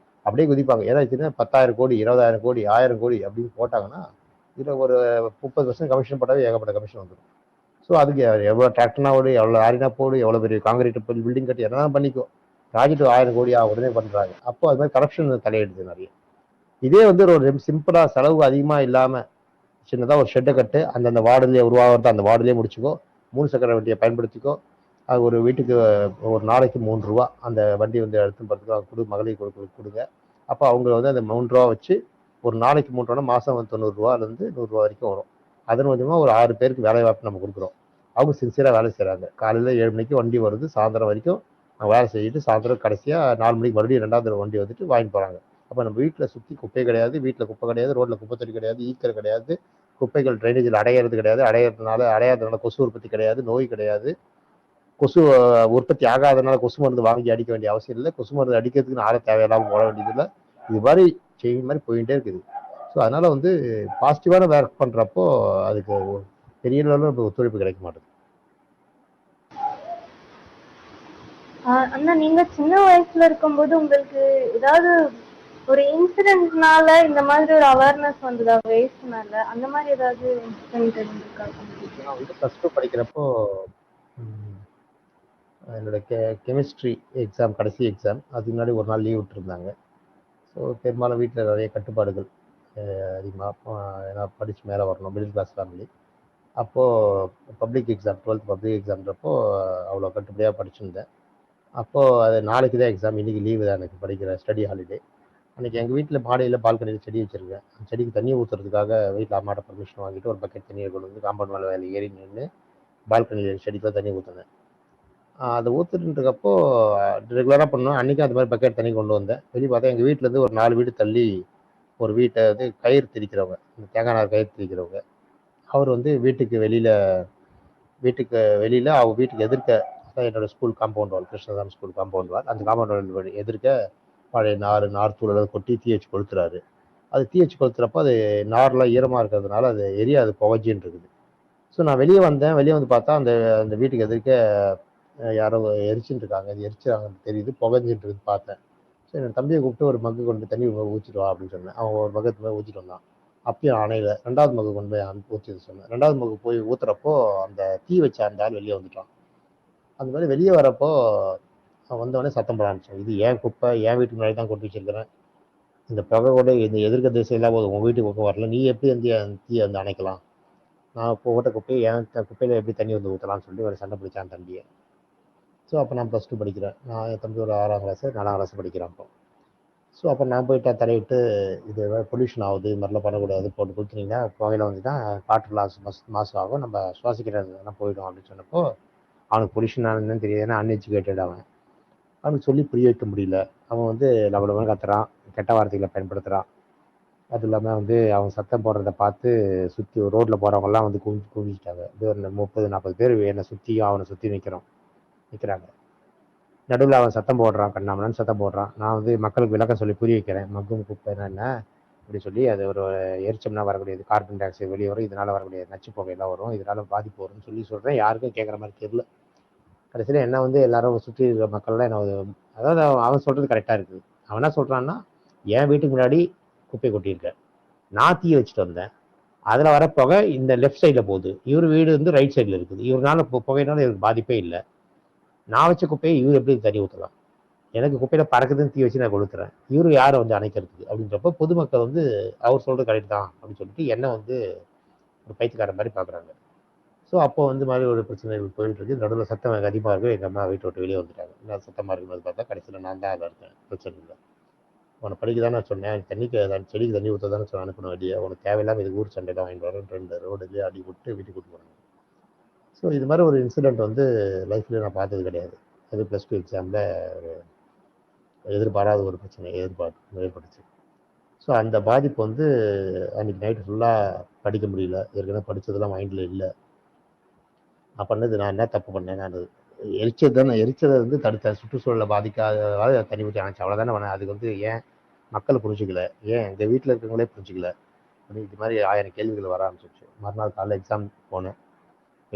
அப்படியே குதிப்பாங்க. ஏன்னா இதுன்னா 10,000 கோடி, 20,000 கோடி, 1000 கோடி அப்படின்னு போட்டாங்கன்னா இதுல ஒரு 30% கமிஷன் போட்டாவே ஏகப்பட்ட கமிஷன் வந்துடும். ஸோ அதுக்கு எவ்வளோ டிராக்டர்னா ஓடு, எவ்வளோ லாரினா போடு, எவ்வளோ பெரிய காங்கிரீட் பில்டிங் கட்டி என்ன பண்ணிக்கோ, ப்ராஜெக்ட் 1000 கோடியா உடனே பண்றாங்க. அப்போ அது மாதிரி கரப்ஷன் தலையிடுது நிறைய. இதே வந்து ஒரு சிம்பிளா செலவு அதிகமா இல்லாம சின்னதா ஒரு ஷெட்டை கட்டு, அந்தந்த வார்டுலேயே உருவாகிறது அந்த வார்டுலேயே முடிச்சுக்கோ, 3 சக்கர வண்டியை பயன்படுத்திக்கோ, அது ஒரு வீட்டுக்கு ஒரு நாளைக்கு 3 ரூபா அந்த வண்டி வந்து எடுத்து பார்த்துக்கோ, மகளிர் கொடுங்க. அப்போ அவங்க வந்து அந்த 3 ரூபா வச்சு ஒரு நாளைக்கு 3 ரூபா, மாசம் வந்து 90 ரூபாலேருந்து 100 ரூபா வரைக்கும் வரும். அதன் மூலமா ஒரு 6 பேருக்கு வேலை வாய்ப்பு நம்ம கொடுக்குறோம். அவங்க சின்சியரா வேலை செய்யறாங்க. காலையில 7 மணிக்கு வண்டி வருது, சாயந்தரம் வரைக்கும் வேலை செஞ்சுட்டு சாயந்தரம் கடைசியா 4 மணிக்கு மறுபடியும் 2வது வண்டி வந்துட்டு வாங்கிட்டு போறாங்க. அப்ப நம்ம வீட்டுல சுத்தி குப்பை கிடையாது, வீட்டுல குப்பை கிடையாது, ரோட்ல குப்பை தொட்டி கிடையாது, ஈக்கர் கிடையாது, குப்பைகள் டிரைனேஜில் அடையிறது கிடையாது, அடையாததுனால கொசு உற்பத்தி கிடையாது, நோய் கிடையாது, கொசு உற்பத்தி ஆகாதனால கொசு மருந்து வாங்கி அடிக்க வேண்டிய அவசியம் இல்லை, கொசு மருந்து அடிக்கிறதுக்கு ஆள தேவையில்லாமல் போட வேண்டியது இல்லை. இது மாதிரி செயின் மாதிரி போயிட்டே இருக்குது. ஸோ அதனால வந்து பாசிட்டிவான ஒர்க் பண்றப்போ அதுக்கு பெரிய அளவில் ஒத்துழைப்பு கிடைக்க மாட்டேங்குது. அண்ணா, நீங்க சின்ன வயசுல இருக்கும்போது உங்களுக்கு ஏதாவது ஒரு இன்சிடென்ட்னால இந்த மாதிரி ஒரு அவேர்னஸ் வந்ததா வேஸ்ட்னால? அந்த மாதிரி ஏதாவது இன்சிடென்ட் இருக்கா? நான் வந்து +2 படிக்கிறப்போ என்னோட கெமிஸ்ட்ரி எக்ஸாம், கடைசி எக்ஸாம், அதுக்கு முன்னாடி ஒரு நாள் லீவ் விட்டுருந்தாங்க. ஸோ பெரும்பாலும் வீட்டில் நிறைய கட்டுப்பாடுகள் அதிகமாக, ஏன்னா படித்து மேலே வரணும், மிடில் கிளாஸ் ஃபேமிலி. அப்போது பப்ளிக் எக்ஸாம், 12th பப்ளிக் எக்ஸாம்ன்றப்போ அவ்வளோ கட்டுப்படியாக படிச்சுருந்தேன். அப்போது அது நாளைக்கு தான் எக்ஸாம், இன்றைக்கி லீவு தான் எனக்கு, படிக்கிற ஸ்டடி ஹாலிடே. அன்றைக்கி எங்கள் வீட்டில் மாடியில் பால்கனியில் செடி வச்சுருக்கேன். அந்த செடிக்கு தண்ணி ஊற்றுறதுக்காக வீட்டில் அம்மாட்ட பர்மிஷன் வாங்கிட்டு ஒரு பக்கெட் தண்ணியை கொண்டு வந்து காம்பவுண்ட் மேலே ஏறி நின்று பால்கனியில் செடிக்கு தண்ணி ஊற்றினேன். அதை ஊற்றுட்டுருக்கப்போ ரெகுலராக பண்ணுவேன். அன்றைக்கும் அது மாதிரி பக்கெட் தண்ணி கொண்டு வந்தேன். வெளியே பார்த்தா எங்கள் வீட்டிலேருந்து ஒரு 4 வீடு தள்ளி ஒரு வீட்டை வந்து கயிறு திரிக்கிறவங்க, இந்த தேங்காய் நார் கயிறு திரிக்கிறவங்க, அவர் வந்து வீட்டுக்கு வெளியில் அவங்க வீட்டுக்கு எதிர்க்க, என்னோட school compound wall, Krishnadham school compound wall, அந்த காம்பவுண்ட் வால் எதிர்க்க பழைய நார் தூள் கொட்டி தீ வச்சு கொளுத்துறாரு. அது தீ வச்சு கொளுத்துறப்போ அது நார்லாம் ஈரமாக இருக்கிறதுனால அது எரியாது, புகஞ்சின்னு இருக்குது. ஸோ நான் வெளியே வந்தேன். வெளியே வந்து பார்த்தா அந்த அந்த வீட்டுக்கு எதிர்க்க யாரோ எரிச்சுட்டு இருக்காங்க, அது எரிச்சாங்கன்னு தெரியுது, புகஞ்சிட்டு இருக்குது பார்த்தேன். ஸோ என்னோட தம்பியை கூப்பிட்டு ஒரு மக்கு கொண்டு போய் தண்ணி ஊற்றிட்டு வா அப்படின்னு சொன்னேன். அவன் ஒரு மகத்து போய் ஊற்றிட்டு வந்தான். அப்பயும் அணையில. 2வது மக்கு கொண்டு போய் ஊற்றி சொன்னேன். 2வது மக்கு போய் ஊத்துறப்போ அந்த தீ வச்ச அந்த ஆள் வெளியே வந்துட்டான். அந்த மாதிரி வெளியே வரப்போ வந்தவொடனே சத்தம் போட ஆரம்பிச்சான். இது ஏன் குப்பை, என் வீட்டுக்கு முன்னாடி தான் கொண்டு வச்சிருக்கிறேன், இந்த புகை கூட இந்த எதிர்க்க திசையெல்லாம் போது, உங்கள் வீட்டுக்கு பக்கம் வரல, நீ எப்படி வந்து தீயை வந்து அணைக்கலாம், நான் போட்ட குப்பையை என் குப்பையில் எப்படி தண்ணி வந்து ஊற்றலாம்னு சொல்லி ஒரு சண்டை பிடிச்சான் தம்பியை. ஸோ அப்போ நான் +2 படிக்கிறேன். நான் என் தம்பி ஒரு 6ஆம் கிளாஸு 4ஆம் கிளாஸ் படிக்கிறேன் அப்போ. ஸோ அப்போ நான் போயிட்டு தலையிட்டு, இது பொல்யூஷன் ஆகுது, இது மாதிரிலாம் பண்ணக்கூடாது, போட்டு கொடுத்துனீங்கன்னா புகையில வந்து தான் காற்று மாசு ஆகும், நம்ம சுவாசிக்கிறதுலாம் போயிடும் அப்படின்னு சொன்னப்போ அவனுக்கு பொல்யூஷன் ஆனதுன்னு தெரியாது, ஏன்னா அன்எஜுகேட்டட் அவன். அவனுக்கு சொல்லி புரிய வைக்க முடியல. அவன் வந்து லபலபன்னு கத்துறான், கெட்ட வார்த்தைகளை பயன்படுத்துகிறான். அது இல்லாமல் வந்து அவன் சத்தம் போடுறத பார்த்து சுற்றி ரோட்டில் போகிறவங்கலாம் வந்து குவிஞ்சிட்டாங்க. இது ஒரு 30-40 பேர் என்னை சுற்றியும் அவனை சுற்றி நிற்கிறாங்க. நடுவில் அவன் சத்தம் போடுறான், கண்ணாமலன்னு சத்தம் போடுறான். நான் வந்து மக்களுக்கு விளக்கம் சொல்லி புரிய வைக்கிறேன். மக்கும் குப்பைனா என்ன அப்படி சொல்லி, அது ஒரு எரிச்சம்னா வரக்கூடியது, கார்பன் டை ஆக்சைடு வெளியே வரும், இதனால் வரக்கூடிய நச்சு புகையெல்லாம் வரும், இதனால் பாதிப்பு வரும்னு சொல்கிறேன். யாருக்கும் கேட்குற மாதிரி தெரியல. கடைசியில் என்ன வந்து எல்லாரும் சுற்றி இருக்கிற மக்கள்லாம் என்ன, அதாவது அவன் சொல்கிறது கரெக்டாக இருக்குது. அவன் என்ன சொல்கிறான்னா, என் வீட்டுக்கு முன்னாடி குப்பை கொட்டியிருக்கேன், நான் தீ வச்சுட்டு வந்தேன், அதில் வர புகை இந்த லெஃப்ட் சைடில் போகுது, இவர் வீடு வந்து ரைட் சைடில் இருக்குது, இவரால் புகையினால இவருக்கு பாதிப்பே இல்லை, நான் வச்ச குப்பையை இவர் எப்படி தண்ணி ஊற்றலாம், எனக்கு குப்பையில் பறக்குதுன்னு தீ வச்சு நான் கொடுத்துறேன், இவரு யாரை வந்து அணைக்கிறதுக்கு அப்படின்றப்ப பொதுமக்கள் வந்து அவர் சொல்கிறது கரெக்ட் தான் அப்படின்னு சொல்லிட்டு என்ன வந்து ஒரு பைத்தியக்கார மாதிரி பார்க்குறாங்க. ஸோ அப்போ வந்து மாதிரி ஒரு பிரச்சனைகள் போயிட்டு இருக்கு. நடுவில் சத்தம் அதிகமாக இருக்கும். எங்கள் அம்மா வீட்டை விட்டு வெளியே வந்துட்டாங்க. நான் சத்தமாக இருக்கும்போது பார்த்தா கடைசியில் நான் தான் அதில் இருக்கேன். பிரச்சனை இல்லை, உன்னை படிக்க தானே சொன்னேன், செடிக்கு தண்ணி ஊற்ற தானே சொன்ன அனுப்பணும் வெளியே, உனக்கு தேவையில்லாமல் இது ஊர் சண்டை தான் வாங்கிட்டு வரேன், 2 ரோடுலேயே அடி விட்டு வீட்டுக்கு கூட்டு போகிறாங்க. ஸோ இது மாதிரி ஒரு இன்சிடெண்ட் வந்து லைஃப்லேயே நான் பார்த்தது கிடையாது. அது +2 எக்ஸாமில் ஒரு எதிர்பாராத ஒரு பிரச்சனை ஏற்பட்டுச்சு. ஸோ அந்த பாதிப்பு வந்து அன்றைக்கி நைட்டு ஃபுல்லாக படிக்க முடியல. ஏற்கனவே படித்ததெல்லாம் மைண்டில் இல்லை. நான் பண்ணது, நான் என்ன தப்பு பண்ணேன், நான் எரிச்சதை வந்து தடுத்தேன், சுற்றுச்சூழலை பாதிக்காத தண்ணி ஊற்றி அணைச்சேன், அவ்வளோதானே பண்ணேன். அதுக்கு வந்து ஏன் மக்கள் புரிஞ்சிக்கல, ஏன் எங்கள் வீட்டில் இருக்கிறவங்களே புரிஞ்சிக்கல அப்படின்னு இது மாதிரி 1000 கேள்விகள் வர ஆரம்பிச்சிருச்சு. மறுநாள் காலையில் எக்ஸாம் போனேன்.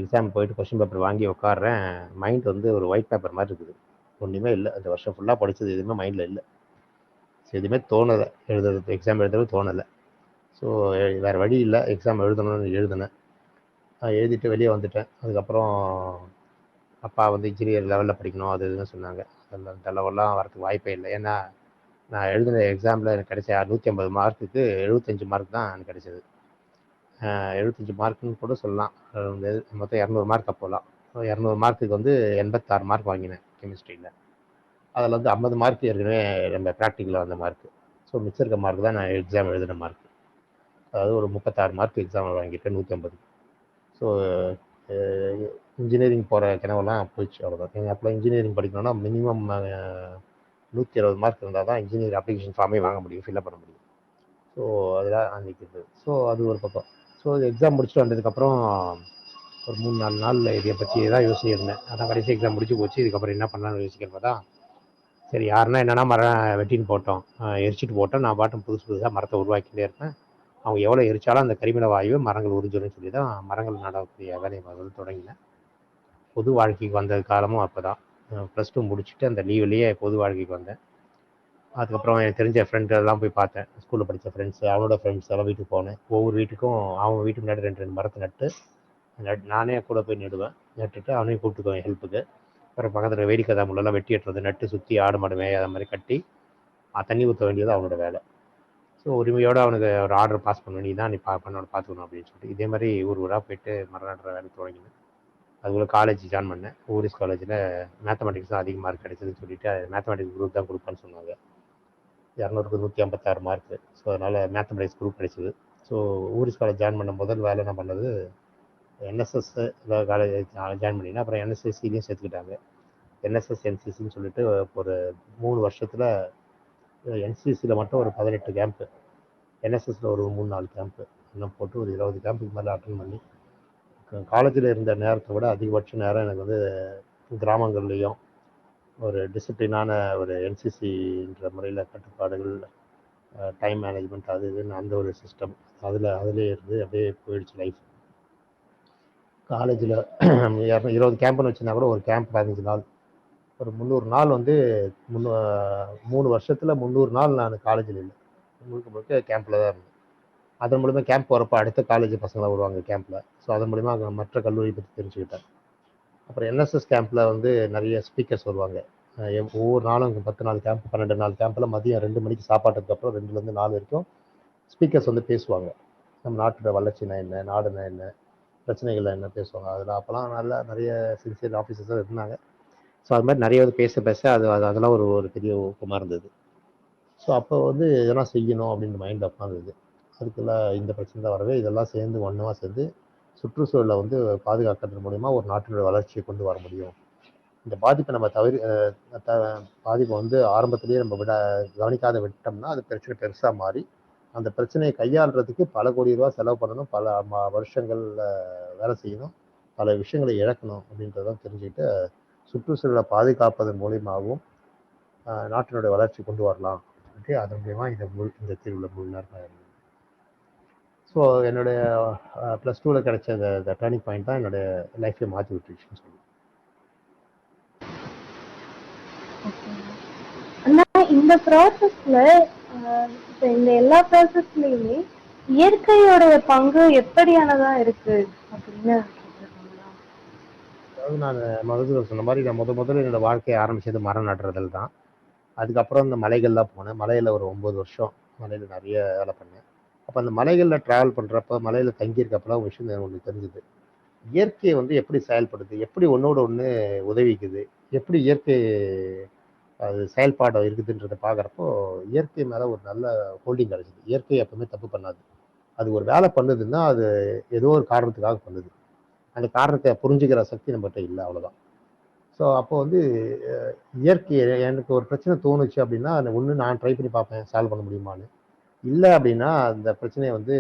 எக்ஸாம் போயிட்டு கொஸ்டின் பேப்பர் வாங்கி உட்காடுறேன். மைண்ட் வந்து ஒரு ஒயிட் பேப்பர் மாதிரி இருக்குது, ஒன்றுமே இல்லை. அந்த வருஷம் ஃபுல்லாக படித்தது எதுவுமே மைண்டில் இல்லை. ஸோ எதுவுமே தோணலை, எக்ஸாம் எழுதுறது தோணலை. ஸோ வேறு வழி இல்லை, எக்ஸாம் எழுதணும்னு எழுதினேன். எழுதிட்டு வெளியே வந்துட்டேன். அதுக்கப்புறம் அப்பா வந்து இன்ஜினியர் லெவலில் படிக்கணும் அது இதுன்னு சொன்னாங்க. அந்த லெவல்லாம் வரதுக்கு வாய்ப்பே இல்லை. ஏன்னா நான் எழுதின எக்ஸாமில் எனக்கு கிடைச்ச 150 மார்க்குக்கு 75 மார்க் தான் எனக்கு கிடைச்சது. 75 மார்க்குன்னு கூட சொல்லலாம். மொத்தம் 200 மார்க் அப்போலாம். 200 மார்க்குக்கு வந்து 86 மார்க் வாங்கினேன் கெமிஸ்ட்ரியில். அதில் வந்து 50 மார்க் ஏற்கனவே நம்ம ப்ராக்டிக்கலில் வந்த மார்க்கு. ஸோ மிச்சம் இருக்க மார்க் தான் நான் எக்ஸாம் எழுதின மார்க். அதாவது ஒரு 36 மார்க் எக்ஸாமில் வாங்கிட்டேன் 150. ஸோ இன்ஜினியரிங் போகிற கனவெல்லாம் போயிடுச்சு, அவ்வளோதான். நீங்கள் அப்போலாம் இன்ஜினியரிங் படிக்கணும்னா மினிமம் 160 மார்க் இருந்தால் தான் இன்ஜினியரிங் அப்ளிகேஷன் ஃபார்மே வாங்க முடியும், ஃபில்அப் பண்ண முடியும். ஸோ அதெல்லாம் அன்றைக்கி இது. ஸோ அது ஒரு பக்கம். ஸோ எக்ஸாம் முடிச்சுட்டு வந்ததுக்கப்புறம் ஒரு 3-4 நாளில் இதை பற்றி தான் யோசிச்சிருந்தேன். அதான் கடைசி எக்ஸாம் முடிச்சு போச்சு, இதுக்கப்புறம் என்ன பண்ணலாம்னு யோசிக்கிறப்ப தான் சரி, யாருன்னா என்னென்னா மரம் வெட்டின்னு போட்டோம், எரிச்சிட்டு போட்டோம், நான் பாட்டும் புதுசாக மரத்தை உருவாக்கிட்டே இருப்பேன், அவங்க எவ்வளோ எரிச்சாலும் அந்த கரிமல வாயு மரங்கள் உறிஞ்சிடும்னு சொல்லி தான் மரங்கள் நடக்கூடிய வேலையை வந்து தொடங்கினேன். பொது வாழ்க்கைக்கு வந்த காலமும் அப்போ தான். +2 முடிச்சுட்டு அந்த லீவ்லேயே பொது வாழ்க்கைக்கு வந்தேன். அதுக்கப்புறம் எனக்கு தெரிஞ்ச ஃப்ரெண்டு எல்லாம் போய் பார்த்தேன், ஸ்கூலில் படித்த ஃப்ரெண்ட்ஸு, அவனோட ஃப்ரெண்ட்ஸ் எல்லாம் வீட்டுக்கு போனேன். ஒவ்வொரு வீட்டுக்கும் அவங்க வீட்டுக்கு முன்னாடி 2 மரத்தை நட்டு நானே கூட போய் நடுவேன். நட்டுட்டு அவனையும் கூப்பிட்டுக்குவேன் ஹெல்ப்புக்கு. அப்புறம் பக்கத்தில் வேடிக்கை தான் முள்ளெல்லாம் வெட்டி எடுத்துறது, நட்டு சுற்றி ஆடு மாடு மேயாத மாதிரி கட்டி தண்ணி ஊற்ற வேண்டியது அவனோட வேலை. ஸோ உரிமையோடு அவனுக்கு ஒரு ஆர்டர் பாஸ் பண்ண, நீ தான் நீ பண்ணோட பார்த்துக்கணும் அப்படின்னு சொல்லிட்டு இதே மாதிரி ஊராக போயிட்டு மரம் நடுற வேலை தொடங்கினேன். அதுக்குள்ளே காலேஜ் ஜாயின் பண்ணேன். ஊரிஸ் காலேஜில் மேத்தமெட்டிக்ஸ் தான் அதிக மார்க் கிடைச்சதுன்னு சொல்லிட்டு மேத்தமெட்டிக்ஸ் குரூப் தான் கொடுப்பான்னு சொன்னாங்க. 200க்கு 156 மார்க்கு. ஸோ அதனால் மேத்தமெட்டிக்ஸ் குரூப் கிடைச்சிது. ஸோ ஊரிஸ் காலேஜ் ஜாயின் பண்ண முதல் வேலை என்ன பண்ணது, என்எஸ்எஸ் காலேஜ் ஜாயின் பண்ணினேன். அப்புறம் என்எஸ்எஸ்சிலையும் சேர்த்துக்கிட்டாங்க. என்எஸ்எஸ் என்சிசின்னு சொல்லிட்டு ஒரு 3 வருஷத்தில் என்சிசியில் மட்டும் ஒரு 18 கேம்ப்பு, என்எஸ்எஸில் ஒரு 3-4 கேம்ப்பு இன்னும் போட்டு ஒரு 20 கேம்புக்கு மேலே அட்டன் பண்ணி காலேஜில் இருந்த நேரத்தை விட அதிகபட்ச நேரம் எனக்கு வந்து கிராமங்கள்லேயும் ஒரு டிசிப்ளினான ஒரு என்சிசின்ற முறையில் கட்டுப்பாடுகள், டைம் மேனேஜ்மெண்ட், அது இதுன்னு அந்த ஒரு சிஸ்டம் அதிலே இருந்து அப்படியே போயிடுச்சு லைஃப். காலேஜில் 20 கேம்புன்னு வச்சுருந்தா கூட ஒரு கேம்ப் 15 நாள், ஒரு 300 நாள் வந்து 3 வருஷத்தில் 300 நாள் நான் காலேஜில் இல்லை, முழுக்க முழுக்க கேம்பில் தான் இருந்தேன். அதன் மூலிமா கேம்ப் போகிறப்ப அடுத்த காலேஜ் பசங்களாம் வருவாங்க கேம்பில். ஸோ அதன் மூலிமா மற்ற கல்லூரி பற்றி தெரிஞ்சுக்கிட்டேன். அப்புறம் என்எஸ்எஸ் கேம்பில் வந்து நிறைய ஸ்பீக்கர்ஸ் வருவாங்க. ஒவ்வொரு நாளும் 10 நாள் கேம்ப், 12 நாள் கேம்பில் மதியம் 2 மணிக்கு சாப்பாட்டுக்கு அப்புறம் 2லேருந்து 4 வரைக்கும் ஸ்பீக்கர்ஸ் வந்து பேசுவாங்க. நம்ம நாட்டோட வளர்ச்சினா என்ன, நாடுனா என்ன, பிரச்சனைகள் என்ன பேசுவாங்க. அதில் அப்போலாம் நல்லா நிறைய சின்சியர் ஆஃபீஸர்ஸும் இருந்தாங்க. ஸோ அது மாதிரி நிறைய பேச பேச அதெல்லாம் ஒரு பெரிய ஊக்கமாக இருந்தது. ஸோ அப்போ வந்து இதெல்லாம் செய்யணும் அப்படின்னு மைண்டில் உட்காந்துது. அதுக்குள்ள இந்த பிரச்சனை தான் வரவே, இதெல்லாம் சேர்ந்து ஒன்றா சேர்ந்து சுற்றுச்சூழலை வந்து பாதுகாக்கிறது மூலிமா ஒரு நாட்டினோட வளர்ச்சியை கொண்டு வர முடியும். இந்த பாதிப்பை நம்ம பாதிப்பை வந்து ஆரம்பத்திலேயே நம்ம கவனிக்காத விட்டோம்னா அது பிரச்சனை பெருசாக மாறி அந்த பிரச்சனையை கையாளுறதுக்கு பல கோடி ரூபாய் செலவு பண்ணணும், பல வருஷங்கள்ல வேலை செய்யணும், பல விஷயங்களை இழக்கணும் அப்படின்றதான் தெரிஞ்சுக்கிட்டு சுற்றுச்சூழலை பாதுகாப்பதன் மூலியமாகவும் நாட்டினுடைய வளர்ச்சி கொண்டு வரலாம் அப்படின்ட்டு அதன் மூலியமா இந்த தீர்வில் முன்னேற்பாடு. ஸோ என்னுடைய +2ல் கிடைச்ச இந்த டர்னிங் பாயிண்ட் தான் என்னுடைய லைஃப்பை மாற்றி விட்டுருச்சுன்னு சொல்லுவேன். ஆனா இந்த ப்ராசஸ்ல இந்த எல்லா ப்ராசஸ்லயுமே இயற்கையோட பங்கு எப்படியானதா இருக்கு அப்படின்னு அதாவது நான் முதல்ல சொன்ன மாதிரி நான் முதல்ல என்னோட வாழ்க்கையை ஆரம்பிச்சது மரம் நடுறதுல தான். அதுக்கப்புறம் இந்த மலைகள்லாம் போனேன். மலையில் ஒரு 9 வருஷம் மலையில் நிறைய வேலை பண்ணேன். அப்போ அந்த மலைகளில் ட்ராவல் பண்ணுறப்ப மலையில் தங்கியிருக்கப்பெல்லாம் ஒரு விஷயம் ஒன்று தெரிஞ்சுது. இயற்கை வந்து எப்படி செயல்படுது, எப்படி ஒன்றோட ஒன்று உதவிக்குது, எப்படி இயற்கை அது செயல்பாடு இருக்குதுன்றதை பார்க்குறப்போ இயற்கை மேலே ஒரு நல்ல ஹோல்டிங் கிடைச்சிது. இயற்கை எப்பவுமே தப்பு பண்ணாது. அது ஒரு வேலை பண்ணுதுன்னா அது ஏதோ ஒரு காரணத்துக்காக பண்ணுது. அந்த காரணத்தை புரிஞ்சுக்கிற சக்தி நம்மகிட்ட இல்லை, அவ்வளோதான். ஸோ அப்போ வந்து இயற்கை எனக்கு ஒரு பிரச்சனை தோணுச்சு அப்படின்னா அதை ஒன்று நான் ட்ரை பண்ணி பார்ப்பேன் சால்வ் பண்ண முடியுமான்னு. இல்லை அப்படின்னா அந்த பிரச்சனையை வந்து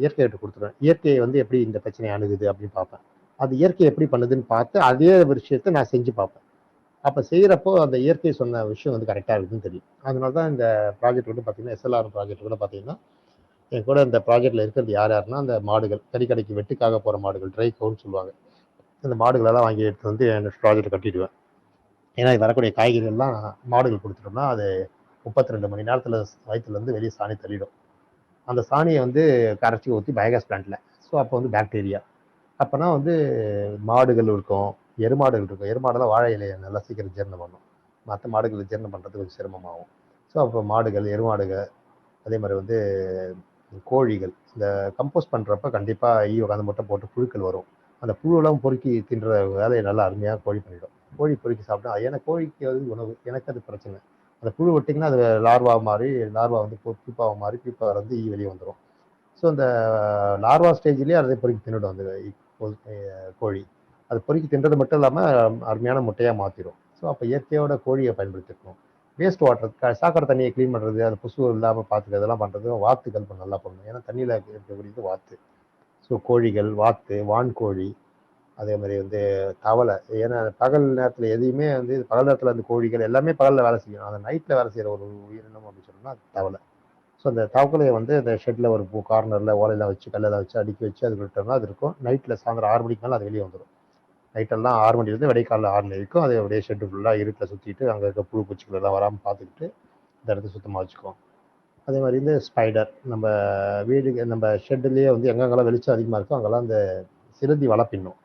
இயற்கையிட்ட கொடுத்துருவேன். இயற்கையை வந்து எப்படி இந்த பிரச்சனையை அணுகுது அப்படின்னு பார்ப்பேன். அது இயற்கை எப்படி பண்ணுதுன்னு பார்த்து அதே விஷயத்தை நான் செஞ்சு பார்ப்பேன். அப்போ செய்கிறப்போ அந்த இயற்கை சொன்ன விஷயம் வந்து கரெக்டாக இருக்குதுன்னு தெரியும். அதனால தான் இந்த ப்ராஜெக்ட் வந்து பார்த்தீங்கன்னா SLRM ப்ராஜெக்ட் கூட பார்த்தீங்கன்னா என் கூட இந்த ப்ராஜெக்டில் இருக்கிறது யாருன்னா அந்த மாடுகள், கறிக்கடைக்கு வெட்டுக்காக போகிற மாடுகள், ட்ரை கவுன்னு சொல்லுவாங்க. அந்த மாடுகளெல்லாம் வாங்கி எடுத்து வந்து என் ப்ராஜெக்ட் கட்டிடுவேன். ஏன்னா வரக்கூடிய காய்கறிகள்லாம் மாடுகள் கொடுத்துட்டோம்னா அது 32 மணி நேரத்தில் வயிற்றுலேருந்து வெளியே சாணி தள்ளிடும். அந்த சாணியை வந்து கரைச்சி ஊற்றி பயோகேஸ் பிளான்ட்டில். ஸோ அப்போ வந்து பாக்டீரியா. அப்போனா வந்து மாடுகள் இருக்கும், எருமாடுகள் இருக்கும். எருமாடெல்லாம் வாழை இலையை நல்லா சீக்கிரம் ஜீரணம் பண்ணும். மற்ற மாடுகள் ஜீரணம் பண்ணுறது கொஞ்சம் சிரமமாகும். ஸோ அப்போ மாடுகள், எருமாடுகள், அதே மாதிரி வந்து கோழிகள் இந்த கம்போஸ்ட் பண்ணுறப்ப கண்டிப்பாக உட்காந்து முட்டை போட்டு புழுக்கள் வரும். அந்த புழுவெல்லாம் பொறுக்கி தின்ற வேலையை நல்லா அருமையாக கோழி பண்ணிடும். கோழி பொறுக்கி சாப்பிட்டா ஏன்னா கோழிக்கு வந்து உணவு, எனக்கு அது பிரச்சனை. அந்த புழு விட்டிங்கன்னா அது லார்வா வந்து பீப்பாவை மாறி பீப்பா வந்து வெளியே வந்துடும். ஸோ அந்த லார்வா ஸ்டேஜ்லேயே அதை பொறுக்கி தின்னுடும் அந்த கோழி. அது பொறுக்கி தின்றது மட்டும் இல்லாமல் அருமையான முட்டையாக மாற்றிடும். ஸோ அப்போ இயற்கையோட கோழியை பயன்படுத்திக்கணும். வேஸ்ட் வாட்டர் சாக்கடை தண்ணியை க்ளீன் பண்ணுறது, அது கொசு இல்லாமல் பார்த்துக்கிறது இதெல்லாம் பண்ணுறது வாத்துக்கள் இப்போ நல்லா பண்ணணும். ஏன்னா தண்ணியில் இருக்கக்கூடியது வாத்து. ஸோ கோழிகள், வாத்து, வான்கோழி, அதே மாதிரி வந்து தவளை. ஏன்னா பகல் நேரத்தில் எதையுமே வந்து பகல் நேரத்தில் அந்த கோழிகள் எல்லாமே பகலில் வேலை செய்யணும். அந்த நைட்டில் வேலை செய்கிற ஒரு உயிரினம் அப்படின்னு சொன்னோம்னா அது தவளை. ஸோ அந்த தவளையை வந்து அந்த ஷெட்டில் ஒரு கார்னரில் ஓலையெல்லாம் வச்சு கல்லெல்லாம் வச்சு அடுக்கி வச்சு அது விட்டோம்னா அது இருக்கும். நைட்டில் சாயந்தரம் 6 மணிக்கு மேலே அது வெளியே வந்துடும். நைட்டெல்லாம் 6 மணிலேருந்து விடைக்காலில் 6 மணி வரைக்கும் அது அப்படியே ஷெட்டு ஃபுல்லாக இருட்டில் சுற்றிட்டு அங்கே இருக்க புழு பூச்சிகள் எல்லாம் வராமல் பார்த்துக்கிட்டு இந்த இடத்த சுத்தமாக வச்சுக்குவோம். அதே மாதிரி இந்த ஸ்பைடர் நம்ம நம்ம ஷெட்டுலேயே வந்து எங்கெங்கெல்லாம் வெளிச்சம் அதிகமாக இருக்கோ அங்கெல்லாம் அந்த சிலந்தி வளர்ப்பிடணும்.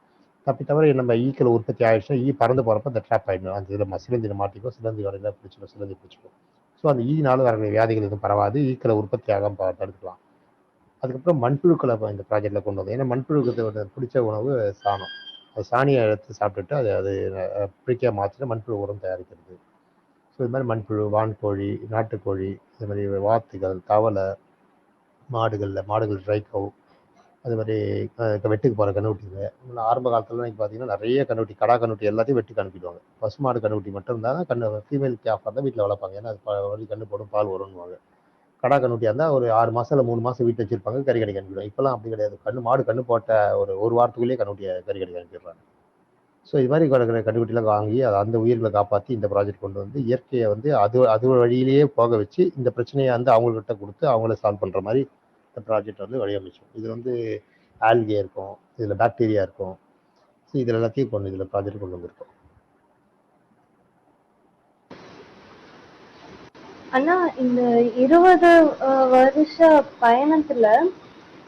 தவிர நம்ம ஈக்கள் உற்பத்தி ஆகிடுச்சுன்னா பறந்து போகிறப்ப அந்த ட்ராப் ஆகிடும். அந்த இதில் சிலந்தியில் மாட்டிக்கும், சிலந்தி வரையில் பிடிச்சிடும், சிலந்தி பிடிச்சிக்கும். ஸோ அந்த ஈனாலும் வரக்கூடிய வியாதிகள் எதுவும் பரவாது, ஈக்களை உற்பத்தி ஆகாம தடுக்கலாம். அதுக்கப்புறம் மண்புழுக்களை இந்த ப்ராஜெக்டில் கொண்டு வந்தோம். ஏன்னா மண்புழுக்கு பிடிச்ச உணவு சாணம். அது சாணியை எடுத்து சாப்பிட்டுட்டு அது பிடிக்க மாற்றிட்டு மண்புழு உரம் தயாரிக்கிறது. ஸோ இது மாதிரி மண்புழு, வான்கோழி, நாட்டுக்கோழி, இது மாதிரி வாத்துகள், தவளை, மாடுகள் ட்ரை கவு, அது மாதிரி வெட்டுக்கு போகிற கண்ணுக்குட்டிங்க. ஆரம்ப காலத்துலலாம் பார்த்தீங்கன்னா நிறைய கண்ணுக்குட்டி, கடா கண்ணுக்குட்டி எல்லாத்தையும் வெட்டுக்கு அனுப்பிடுவாங்க. பசுமாடு கண்ணுக்குட்டி மட்டும் இருந்தால் தான் ஃபீமேல் கேஃபாக இருந்தால் வீட்டில் வளர்ப்பாங்க. ஏன்னா அது கண்ணு போடும், பால் வரும்னுவாங்க. கடா கண்ணுக்குட்டியாக இருந்தால் ஒரு 6 மாதம் இல்லை 3 மாதம் வீட்டில் வச்சிருப்பாங்க, கறி கடைக்கு அனுப்பிடுவாங்க. இப்போலாம் அப்படி கிடையாது. மாடு கண்ணு போட்ட ஒரு வாரத்துக்குள்ளேயே கண்ணுக்குட்டியை கறி கடைக்கு அனுப்பிடுறாங்க. ஸோ இது மாதிரி கண்டுபிடிலாம் வாங்கி அந்த உயிர்களை காப்பாற்றி இந்த ப்ராஜெக்ட் கொண்டு வந்து இயற்கையை வந்து அது வழியிலேயே போக வச்சு இந்த பிரச்சனையை வந்து அவங்கள்கிட்ட கொடுத்து அவங்கள சால்வ் பண்ணுற மாதிரி இந்த ப்ராஜெக்ட் வந்து வடிவமைச்சோம். இது வந்து ஆல்கே இருக்கும், இதில் பாக்டீரியா இருக்கும். ஸோ இதில் எல்லாத்தையும் இதில் ப்ராஜெக்ட் கொண்டு வந்திருக்கோம். ஆனா இந்த 20 வருஷ பயணத்துல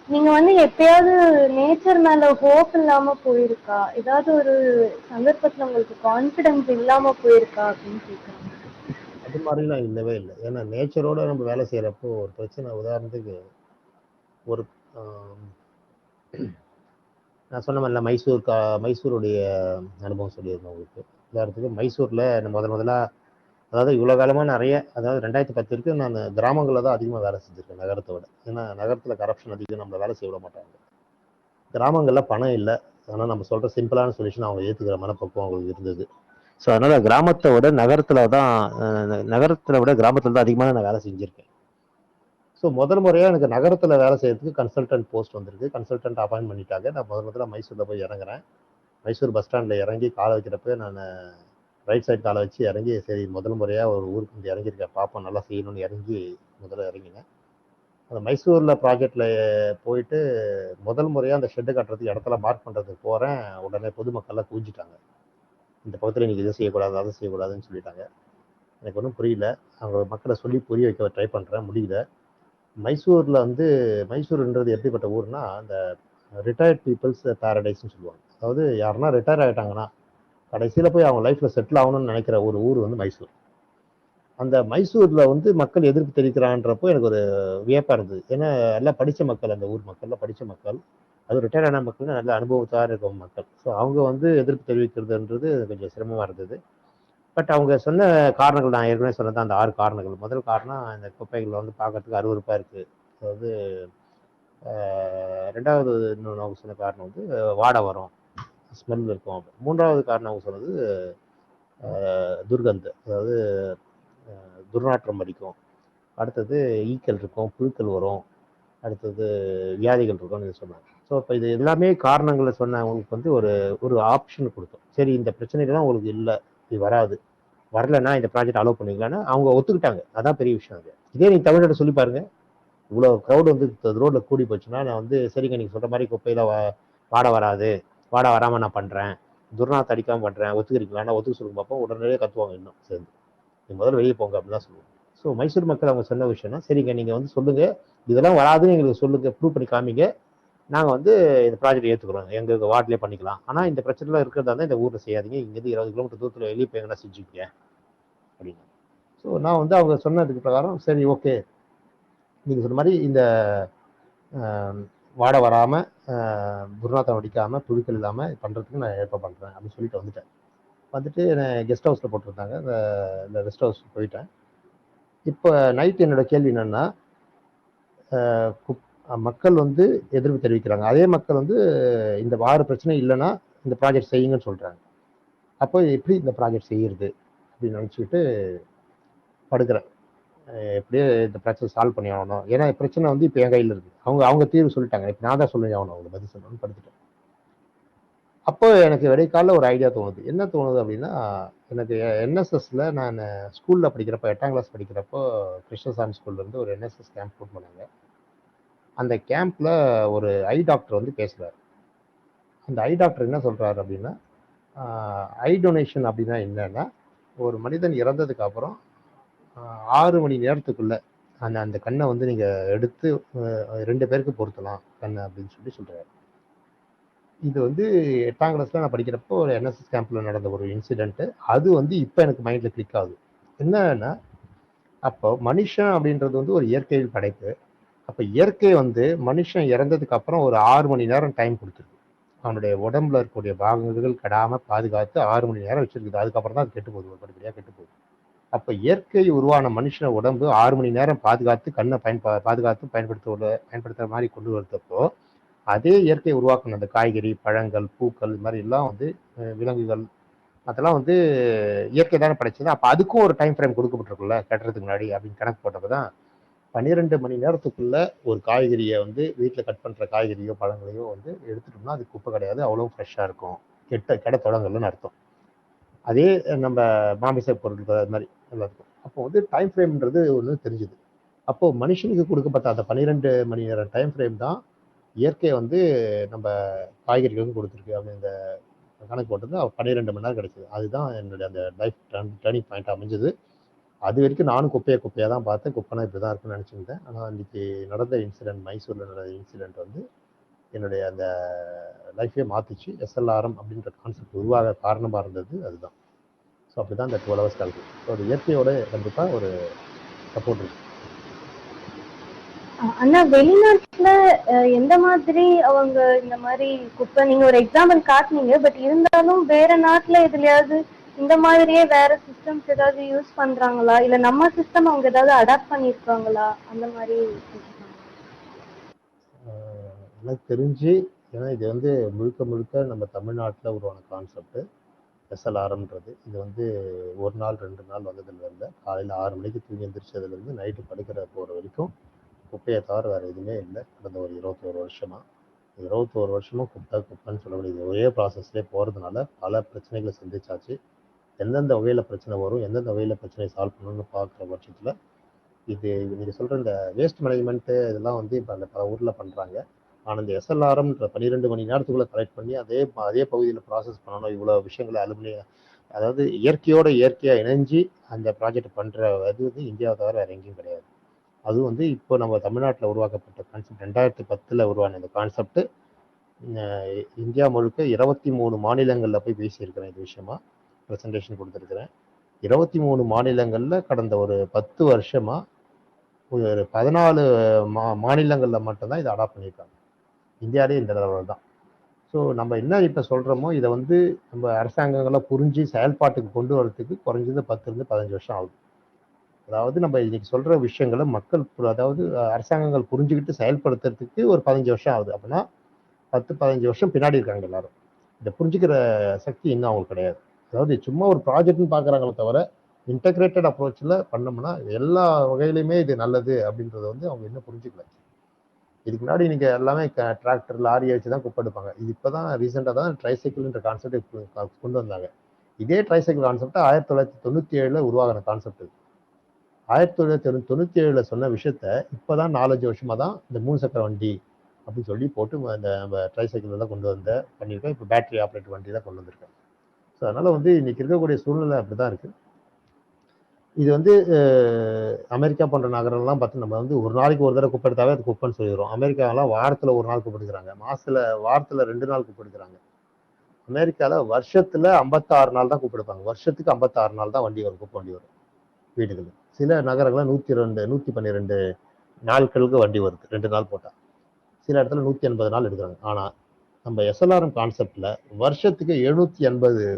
நீங்க வந்து எப்பயாவது நேச்சர் மேல ஹோப் இல்லாம போயிருக்கா? ஏதாவது ஒரு சந்தர்ப்பத்துல உங்களுக்கு கான்ஃபிடன்ஸ் இல்லாம போயிருக்கா அப்படின்னு கேக்குறாங்க. அது மாதிரிலாம் இல்லவே இல்லை. ஏன்னா நேச்சரோட நம்ம வேலை செய்யறப்போ ஒரு பிரச்சனை, உதாரணத்துக்கு ஒரு நான் சொன்ன மாதிரில மைசூருடைய அனுபவம் சொல்லியிருந்தேன் உங்களுக்கு. உதாரணத்துக்கு மைசூர்ல முதல்ல அதாவது இவ்வளோ காலமாக அதாவது 2010 வரைக்கும் நான் கிராமங்களில் தான் அதிகமாக வேலை செஞ்சுருக்கேன் நகரத்தை விட. ஏன்னா நகரத்தில் கரப்ஷன் அதிகம், நம்மளை வேலை செய்ய விட மாட்டாங்க. கிராமங்களில் பணம் இல்லை, ஆனால் நம்ம சொல்கிற சிம்பிளான சொல்யூஷன் அவங்க ஏற்றுக்கிற மனப்பக்குவம் அவங்களுக்கு இருந்தது. ஸோ அதனால் கிராமத்தை விட நகரத்தில் விட கிராமத்தில் தான் அதிகமாக நான் வேலை செஞ்சுருக்கேன். ஸோ முதல் முறையாக எனக்கு நகரத்தில் வேலை செய்யறதுக்கு கன்சல்டன்ட் போஸ்ட் வந்திருக்கு. கன்சல்டன்ட் அப்பாயின்ட் பண்ணிட்டாங்க. நான் முதல்ல மைசூரில் போய் இறங்குறேன். மைசூர் பஸ் ஸ்டாண்டில் இறங்கி காலை வைக்கிறப்ப நான் ரைட் சைடு காலை வச்சு இறங்கி, சரி முதல் முறையாக ஒரு ஊருக்கு வந்து இறங்கியிருக்கேன், பார்ப்போம் நல்லா செய்யணும்னு இறங்கி முதல்ல இறங்கினேன். அந்த மைசூரில் ப்ராஜெக்டில் போயிட்டு முதல் முறையாக அந்த ஷெட்டு கட்டுறதுக்கு இடத்துல மார்க் பண்ணுறதுக்கு போகிறேன். உடனே பொதுமக்கள்லாம் கூஞ்சிட்டாங்க. இந்த பக்கத்தில் நீங்கள் இதை செய்யக்கூடாது, அதை செய்யக்கூடாதுன்னு சொல்லிட்டாங்க. எனக்கு ஒன்றும் புரியல. அவங்க மக்களை சொல்லி புரிய வைக்க ட்ரை பண்ணுறேன், முடியல. மைசூரில் வந்து மைசூருன்றது எப்படிப்பட்ட ஊர்னா, அந்த ரிட்டையர்ட் பீப்புள்ஸ் பேரடைஸ்ன்னு சொல்லுவாங்க. அதாவது யாருன்னா ரிட்டையர் ஆகிட்டாங்கன்னா கடைசியில் போய் அவங்க லைஃப்பில் செட்டில் ஆகணும்னு நினைக்கிற ஒரு ஊர் வந்து மைசூர். அந்த மைசூரில் வந்து மக்கள் எதிர்ப்பு தெரிவிக்கிறான்றப்போ எனக்கு ஒரு வியப்பாக இருந்தது. ஏன்னா எல்லாம் படித்த மக்கள், அந்த ஊர் மக்கள்லாம் படித்த மக்கள், அது ரிட்டையர் ஆன மக்கள், நல்ல அனுபவத்தார் இருக்க மக்கள். ஸோ அவங்க வந்து எதிர்ப்பு தெரிவிக்கிறதுன்றது கொஞ்சம் சிரமமாக இருந்தது. பட் அவங்க சொன்ன காரணங்கள் நான் ஏற்கனவே சொன்னது அந்த 6 காரணங்கள். முதல் காரணம், இந்த குப்பைகள் வந்து பார்க்கறதுக்கு அருவருப்பாக இருக்குது. அதாவது 2வது இன்னொன்று அவங்க சொன்ன காரணம் வந்து வாடை வரும், ஸ்மெல் இருக்கும். 3வது காரணம் அவங்க சொன்னது துர்கந்து, அதாவது துர்நாற்றம் அடிக்கும். அடுத்தது ஈக்கள் இருக்கும், புழுக்கள் வரும். அடுத்தது வியாதிகள் இருக்கும்னு சொன்னாங்க. ஸோ இப்போ இது எல்லாமே காரணங்களை சொன்ன அவங்களுக்கு வந்து ஒரு ஒரு ஆப்ஷன் கொடுத்தோம். சரி இந்த பிரச்சனைகள்லாம் உங்களுக்கு இல்லை, இது வராது, வரலைன்னா இந்த ப்ராஜெக்ட் அலோவ் பண்ணுவீங்களான்னு அவங்க ஒத்துக்கிட்டாங்க. அதான் பெரிய விஷயம். அது இதே நீங்கள் தமிழ்நாட்டை சொல்லி பாருங்க, இவ்வளோ க்ரௌடு வந்து ரோட்டில் கூடி போச்சுன்னா நான் வந்து சரிங்க நீங்கள் சொல்கிற மாதிரி குப்பையில் வாடை வராது, வாடை வராமல் நான் பண்ணுறேன், துர்நாற்றம் அடிக்காமல் பண்ணுறேன், ஒத்துக்கிறீங்களா? ஒத்துக்க சொல்லுங்க பார்ப்போம். உடனடியே கத்துவாங்க இன்னும் சேர்ந்து, நீங்கள் முதல்ல வெளியே போங்க அப்படின்னு தான் சொல்லுவாங்க. ஸோ மைசூர் மக்கள் அவங்க சொன்ன விஷயம்னா, சரிங்க நீங்கள் வந்து சொல்லுங்கள், இதெல்லாம் வராதுன்னு எங்களுக்கு சொல்லுங்கள், ப்ரூவ் பண்ணி காமிங்க, நாங்கள் வந்து இந்த ப்ராஜெக்ட் ஏற்றுக்கிறோம், எங்களுக்கு வார்டிலே பண்ணிக்கலாம். ஆனால் இந்த பிரச்சனைலாம் இருக்கிறதா இருந்தால் இந்த ஊரில் செய்யாதீங்க, இங்கேருந்து 20 கிலோமீட்டர் தூரத்தில் வெளியே போய் எங்கன்னா செஞ்சுக்கங்க அப்படின்னு. ஸோ நான் வந்து அவங்க சொன்னதுக்கு பிரகாரம் சரி ஓகே, நீங்கள் சொன்ன மாதிரி இந்த வாடை வராமல், துர்நாற்றம் அடிக்காமல், புழுக்கள் இல்லாமல் பண்ணுறதுக்கு நான் ஏற்பாடு பண்ணுறேன் அப்படின்னு சொல்லிட்டு வந்துட்டேன். வந்துட்டு நான் கெஸ்ட் ஹவுஸில் போட்டிருந்தாங்க, இந்த கெஸ்ட் ஹவுஸ் போயிட்டேன். இப்போ நைட் என்னோட கேள்வி என்னன்னா, மக்கள் வந்து எதிர்ப்பு தெரிவிக்கிறாங்க, அதே மக்கள் வந்து இந்த 6 பிரச்சனை இல்லைன்னா இந்த ப்ராஜெக்ட் செய்யுங்கன்னு சொல்கிறாங்க. அப்போ எப்படி இந்த ப்ராஜெக்ட் செய்யறது அப்படின்னு நினச்சிக்கிட்டு படுக்கிறேன். எப்படியே இந்த பிரச்சனை சால்வ் பண்ணி ஆகணும், ஏன்னா பிரச்சனை வந்து இப்போ என் கையில் இருக்குது. அவங்க அவங்க தீர்வு சொல்லிட்டாங்க, இப்போ நான் தான் சொல்லி ஆகணும், அவங்க பதில் சொல்லணும்னு படுத்துட்டேன். அப்போ எனக்கு விடைக்கால ஒரு ஐடியா தோணுது. என்ன தோணுது அப்படின்னா, எனக்கு என்எஸ்எஸ்ல நான் ஸ்கூலில் படிக்கிறப்போ 8ஆம் கிளாஸ் படிக்கிறப்போ கிருஷ்ணசாமி ஸ்கூல்லேருந்து ஒரு என்எஸ்எஸ் கேம்ப் கூட்டு போனாங்க. அந்த கேம்ப்ல ஒரு ஐ டாக்டர் வந்து பேசுகிறார். அந்த ஐ டாக்டர் என்ன சொல்கிறாரு அப்படின்னா, ஐ டொனேஷன் அப்படின்னா என்னன்னா, ஒரு மனிதன் இறந்ததுக்கு அப்புறம் 6 மணி நேரத்துக்குள்ள அந்த அந்த கண்ணை வந்து நீங்கள் எடுத்து 2 பேருக்கு பொருத்தலாம் கண்ணை அப்படின்னு சொல்கிறாரு. இது வந்து 8ஆம் கிளாஸ்ல நான் படிக்கிறப்போ ஒரு என்எஸ்எஸ் கேம்ப்ல நடந்த ஒரு இன்சிடென்ட். அது வந்து இப்போ எனக்கு மைண்ட்ல கிளிக் ஆகுது. என்னன்னா, அப்போ மனுஷன் அப்படின்றது வந்து ஒரு இயற்கையில் படைப்பு. அப்போ இயற்கை வந்து மனுஷன் இறந்ததுக்கு அப்புறம் ஒரு 6 மணி நேரம் டைம் கொடுத்துருக்கு. அவனுடைய உடம்புல இருக்கக்கூடிய பாகங்கள் கெடாம பாதுகாத்து 6 மணி நேரம் வச்சிருக்குது. அதுக்கப்புறம் தான் அது கெட்டு போகுது, படிப்படியாக கெட்டு போகுது. அப்போ இயற்கை உருவான மனுஷன உடம்பு 6 மணி நேரம் பாதுகாத்து கண்ணை பாதுகாத்து பயன்படுத்துற மாதிரி கொண்டு வரதப்போ, அதே இயற்கை உருவாக்கின அந்த காய்கறி, பழங்கள், பூக்கள், இது மாதிரி எல்லாம் வந்து விலங்குகள், அதெல்லாம் வந்து இயற்கை தானே படைச்சது. அப்போ அதுக்கும் ஒரு டைம் ஃப்ரேம் கொடுக்கப்பட்டிருக்குல்ல கட்டுறதுக்கு முன்னாடி அப்படின்னு கணக்கு போட்டப்போ தான் 12 மணி நேரத்துக்குள்ள ஒரு காய்கறியை வந்து வீட்டில் கட் பண்ணுற காய்கறியோ பழங்களையோ வந்து எடுத்துட்டோம்னா அது குப்பை கிடையாது, அவ்வளோ ஃப்ரெஷ்ஷாக இருக்கும், கெட தொடங்கலன்னு அர்த்தம். அதே நம்ம மாமிச பொருட்கள் அது மாதிரி எல்லாத்துக்கும் அப்போ வந்து டைம் ஃப்ரேம்ன்றது ஒன்று தெரிஞ்சுது. அப்போ மனுஷனுக்கு கொடுக்கப்பட்ட அந்த 12 மணி நேரம் டைம் ஃப்ரேம் தான் இயற்கை வந்து நம்ம காய்கறிகளுக்கும் கொடுத்துருக்கு அப்படின்ற கணக்கு போட்டது. 12 மணி நேரம் கிடைச்சது. அதுதான் என்னுடைய அந்த லைஃப் டர்னிங் பாயிண்ட் அமைஞ்சது. அது வரைக்கும் நானும் குப்பையாக தான் பார்த்தேன், குப்பைனா இப்படி தான் இருக்குன்னு நினச்சிருந்தேன். ஆனால் இன்னைக்கு நடந்த இன்சிடென்ட், மைசூரில் நடந்த இன்சிடென்ட் வந்து என்னுடைய அந்த லைஃபே மாற்றிச்சு. எஸ்எல்ஆர்எம் அப்படின்ற கான்செப்ட் உருவாக காரணமாக இருந்தது அதுதான். ஸோ அப்படி தான் இந்த 12 ஹவர்ஸ் கால்குலேட். ஸோ அது இயற்கையோட கண்டிப்பாக ஒரு சப்போர்ட் இருக்கு. ஆனா வெளிநாட்டுல எந்த மாதிரி அவங்க இந்த மாதிரி குப்பை, நீங்க ஒரு எக்ஸாம்பிள் காட்டுனீங்க, பட் இருந்தாலும் வேற நாட்டுல எதுலயாவது இந்த மாதிரியே வேற சிஸ்டம்ஸ் ஏதாவது யூஸ் பண்றாங்களா, இல்ல நம்ம சிஸ்டம் அவங்க ஏதாவது அடாப்ட் பண்ணிருக்காங்களா, அந்த மாதிரி? எனக்கு தெரிஞ்சு, ஏன்னா இது வந்து முழுக்க முழுக்க நம்ம தமிழ்நாட்டில் உருவான கான்செப்ட் எஸ்எல்ஆர்எம்ன்றது. இது வந்து ஒரு நாள் 2 நாள் வந்ததில் இல்லை. காலையில் 6 மணிக்கு தூங்கி எந்திரிச்சதுலேருந்து நைட்டு படுக்கிற போகிற வரைக்கும் குப்பையை தவிர வேறு எதுவுமே இல்லை. கடந்த ஒரு 21 வருஷமாக 21 வருஷமும் குப்பைன்னு சொல்லக்கூடிய ஒரே ப்ராசஸ்லேயே போகிறதுனால பல பிரச்சனைகளை சந்திச்சாச்சு. எந்தெந்த வகையில் பிரச்சனை வரும், எந்தெந்த வகையில் பிரச்சனையை சால்வ் பண்ணணும்னு பார்க்குற பட்சத்தில் இது நீங்கள் சொல்கிற இந்த வேஸ்ட் மேனேஜ்மெண்ட்டு இதெல்லாம் வந்து இப்போ அந்த பல ஊரில் பண்ணுறாங்க. ஆனால் இந்த எஸ்எல்ஆர்எம்ன்ற 12 மணி நேரத்துக்குள்ளே கலெக்ட் பண்ணி அதே பகுதியில் ப்ராசஸ் பண்ணணும். இவ்வளோ விஷயங்களை அதாவது இயற்கையாக இணைஞ்சு அந்த ப்ராஜெக்ட் பண்ணுற இது வந்து இந்தியாவை தவிர வேறு எங்கேயும் கிடையாது. அதுவும் வந்து இப்போ நம்ம தமிழ்நாட்டில் உருவாக்கப்பட்ட கான்செப்ட் 2010 உருவான இந்த கான்செப்ட் இந்தியா முழுக்க 23 மாநிலங்களில் போய் பேசியிருக்கிறேன். இது விஷயமா ப்ரெசன்டேஷன் கொடுத்துருக்கிறேன். 23 மாநிலங்களில் கடந்த ஒரு 10 வருஷமாக ஒரு 14 மாநிலங்களில் மட்டும்தான் இதை அடாப்ட் பண்ணியிருக்காங்க. இந்தியாவிலே இந்த லெவலில் தான். ஸோ நம்ம என்ன இப்போ சொல்கிறோமோ இதை வந்து நம்ம அரசாங்கங்களை புரிஞ்சு செயல்பாட்டுக்கு கொண்டு வரதுக்கு குறைஞ்சது 10 to 15 வருஷம் ஆகுது. அதாவது நம்ம இன்னைக்கு சொல்கிற விஷயங்களை மக்கள் அதாவது அரசாங்கங்கள் புரிஞ்சுக்கிட்டு செயல்படுத்துறதுக்கு ஒரு 15 வருஷம் ஆகுது. அப்படின்னா 10-15 வருஷம் பின்னாடி இருக்காங்க எல்லாரும். இதை புரிஞ்சுக்கிற சக்தி இன்னும் அவங்களுக்கு கிடையாது. அதாவது சும்மா ஒரு ப்ராஜெக்ட்னு பார்க்குறாங்களே தவிர இன்டகிரேட்டட் அப்ரோச்சில் பண்ணோம்னா எல்லா வகையிலுமே இது நல்லது அப்படின்றத வந்து அவங்க இன்னும் புரிஞ்சுக்கல. இதுக்கு முன்னாடி நீங்கள் எல்லாமே டிராக்டர் லாரியை வச்சு தான் குப்பை எடுப்பாங்க. இது இப்போ தான் ரீசெண்டாக தான் ட்ரைசைக்கிள்ன்ற கான்செப்ட் கொண்டு வந்தாங்க. இதே ட்ரைசைக்கிள் கான்செப்ட் 1997 உருவாகின கான்செப்ட். 1997 சொன்ன விஷயத்த இப்போதான் 4-5 வருஷமாக தான் இந்த 3 சக்கர வண்டி அப்படின்னு சொல்லி போட்டு இந்த நம்ம ட்ரைசைக்கிள் தான் கொண்டு பண்ணியிருக்கோம். இப்போ பேட்டரி ஆப்ரேட்டர் வண்டி தான் கொண்டு வந்திருக்கேன். ஸோ அதனால் வந்து இன்னைக்கு இருக்கக்கூடிய சூழ்நிலை அப்படி தான் இருக்குது. இது வந்து அமெரிக்கா போன்ற நகரம்லாம் பார்த்து நம்ம வந்து ஒரு நாளைக்கு ஒரு தடவை குப்பை எடுத்தாவே அது குப்பைன்னு சொல்லிடுறோம். அமெரிக்காவெல்லாம் வாரத்தில் ஒரு நாள் குப்பை எடுக்கிறாங்க, வாரத்தில் 2 நாள் குப்பை எடுக்கிறாங்க. அமெரிக்காவில் வருஷத்தில் 56 நாள் தான் குப்பை எடுப்பாங்க. வருஷத்துக்கு 56 நாள் தான் வண்டி வரும், குப்பை வண்டி வரும் வீடுகள். சில நகரங்களில் 112-112 நாட்களுக்கு வண்டி வருது, 2 நாள் போட்டால். சில இடத்துல 180 நாள் எடுக்கிறாங்க. ஆனால் நம்ம எஸ்எல்ஆர்எம் கான்செப்டில் வருஷத்துக்கு 780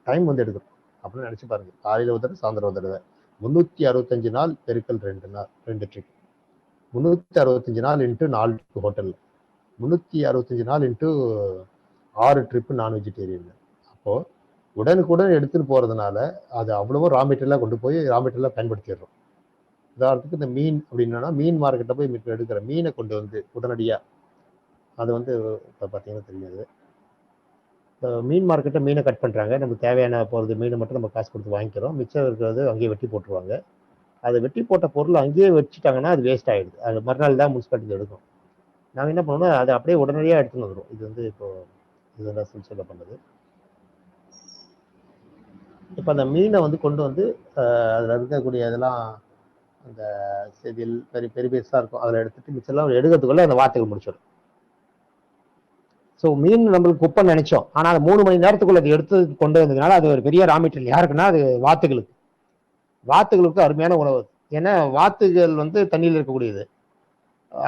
டைம் வந்து எடுக்கிறோம் அப்படின்னு நினச்சி பாருங்க. காலையில் ஒரு தடவை, சாயந்தரம் ஒரு தடவை, 365 நாள் பெருக்கல் 2 ட்ரிப், 365 நாள் இன்ட்டு 4 ஹோட்டலில், 365 நாள் இன்ட்டு 6 ட்ரிப்பு நான் வெஜிடேரியன். அப்போது உடனுக்குடன் எடுத்துகிட்டு போகிறதுனால அது அவ்வளவோ ரா மெட்டீரியலாக கொண்டு போய் ரா மெட்டீரியலாக பயன்படுத்திடுறோம். உதாரணத்துக்கு இந்த மீன் அப்படின்னா மீன் மார்க்கெட்டை போய் எடுக்கிற மீனை கொண்டு வந்து உடனடியாக அது வந்து இப்போ பார்த்தீங்கன்னா தெரியாது. இப்போ மீன் மார்க்கெட்டை மீனை கட் பண்ணுறாங்க, நமக்கு தேவையான போகிறது மீனை மட்டும் நம்ம காசு கொடுத்து வாங்கிக்கிறோம். மிச்சம் இருக்கிறது அங்கேயே வெட்டி போட்டுருவாங்க. அதை வெட்டி போட்ட பொருள் அங்கேயே வச்சுட்டாங்கன்னா அது வேஸ்ட் ஆகிடுது. அது மறுநாள் தான் முனிசிபாலிட்டி எடுக்கும். நாங்கள் என்ன பண்ணுவோம்னா அதை அப்படியே உடனடியாக எடுத்துன்னு வந்துடும். இது வந்து இப்போ இதெல்லாம் சில்சில் பண்ணுது. இப்போ அந்த மீனை வந்து கொண்டு வந்து அதில் இருக்கக்கூடிய இதெல்லாம் அந்த செதில் பெரிய பெருசாக இருக்கும், அதில் எடுத்துட்டு மிச்சம்லாம் எடுக்கிறதுக்குள்ள அந்த வார்த்தைகள் முடிச்சிடும். ஸோ மீன் நம்மளுக்கு குப்பை நினைச்சோம், ஆனால் அது 3 மணி நேரத்துக்குள்ள அது எடுத்து கொண்டு வந்ததுனால அது ஒரு பெரிய ரா மெட்டீரியல். யாருக்குன்னா அது வாத்துகளுக்கு அருமையான உணவு. ஏன்னா வாத்துகள் வந்து தண்ணியில் இருக்கக்கூடியது,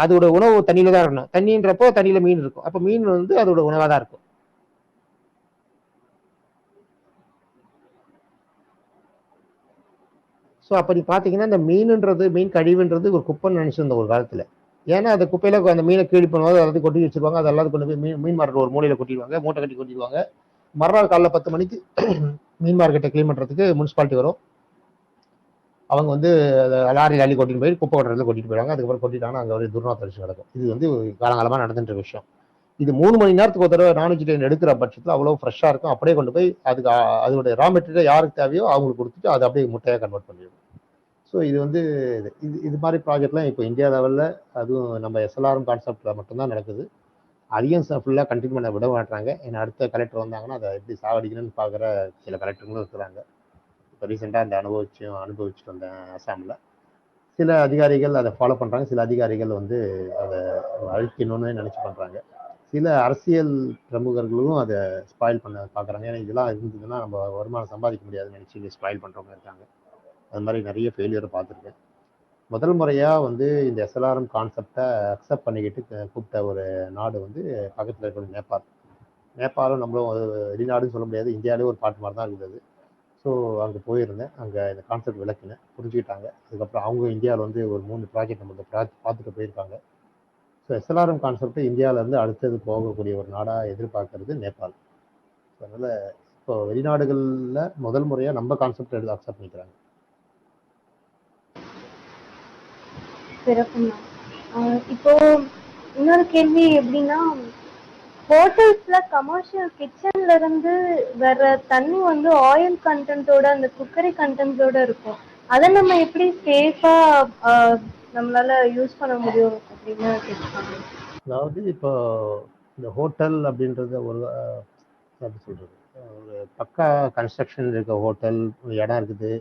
அதோட உணவு தண்ணியில தான் இருக்கணும். தண்ணின்றப்போ தண்ணியில மீன் இருக்கும், அப்போ மீன் வந்து அதோட உணவாக தான் இருக்கும். ஸோ அப்படி பார்த்தீங்கன்னா இந்த மீன் கழிவுன்றது ஒரு குப்பைன்னு நினைச்சிருந்தோம் ஒரு காலத்தில். ஏன்னா அந்த குப்பையில அந்த மீனை கீழ் பண்ணுவாங்க, அதை கொட்டி வச்சிருவாங்க, அது எல்லாத்தையும் கொண்டு போய் மீன் மார்க்கெட் ஒரு மூலையில கொட்டிடுவாங்க, மூட்டை கட்டி கொட்டிடுவாங்க. மறுநாள் காலைல 10 மணிக்கு மீன் மார்க்கெட்டை க்ளீன் பண்ணுறதுக்கு முனிசிபாலிட்டி வரும். அவங்க வந்து லாரியில் அள்ளி கொட்டிட்டு போய் குப்பை கொட்டுறதுல கொட்டிட்டு போயிடுவாங்க. அதுக்கப்புறம் கொட்டிட்டாங்கன்னா அங்கே ஒரு துர்நாற்றம் அடிச்சு நடக்கும். இது வந்து காலங்காலமாக நடந்துட்டு இருக்க விஷயம். இது 3 மணி நேரத்துக்கு ஒரு தடவை நான் வெஜிடேரியன் எடுக்கிற பட்சத்தில் அவ்வளோ ஃப்ரெஷ்ஷாக இருக்கும். அப்படியே கொண்டு போய் அதோட ரா மெட்டீரியல் யாருக்கு தேவையோ அவங்களுக்கு கொடுத்துட்டு அதை அப்படியே முட்டையாக கன்வெர்ட் பண்ணிடுவோம். ஸோ இது வந்து இது மாதிரி ப்ராஜெக்ட்லாம் இப்போ இந்தியா லெவலில் அதுவும் நம்ம எஸ்எல்ஆர்எம் கான்செப்டில் மட்டும்தான் நடக்குது. அதையும் ஃபுல்லாக கண்டினியூ பண்ண விட மாட்டாங்க. ஏன்னா அடுத்த கலெக்டர் வந்தாங்கன்னா அதை எப்படி சாவடிக்கணும்னு பார்க்குற சில கலெக்டர்களும் இருக்கிறாங்க. இப்போ ரீசெண்டாக அந்த அனுபவிச்சுட்டு வந்தேன் அசாமில். சில அதிகாரிகள் அதை ஃபாலோ பண்ணுறாங்க, சில அதிகாரிகள் வந்து அதை அழிக்கணும்னு நினச்சி பண்ணுறாங்க. சில அரசியல் பிரமுகர்களும் அதை ஸ்பாயில் பண்ண பார்க்குறாங்க. ஏன்னா இதெல்லாம் இருந்ததுன்னா நம்ம வருமானம் சம்பாதிக்க முடியாதுன்னு நினச்சி ஸ்பாயில் பண்ணுறவங்க இருக்காங்க. அது மாதிரி நிறைய ஃபெயிலியரை பார்த்துருக்கேன். முதல் முறையாக வந்து இந்த எஸ்எல்ஆர்எம் கான்செப்டை அக்செப்ட் பண்ணிக்கிட்டு கூப்பிட்ட ஒரு நாடு வந்து பக்கத்தில் இருக்கிற நேபாளும் நம்மளும் வெளிநாடுன்னு சொல்ல முடியாது, இந்தியாவிலே ஒரு பாட்டு மாதிரி தான் இருந்தது. ஸோ அங்கே போயிருந்தேன், அங்கே இந்த கான்செப்ட் விளக்குனேன், புரிஞ்சுக்கிட்டாங்க. அதுக்கப்புறம் அவங்க இந்தியாவில் வந்து ஒரு 3 ப்ராஜெக்ட் நம்ம பார்த்துட்டு போயிருக்காங்க. ஸோ எஸ்எல்ஆர்எம் கான்செப்ட் இந்தியாவிலேருந்து அடுத்தது போகக்கூடிய ஒரு நாடாக எதிர்பார்க்கறது நேபாள். ஸோ அதனால் இப்போ வெளிநாடுகளில் முதல் முறையாக நம்ம கான்செப்ட் எடுத்து அக்செப்ட் பண்ணிக்கிறாங்க. சிறப்புங்க. இப்போ இன்னொரு கேள்வி எப்படின்னா, ஹோட்டல்ஸ்ல கமர்ஷியல் கிச்சன்ல இருந்து வர தண்ணி வந்து ஆயில் கண்டென்ட்டோட அந்த குக்கரி கண்டென்ட்டோட இருக்கும். அதை நம்ம எப்படி சேஃபா நம்மளால யூஸ் பண்ண முடியும் அப்படின்னு கேட்பாங்க. அதாவது இப்போ இந்த ஹோட்டல் அப்படின்றது ஒரு எப்படி சொல்றது, ஒரு பக்கா கன்ஸ்ட்ரக்ஷன் இருக்க ஹோட்டல், இடம் இருக்குது,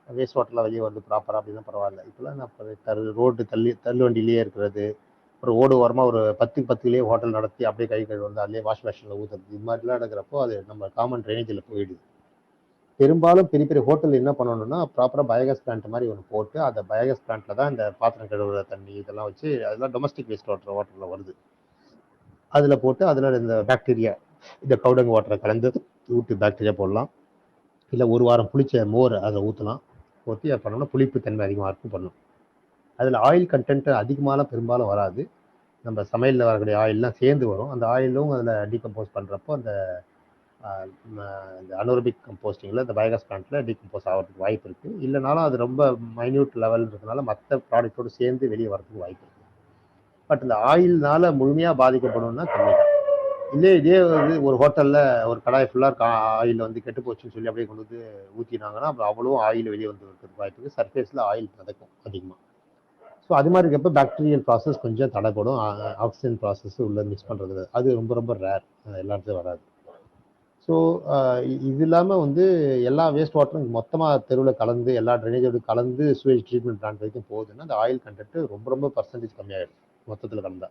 வேஸ்ட் வாட்டர்லாம் வெளியே வந்து ப்ராப்பராக அப்படின்னா பரவாயில்ல. இப்போலாம் நான் ரோடு தள்ளு வண்டியிலேயே இருக்கிறது, ஒரு ஓடு ஓரமாக ஒரு 10 ஹோட்டல் நடத்தி அப்படியே கை கழுவி வந்து அதிலே வாஷ் மிஷினில் ஊற்றுறது, இது மாதிரிலாம் நடக்கிறப்போ அது நம்ம காமன் ட்ரைனேஜில் போயிடுது. பெரும்பாலும் பெரிய பெரிய ஹோட்டல் என்ன பண்ணணும்னா ப்ராப்பராக பயோகேஸ் பிளான்ட் மாதிரி ஒன்று போட்டு அந்த பயோகேஸ் பிளான்ட்ல தான் இந்த பாத்திரம் கழுவுற தண்ணி இதெல்லாம் வச்சு, அதெல்லாம் டொமஸ்டிக் வேஸ்ட் வாட்டரில் வருது. அதில் போட்டு அதில் இந்த பாக்டீரியா, இந்த பவுடர் வாட்டரை கலந்து ஊற்றி பாக்டீரியா போடலாம். இல்லை ஒரு வாரம் புளிச்ச மோர் அதை ஊற்றலாம். ஊற்றி அதை பண்ணோம்னா புளிப்பு தன்மை அதிகமாக இருக்கும் பண்ணணும். அதில் ஆயில் கண்டென்ட் அதிகமாகலாம் பெரும்பாலும் வராது. நம்ம சமையலில் வரக்கூடிய ஆயிலெலாம் சேர்ந்து வரும். அந்த ஆயிலும் அதில் டீகம்போஸ் பண்ணுறப்போ அந்த இந்த அனோரபிக் கம்போஸ்டிங்கில் இந்த பயோகேஸ் பிளான்ட்டில் டீகம்போஸ் ஆகிறதுக்கு வாய்ப்பு இருக்குது. இல்லைனாலும் அது ரொம்ப மைன்யூட் லெவல் இருக்கிறதுனால மற்ற ப்ராடக்டோடு சேர்ந்து வெளியே வரதுக்கு வாய்ப்பு இருக்குது. பட் இந்த ஆயில்னால முழுமையாக பாதிக்கப்படணும்னா கம்மி தான். இதே வந்து ஒரு ஹோட்டலில் ஒரு கடாய் ஃபுல்லாக ஆயில் வந்து கெட்டு போச்சுன்னு சொல்லி அப்படியே கொண்டு வந்து ஊற்றினாங்கன்னா அப்புறம் அவ்வளோ ஆயில் வெளியே வந்து இருக்கிறதுக்கு வாய்ப்பு இருக்குது. சர்ஃபேஸில் ஆயில் மிதக்கும் அதிகமாக. ஸோ அது மாதிரி இருக்கப்போ பாக்டீரியல் ப்ராசஸ் கொஞ்சம் தடைப்படும். ஆக்சிஜன் ப்ராசஸ் உள்ள மிக்ஸ் பண்ணுறது அது ரொம்ப ரொம்ப ரேர், எல்லா இடத்துலையும் வராது. ஸோ இது இல்லாமல் வந்து எல்லா வேஸ்ட் வாட்டரும் மொத்தமாக தெருவில் கலந்து எல்லா ட்ரைனேஜோடு கலந்து சுவேஜ் ட்ரீட்மெண்ட் பிளான்ட் வரைக்கும் போகுதுன்னா அந்த ஆயில் கண்டென்ட் ரொம்ப ரொம்ப பர்சன்டேஜ் கம்மியாகிடும் மொத்தத்தில் கலந்தா.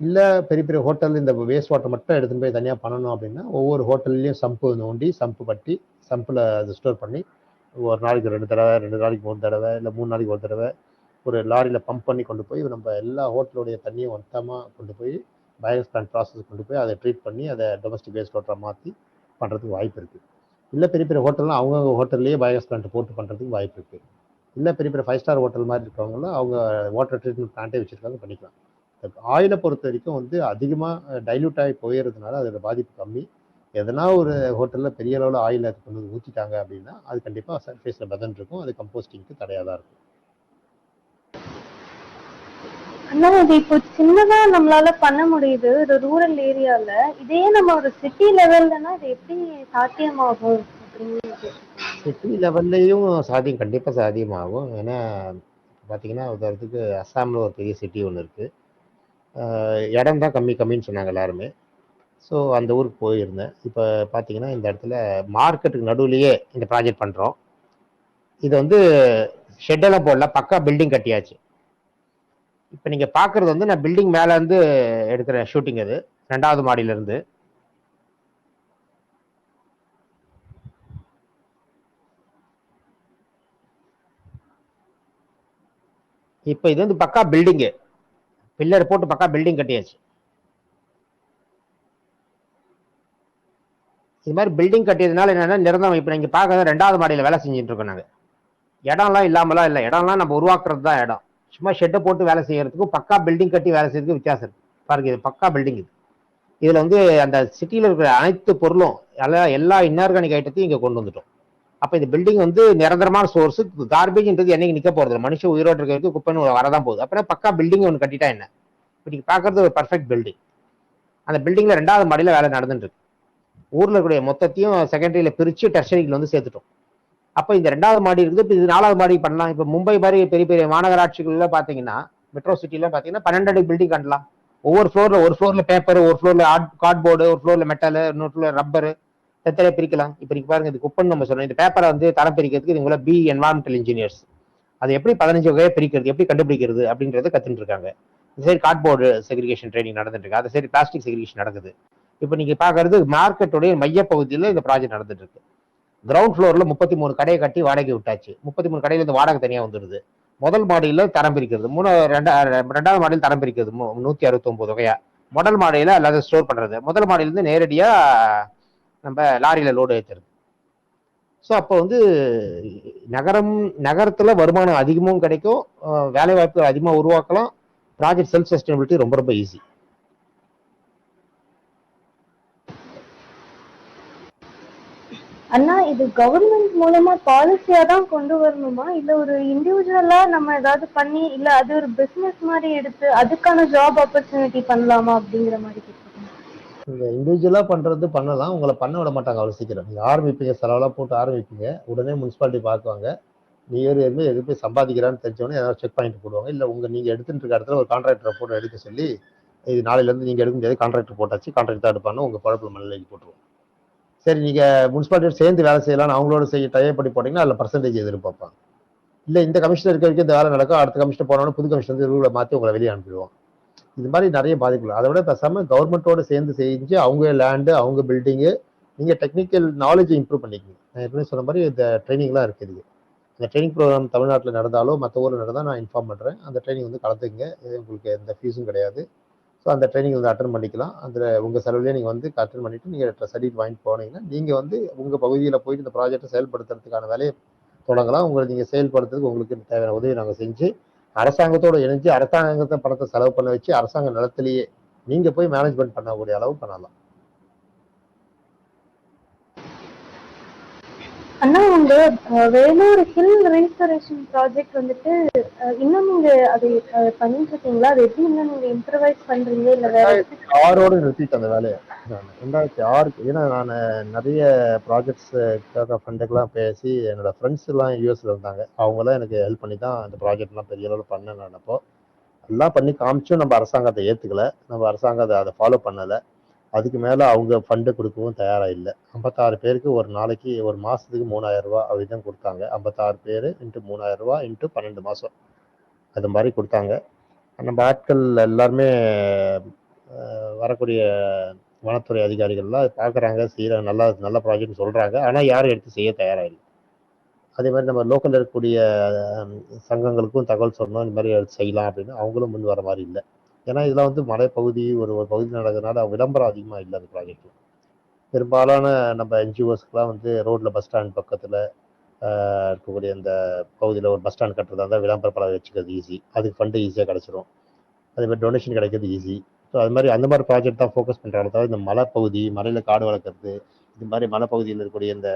இல்லை பெரிய பெரிய ஹோட்டல் இந்த வேஸ்ட் வாட்டர் மட்டும் எடுத்துன்னு போய் தனியாக பண்ணணும் அப்படின்னா ஒவ்வொரு ஹோட்டல்லையும் சம்பு நோண்டி சம்பு பட்டி சம்பில் அதை ஸ்டோர் பண்ணி ஒரு நாளைக்கு 2 தடவை, 2 நாளைக்கு 1 தடவை, இல்லை 3 நாளைக்கு 1 தடவை ஒரு லாரியில் பம்ப் பண்ணி கொண்டு போய் நம்ம எல்லா ஹோட்டலுடைய தண்ணியை மொத்தமாக கொண்டு போய் பயோகேஸ் பிளான்ட் ப்ராசஸ் கொண்டு போய் அதை ட்ரீட் பண்ணி அதை டொமஸ்டிக் வேஸ்ட் வாட்டரை மாற்றி பண்ணுறதுக்கு வாய்ப்பு இருக்குது. இல்லை பெரிய பெரிய ஹோட்டல்லாம் அவங்கவுங்க ஹோட்டல்லையே பயோகேஸ் பிளான்ட் போட்டு பண்ணுறதுக்கு வாய்ப்பு இருக்குது. இல்லை பெரிய பெரிய 5 ஸ்டார் ஹோட்டல் மாதிரி இருக்கவங்களும் அவங்க வாட்டர் ட்ரீட்மெண்ட் பிளான்ட்டே வச்சுருக்காங்க, பண்ணிக்கலாம். ஆயிலை பொறுத்த வரைக்கும் வந்து அதிகமாக டைல்யூட் ஆகி போயிடுறதுனால அதோட பாதிப்பு கம்மி. எதனா ஒரு ஹோட்டலில் பெரிய அளவில் ஆயில் அது கொண்டு ஊற்றிட்டாங்க அப்படின்னா அது கண்டிப்பாக சர்ஃபேஸில் பதன் இருக்கும், அது கம்போஸ்டிங்க்கு தடையாக தான் இருக்கும். ஆனா இது இப்போ சின்னதா நம்மளால பண்ண முடியுது ஒரு ரூரல் ஏரியால. இதே நம்ம ஒரு சிட்டி லெவல்லனா இது எப்படி சாத்தியமாகும் அப்படின்னு. சிட்டி லெவல்லையும் கண்டிப்பாக சாத்தியமாகும். ஏன்னா பார்த்தீங்கன்னா உதாரணத்துக்கு அஸ்ஸாமில் ஒரு பெரிய சிட்டி ஒன்று இருக்குது. இடம் தான் கம்மின்னு சொன்னாங்க எல்லாருமே. ஸோ அந்த ஊருக்கு போயிருந்தேன். இப்போ பார்த்தீங்கன்னா இந்த இடத்துல மார்க்கெட்டுக்கு நடுவுலையே இந்த ப்ராஜெக்ட் பண்ணுறோம். இது வந்து ஷெட்டெல்லாம் போடல, பக்கா பில்டிங் கட்டியாச்சு. இப்போ நீங்கள் பார்க்குறது வந்து நான் பில்டிங் மேலேருந்து எடுக்கிற ஷூட்டிங், அது 2வது மாடியிலேருந்து. இப்போ இது வந்து பக்கா பில்டிங்கு, பில்லர் போட்டு பக்கா பில்டிங் கட்டியாச்சு. இது மாதிரி பில்டிங் கட்டியதுனால என்னன்னா நிரந்தரம். இப்போ நீங்கள் பார்க்கறது 2வது மாடியில் வேலை செஞ்சுட்டு இருக்கோம் நாங்கள். இடம்லாம் இல்லாமலாம் இல்லை, இடம்லாம் நம்ம உருவாக்குறது தான் இடம். சும்மா ஷெட்டை போட்டு வேலை செய்யறதுக்கும் பக்கா பில்டிங் கட்டி வேலை செய்யறதுக்கு வித்தியாசம் இருக்கு. பாருங்க, இது பக்கா பில்டிங். இதுல வந்து அந்த சிட்டியில் இருக்கிற அனைத்து பொருளும் எல்லா இன்ஆர்கானிக் ஐட்டத்தையும் இங்கே கொண்டு வந்துட்டோம். அப்போ இந்த பில்டிங் வந்து நிரந்தரமான சோர்ஸ். கார்பேஜ்ன்றது என்னைக்கு நிற்க போறது, மனுஷன் உயிரோடு இருக்கிறதுக்கு குப்பைன்னு வரதான் போகுது. அப்புறம் பக்கா பில்டிங் ஒன்று கட்டிட்டா என்ன? இப்போ நீங்க பார்க்கறது ஒரு பர்ஃபெக்ட் பில்டிங். அந்த பில்டிங்ல 2வது மாடியில் வேலை நடந்துட்டு இருக்கு. ஊர்ல இருக்கிற மொத்தத்தையும் செகண்டரியில பிரிச்சு டெர்ஷரியில் வந்து சேர்த்துட்டோம். அப்போ இந்த 2வது மாடி இருக்குது, இப்போ இது 4வது மாடி பண்ணலாம். இப்போ மும்பை மாதிரி பெரிய பெரிய மாநகராட்சிகள்ல பார்த்தீங்கன்னா, மெட்ரோ சிட்டில பார்த்தீங்கன்னா 12 அடி பில்டிங் கட்டலாம். ஒவ்வொரு ஃப்ளோர்ல பேப்பர், ஒரு ஃப்ளோர்ல கார்ட்போர்டு, ஒரு ஃப்ளோர்ல மெட்டல், இன்னொரு ஃப்ளோர்ல ரப்பர், தனித்தனியா பிரிக்கலாம். இப்போ நீங்க பாருங்க, இது குப்பைன்னு நம்ம சொல்றோம். இந்த பேப்பரை வந்து தரம் பிரிக்கிறதுக்கு இவங்கள என்வாரன்மெண்டல் இன்ஜினியர்ஸ் அது எப்படி 15 வகையை பிரிக்கிறது, எப்படி கண்டுபிடிக்கிறது அப்படின்றத கத்துட்டு இருக்காங்க. சரி, கார்ட்போர்டு செக்ரிகேஷன் ட்ரைனிங் நடந்துட்டு இருக்கு. அது சரி, பிளாஸ்டிக் செக்ரிகேஷன் நடக்குது. இப்போ நீங்க பாக்குறது மார்க்கெட்டுடைய மையப்பகுதியில் இந்த ப்ராஜெக்ட் நடந்துட்டு இருக்கு. கிரவுண்ட் ஃப்ளோர்ல 33 கடையை கட்டி வாடகை விட்டாச்சு. 33 கடையில இருந்து வாடகை தனியா வந்துருது. முதல் மாடியில தரம் பிரிக்கிறது, 2வது மாடியில் தரம் பிரிக்கிறது 169 வகையா. முதல் மாடியில எல்லாத்தையும் ஸ்டோர் பண்றது, முதல் மாடியில இருந்து நேரடியா நம்ம லாரியில லோடு ஏற்றுறது. ஸோ அப்போ வந்து நகரத்துல வருமானம் அதிகமும் கிடைக்கும், வேலை வாய்ப்பு அதிகமாக உருவாக்கலாம். ப்ராஜெக்ட் செல்ஃப் சஸ்டைனபிலிட்டி ரொம்ப ரொம்ப ஈஸி. அண்ணா இது கவர்மெண்ட் மூலமா பாலிசியா தான் கொண்டு வரணுமா, இல்ல ஒரு இண்டிவிஜுவலா நம்ம ஏதாவது பண்ணி, இல்ல அது ஒரு பிசினஸ் மாதிரி எடுத்து அதுக்கான ஜாப் ஆப்பர்ச்சுனிட்டி பண்ணலாமா அப்படிங்கிற மாதிரி கேட்குறேன். நீங்க இண்டிவிஜுவலா பண்றது பண்ணலாம், உங்களை பண்ண விட மாட்டாங்க அவ்வளவு சீக்கிரம். நீங்க ஆரம்பிப்பீங்க, செலவெல்லாம் போட்டு ஆரம்பிப்பீங்க, உடனே முனிசிபாலிட்டி பார்க்குவாங்க, நீ எது போய் சம்பாதிக்கிறான்னு தெரிஞ்சவொடனே ஏதாவது செக் பாயிண்ட் போடுவாங்க. இல்லை நீங்க எடுத்துட்டு இருக்க இடத்துல ஒரு கான்ட்ராக்டரை போட்டு எடுக்க சொல்லி, இது நாளையில இருந்து நீங்க எடுக்க முடியாது, கான்ட்ராக்டர் போட்டாச்சு, கான்ட்ராக்ட் தான் எடுப்பான்னு உங்க குழப்ப மனநிலைக்கு போட்டுருவோம். சரி, நீங்க முனிசிபாலிட்டி சேர்ந்து வேலை செய்யலாம்னு அவங்களோட டைப் பண்ணி போட்டீங்கன்னா அதில் பர்சன்டேஜ் எதிர்பார்ப்பாங்க. இல்லை இந்த கமிஷனர் இருக்க வரைக்கும் இந்த வேலை நடக்கும், அடுத்த கமிஷனர் போனோம்னா புது கமிஷன் வந்து ரூலை மாற்றி உங்களை வெளியே அனுப்பிடுவோம். இது மாதிரி நிறைய பாதிப்புகள். அதை விட பேசாம கவர்மெண்ட்டோட சேர்ந்து செஞ்சு அவங்க லேண்டு, அவங்க பில்டிங்கு, நீங்க டெக்னிக்கல் நாலேஜ் இம்ப்ரூவ் பண்ணிக்கணும். நான் ஏற்கனவே சொன்ன மாதிரி இந்த ட்ரைனிங்லாம் இருக்குது. இந்த ட்ரைனிங் ப்ரோக்ராம் தமிழ்நாட்டில் நடந்தாலோ மற்ற ஊரில் நடந்தால் நான் இன்ஃபார்ம் பண்ணுறேன். அந்த ட்ரைனிங் வந்து கலந்துக்குங்க, உங்களுக்கு எந்த ஃபீஸும் கிடையாது. ஸோ அந்த ட்ரைனிங் வந்து அட்டன் பண்ணிக்கலாம். அதில் உங்கள் செலவுலேயே நீங்கள் வந்து அட்டன் பண்ணிவிட்டு நீங்கள் சர்டிஃபிகேட் வாங்கிட்டு போனீங்கன்னா நீங்கள் வந்து உங்கள் பகுதியில் போயிட்டு இந்த ப்ராஜெக்டை செயல்படுத்துறதுக்கான வேலையை தொடங்கலாம். உங்களை நீங்கள் செயல்படுத்துறதுக்கு உங்களுக்கு தேவையான உதவி நாங்கள் செஞ்சு அரசாங்கத்தோடு இணைஞ்சு அரசாங்கத்தை பணத்தை செலவு பண்ண வச்சு அரசாங்க நிலத்திலேயே நீங்கள் போய் மேனேஜ்மெண்ட் பண்ணக்கூடிய அளவு பண்ணலாம். அண்ணா உங்க வேலூர் ஹில் ரீஸ்டரேஷன் ப்ராஜெக்ட் வந்துட்டு இன்னும் நீங்க அதை பண்ணிட்டு இருக்கீங்களா? அது எப்படி இன்னும் நீங்க இம்ப்ரவைஸ் பண்றீங்க, இல்ல வேற 2006 நிறுத்திட்டு அந்த வேலையை நான் 2006 ஏன்னா நான் நிறைய ப்ராஜெக்ட்ஸுக்காக ஃபண்டுக்கெல்லாம் பேசி என்னோட ஃப்ரெண்ட்ஸ் எல்லாம் யூஎஸ்ல இருந்தாங்க, அவங்களாம் எனக்கு ஹெல்ப் பண்ணி தான் அந்த ப்ராஜெக்ட்லாம் பெரிய அளவில் பண்ண நினைப்போம். எல்லாம் பண்ணி காமிச்சும் நம்ம அரசாங்கத்தை ஏற்றுக்கல, நம்ம அரசாங்கம் அதை ஃபாலோ பண்ணலை. அதுக்கு மேலே அவங்க ஃபண்டு கொடுக்கவும் தயாராக இல்லை. 56 பேருக்கு ஒரு நாளைக்கு ஒரு மாதத்துக்கு 3000 ரூபா அப்படி தான் கொடுத்தாங்க. 56 பேர் இன்ட்டு 3000 ரூபா இன்ட்டு 12 மாதம் அது மாதிரி கொடுத்தாங்க. நம்ம ஆட்கள் எல்லாருமே வரக்கூடிய வனத்துறை அதிகாரிகள்லாம் பார்க்குறாங்க, செய்கிறாங்க, நல்லா நல்ல ப்ராஜெக்ட் சொல்கிறாங்க, ஆனால் யாரும் எடுத்து செய்ய தயாராக இல்லை. அதே மாதிரி நம்ம லோக்கலில் இருக்கக்கூடிய சங்கங்களுக்கும் தகவல் சொன்னோம், இந்த மாதிரி செய்யலாம் அப்படின்னு, அவங்களும் முன் வர மாதிரி இல்லை. ஏன்னா இதெல்லாம் வந்து மலைப்பகுதி, ஒரு பகுதி நடக்கிறதுனால விளம்பரம் அதிகமாக இல்லை அந்த ப்ராஜெக்ட்ல. பெரும்பாலான நம்ம என்ஜிஓஸ்க்குலாம் வந்து ரோட்டில் பஸ் ஸ்டாண்ட் பக்கத்தில் இருக்கக்கூடிய இந்த பகுதியில் ஒரு பஸ் ஸ்டாண்ட் கட்டுறதா இருந்தால் விளம்பர பலகை வச்சுக்கிறது ஈஸி, அதுக்கு ஃபண்டு ஈஸியாக கிடச்சிரும். அதே மாதிரி டொனேஷன் கிடைக்கிறது ஈஸி. ஸோ அது மாதிரி அந்த மாதிரி ப்ராஜெக்ட் தான் ஃபோக்கஸ் பண்ணுறாங்க. தவிர இந்த மலைப்பகுதி, மலையில் காடு வளர்க்குறது, இது மாதிரி மலைப்பகுதியில் இருக்கக்கூடிய இந்த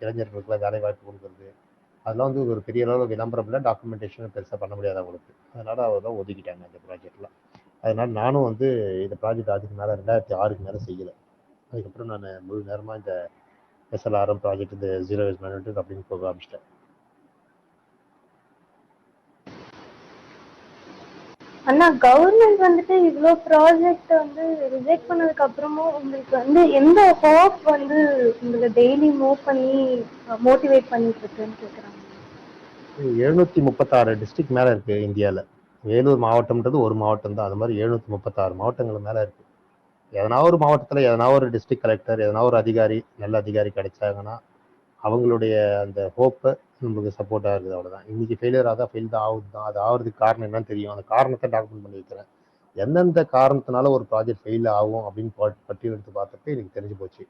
இளைஞர்களுக்குலாம் வேலை வாய்ப்பு கொடுக்குறது, அதெல்லாம் வந்து ஒரு பெரிய அளவில் விளம்பரம் இல்லை, டாக்குமெண்டேஷன் பெருசாக பண்ண முடியாது அவங்களுக்கு. அதனால் அவர் தான் ஒதுக்கிட்டாங்க இந்த ப்ராஜெக்ட்லாம். அதனால் நானும் வந்து இந்த ப்ராஜெக்ட் அதுக்கு மேலே 2006க்கு மேலே செய்யலை. அதுக்கப்புறம் நான் முழு நேரமாக இந்த SLRM ப்ராஜெக்ட், இந்த ஜீரோ வேஸ்ட் மேனேஜ்மெண்ட் அப்படின்னு போக ஆரம்பிச்சிட்டேன். அண்ணா கவர்மெண்ட் வந்துட்டு இவ்வளோ ப்ராஜெக்ட் வந்து ரிஜெக்ட் பண்ணதுக்கு அப்புறமும் உங்களுக்கு வந்து எந்த ஹோப் வந்து உங்களை டெய்லி மூவ் பண்ணி மோட்டிவேட் பண்ணிட்டு இருக்குன்னு கேட்குறாங்க. 736 டிஸ்ட்ரிக்ட் மேலே இருக்குது இந்தியாவில். வேலூர் மாவட்டம்ன்றது ஒரு மாவட்டம் தான், அது மாதிரி 736 மாவட்டங்கள் மேலே இருக்குது. எதனா ஒரு மாவட்டத்தில் எதனா ஒரு டிஸ்ட்ரிக்ட் கலெக்டர், எதனா ஒரு அதிகாரி, நல்ல அதிகாரி கிடைச்சாங்கன்னா அவங்களுடைய அந்த ஹோப்பை நம்மளுக்கு சப்போர்ட்டாக இருக்குது, அவ்வளோதான். இன்னைக்கு ஃபெயிலியர் ஃபெயில் தான் ஆகுது தான். அது ஆகிறதுக்கு காரணம் என்னன்னு தெரியும், அந்த காரணத்தை டாக்குமெண்ட் பண்ணி வைக்கிறேன். எந்தெந்த காரணத்தினால ஒரு ப்ராஜெக்ட் ஃபெயில் ஆகும் அப்படின்னு பட்டியல் எடுத்து பார்த்தப்ப எனக்கு தெரிஞ்சு போச்சு.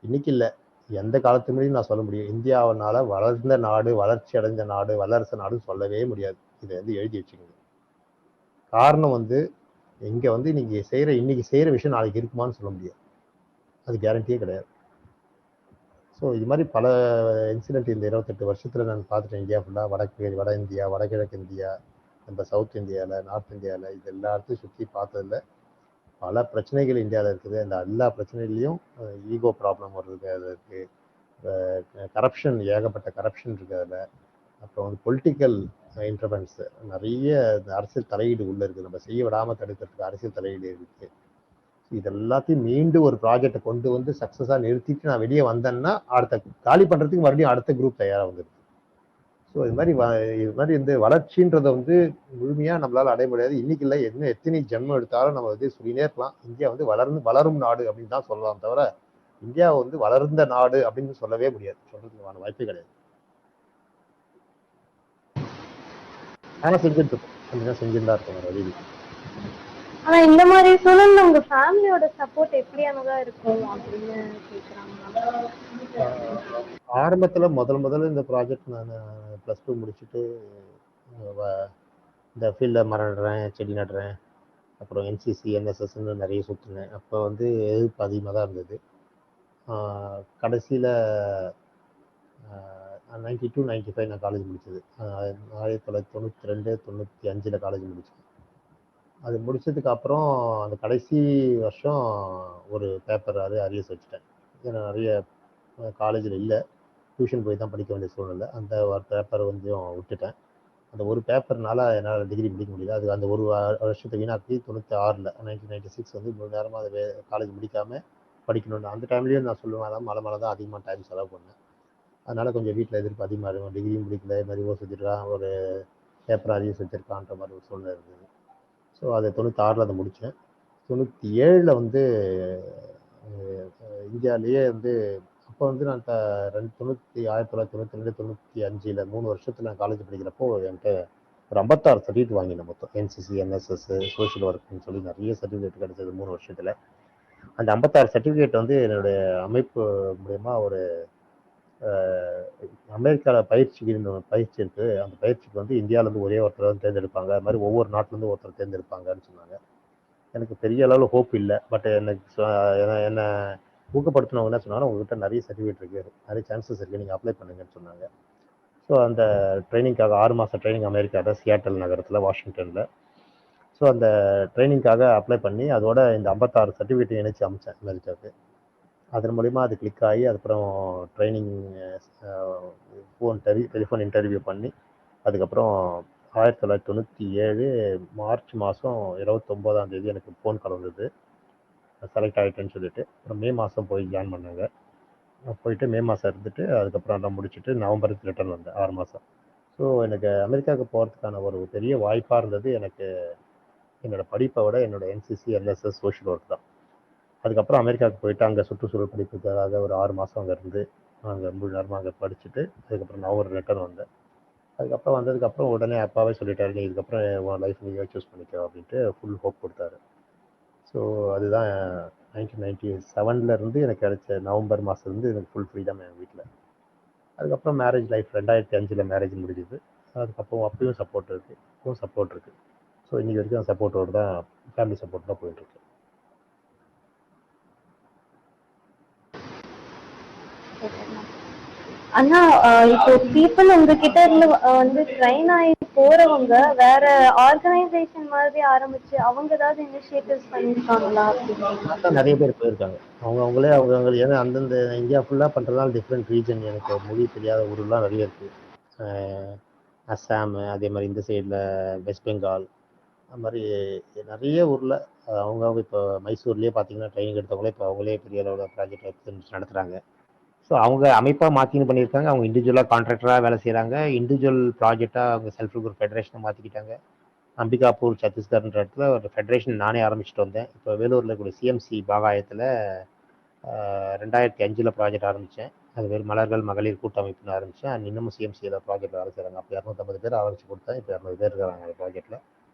இன்னைக்கு இல்லை, எந்த காலத்துலையும் நான் சொல்ல முடியும், இந்தியாவினால வளர்ந்த நாடு, வளர்ச்சி அடைந்த நாடு, வல்லரசு நாடுன்னு சொல்லவே முடியாது. இதை வந்து எழுதி வச்சுக்கோங்க. காரணம் வந்து இங்கே வந்து இன்னைக்கு செய்கிற விஷயம் நாளைக்கு இருக்குமான்னு சொல்ல முடியாது, அது கேரண்டியே கிடையாது. ஸோ இது மாதிரி பல இன்சிடென்ட் இந்த 28 வருஷத்தில் நான் பார்த்துட்டேன். இந்தியா ஃபுல்லாக, வட இந்தியா, வடகிழக்கு இந்தியா, நம்ம சவுத் இந்தியாவில், நார்த் இந்தியாவில், இது எல்லா இடத்தையும் சுற்றி பார்த்ததில்ல. பல பிரச்சனைகள் இந்தியாவில் இருக்குது. அந்த எல்லா பிரச்சனைகளையும் ஈகோ ப்ராப்ளம் வருது, அது இருக்குது. கரப்ஷன், ஏகப்பட்ட கரப்ஷன் இருக்குது அதில். அப்புறம் வந்து பொலிட்டிக்கல் இன்டர்வென்ஸ், நிறைய அரசியல் தலையீடு உள்ளே இருக்குது. நம்ம செய்ய விடாமல் தடுக்கிறதுக்கு அரசியல் தலையீடு இருக்குது. இது எல்லாத்தையும் மீண்டும் ஒரு ப்ராஜெக்டை கொண்டு வந்து சக்ஸஸாக நிறுத்திட்டு நான் வெளியே வந்தேன்னா அடுத்த காலி பண்ணுறதுக்கு மறுபடியும் அடுத்த குரூப் தயாராக வந்துருக்கு. ஸோ இது மாதிரி இந்த வளர்ச்சின்றதை வந்து முழுமையாக நம்மளால் அடைய முடியாது. இன்னைக்கு இல்லை, எத்தனை ஜென்மம் எடுத்தாலும் நம்ம வந்து சொல்லினே இருக்கலாம், இந்தியா வந்து வளரும் நாடு அப்படின்னு தான் சொல்லலாம். தவிர இந்தியா வந்து வளர்ந்த நாடு அப்படின்னு சொல்லவே முடியாது, சொல்றதுக்கான வாய்ப்பே கிடையாது. ஆனால் செஞ்சுட்டு இருக்கோம், அப்படின்னா செஞ்சுட்டு தான் இருக்கோம், வழி. ஆனா இந்த மாதிரி சூழல்ல உங்க ஃபேமிலியோட சப்போர்ட் எப்படியானதா இருக்கும் அப்படின்னு கேக்குறாங்க. ஆரம்பத்தில் முதல்ல இந்த ப்ராஜெக்ட் நான் +2 முடிச்சுட்டு இந்த ஃபீல்டில் மரம் நடுறேன், செடி நடுறேன், அப்புறம் NCC NSSன்னு நிறைய சுற்றுனேன். அப்போ வந்து எதிர்ப்பு அதிகமாக தான் இருந்தது. கடைசியில் 92, 95 நான் காலேஜ் முடிச்சது. 1992, 95 காலேஜ் முடிச்சேன். அது முடிச்சதுக்கு அப்புறம் அந்த கடைசி வருஷம் ஒரு பேப்பர் அரியர்ஸ் வச்சுட்டேன். ஏன்னா நிறைய காலேஜில் இல்லை, டியூஷன் போய் தான் படிக்க வேண்டிய சூழ்நிலை. அந்த ஒரு பேப்பரை கொஞ்சம் விட்டுட்டேன். அந்த ஒரு பேப்பர்னால என்னால் டிகிரி முடிக்க முடியல. அது அந்த ஒரு வருஷத்தை வீணாக்கி 96 1996 வந்து முழு நேரமாக அதை காலேஜ் முடிக்காமல் படிக்கணும்னு அந்த டைம்லேயும் நான் சொல்லுவேன், அதான் மழை தான் அதிகமாக டைம் செலவு பண்ணேன். அதனால் கொஞ்சம் வீட்டில் எதிர்ப்பு அதிகமாக இருக்கும். டிகிரி முடிக்கல, இது மாதிரி ஓர் செஞ்சுருக்கான், ஒரு பேப்பர் அரியர்ஸ் வச்சுருக்கான்ற மாதிரி ஒரு சூழ்நிலை இருந்தது. ஸோ அதை 96 அதை முடித்தேன். 97 வந்து இந்தியாவிலேயே வந்து அப்போ வந்து நான் 1992, 95 3 வருஷத்தில் நான் காலேஜ் படிக்கிறப்போ என்கிட்ட ஒரு 56 சர்டிஃபிகேட் வாங்கினேன் மொத்தம். என்சிசி, என்எஸ்எஸ், சோஷியல் ஒர்க்னு சொல்லி நிறைய சர்டிஃபிகேட் கிடைச்சது 3 வருஷத்தில். அந்த 56 சர்டிஃபிகேட் வந்து என்னுடைய அமைப்பு மூலயமா ஒரு அமெரிக்காவில் பயிற்சி இருக்குது. அந்த பயிற்சிக்கு வந்து இந்தியாவிலேருந்து ஒரே ஒருத்தர் வந்து தேர்ந்தெடுப்பாங்க. அது மாதிரி ஒவ்வொரு நாட்டிலேருந்து ஒருத்தர் தேர்ந்தெடுப்பாங்கன்னு சொன்னாங்க. எனக்கு பெரிய அளவில் ஹோப் இல்லை. பட் எனக்கு என்னை ஊக்கப்படுத்தினவங்க என்ன சொன்னாலும், உங்ககிட்ட நிறைய சர்டிஃபிகேட் இருக்குது, நிறைய சான்சஸ் இருக்குது, நீங்கள் அப்ளை பண்ணுங்கன்னு சொன்னாங்க. ஸோ அந்த ட்ரைனிங்காக 6 மாதம் ட்ரைனிங் அமெரிக்காவில் சியாட்டல் நகரத்தில், வாஷிங்டனில். ஸோ அந்த ட்ரைனிங்காக அப்ளை பண்ணி அதோட இந்த 56 சர்டிஃபிகேட் இணைச்சி அமைச்சேன் அமெரிக்காவுக்கு. அதன் மூலிமா அது கிளிக் ஆகி அதுக்கப்புறம் ட்ரைனிங் டெலிஃபோன் இன்டர்வியூ பண்ணி அதுக்கப்புறம் 1997 மார்ச் மாதம் 29ஆம் தேதி எனக்கு ஃபோன் கால் வந்தது, செலக்ட் ஆகிட்டேன்னு சொல்லிட்டு. அப்புறம் மே மாதம் போய் ஜாயின் பண்ணாங்க. போயிட்டு மே மாதம் இருந்துட்டு அதுக்கப்புறம் எல்லாம் முடிச்சுட்டு நவம்பருக்கு ரிட்டர்ன் வந்தேன் 6 மாதம். ஸோ எனக்கு அமெரிக்காவுக்கு போகிறதுக்கான ஒரு பெரிய வாய்ப்பாக இருந்தது எனக்கு என்னோட படிப்பை விட என்னோட என்சிசி, என்எஸ்எஸ், சோஷியல் ஒர்க் தான். அதுக்கப்புறம் அமெரிக்காவுக்கு போயிட்டு அங்கே சுற்றுச்சூழல் படிப்புக்காக ஒரு 6 மாதம் அங்கே இருந்து அங்கே முழு நேரமாக அங்கே படிச்சுட்டு அதுக்கப்புறம் நவம்பர் ரிட்டர்ன் வந்தேன். அதுக்கப்புறம் வந்ததுக்கப்புறம் உடனே அப்பாவே சொல்லிட்டாரு, நீ இதுக்கப்புறம் உன் லைஃப் நீங்க சூஸ் பண்ணிக்கோ அப்படின்ட்டு ஃபுல் ஹோப் கொடுத்தாரு. ஸோ அதுதான் 1997 இருந்து எனக்கு கிடைச்ச நவம்பர் மாதத்துலேருந்து எனக்கு ஃபுல் ஃப்ரீடம் என் வீட்டில். அதுக்கப்புறம் மேரேஜ் லைஃப் 2005 மேரேஜ் முடிஞ்சுது. அதுக்கப்புறம் அப்பயும் சப்போர்ட் இருக்குது, இப்பவும் சப்போர்ட் இருக்குது. ஸோ இன்னைக்கு வரைக்கும் சப்போர்ட்டோடு தான், ஃபேமிலி சப்போர்ட் தான் போயிட்டுருக்கு. அண்ணா, இப்போ பீப்புள் உங்ககிட்ட இருந்து வந்து ட்ரெயின் ஆகி போறவங்க வேற ஆர்கனைசேஷன் மாதிரி ஆரம்பிச்சு அவங்க ஏதாவது இனிஷியேட்டிவ்ஸ் பண்ணிருக்காங்களா? நிறைய பேர் போயிருக்காங்க. அவங்களே ஏன்னா அந்தந்த இந்தியா ஃபுல்லாக பண்ணுறதுனால டிஃப்ரெண்ட் ரீஜன், எனக்கு மொழி தெரியாத ஊர்லாம் நிறைய இருக்குது. அஸ்ஸாம், அதே மாதிரி இந்த சைடில் வெஸ்ட் பெங்கால், அது மாதிரி நிறைய ஊரில் அவங்கவுங்க இப்போ மைசூர்லேயே பார்த்தீங்கன்னா ட்ரைனிங் எடுத்தவங்களே இப்போ அவங்களே பெரிய அளவில் ப்ராஜெக்ட் நடத்துகிறாங்க. ஸோ அவங்க அமைப்பாக மாற்றின்னு பண்ணியிருக்காங்க. அவங்க இண்டிவிஜுவலாக கான்ட்ராக்டராக வேலை செய்கிறாங்க. இண்டிவிஜுவல் ப்ராஜெக்டாக அவங்க செல்ஃப் குரூப் ஃபெடரேஷனை மாற்றிக்கிட்டாங்க. அம்பிகாப்பூர் சத்தீஸ்கர்ன்ற இடத்துல ஒரு ஃபெடரேஷன் நானே ஆரம்பிச்சுட்டு வந்தேன். இப்போ வேலூரில் கூட சிஎம்சி பாகாயத்தில் 2005 ப்ராஜெக்ட் ஆரம்பித்தேன். அது பேர் மலர்கள் மகளிர் கூட்டமைப்புன்னு ஆரம்பித்தேன். அண்ட் இன்னமும் சிஎம்சியில் ப்ராஜெக்ட் வேலை செய்கிறாங்க. அப்போ 250 பேர் ஆரம்பிச்சு கொடுத்தேன். இப்போ 200 பேர் இருக்கிறாங்க அந்த ப்ராஜெக்டில்.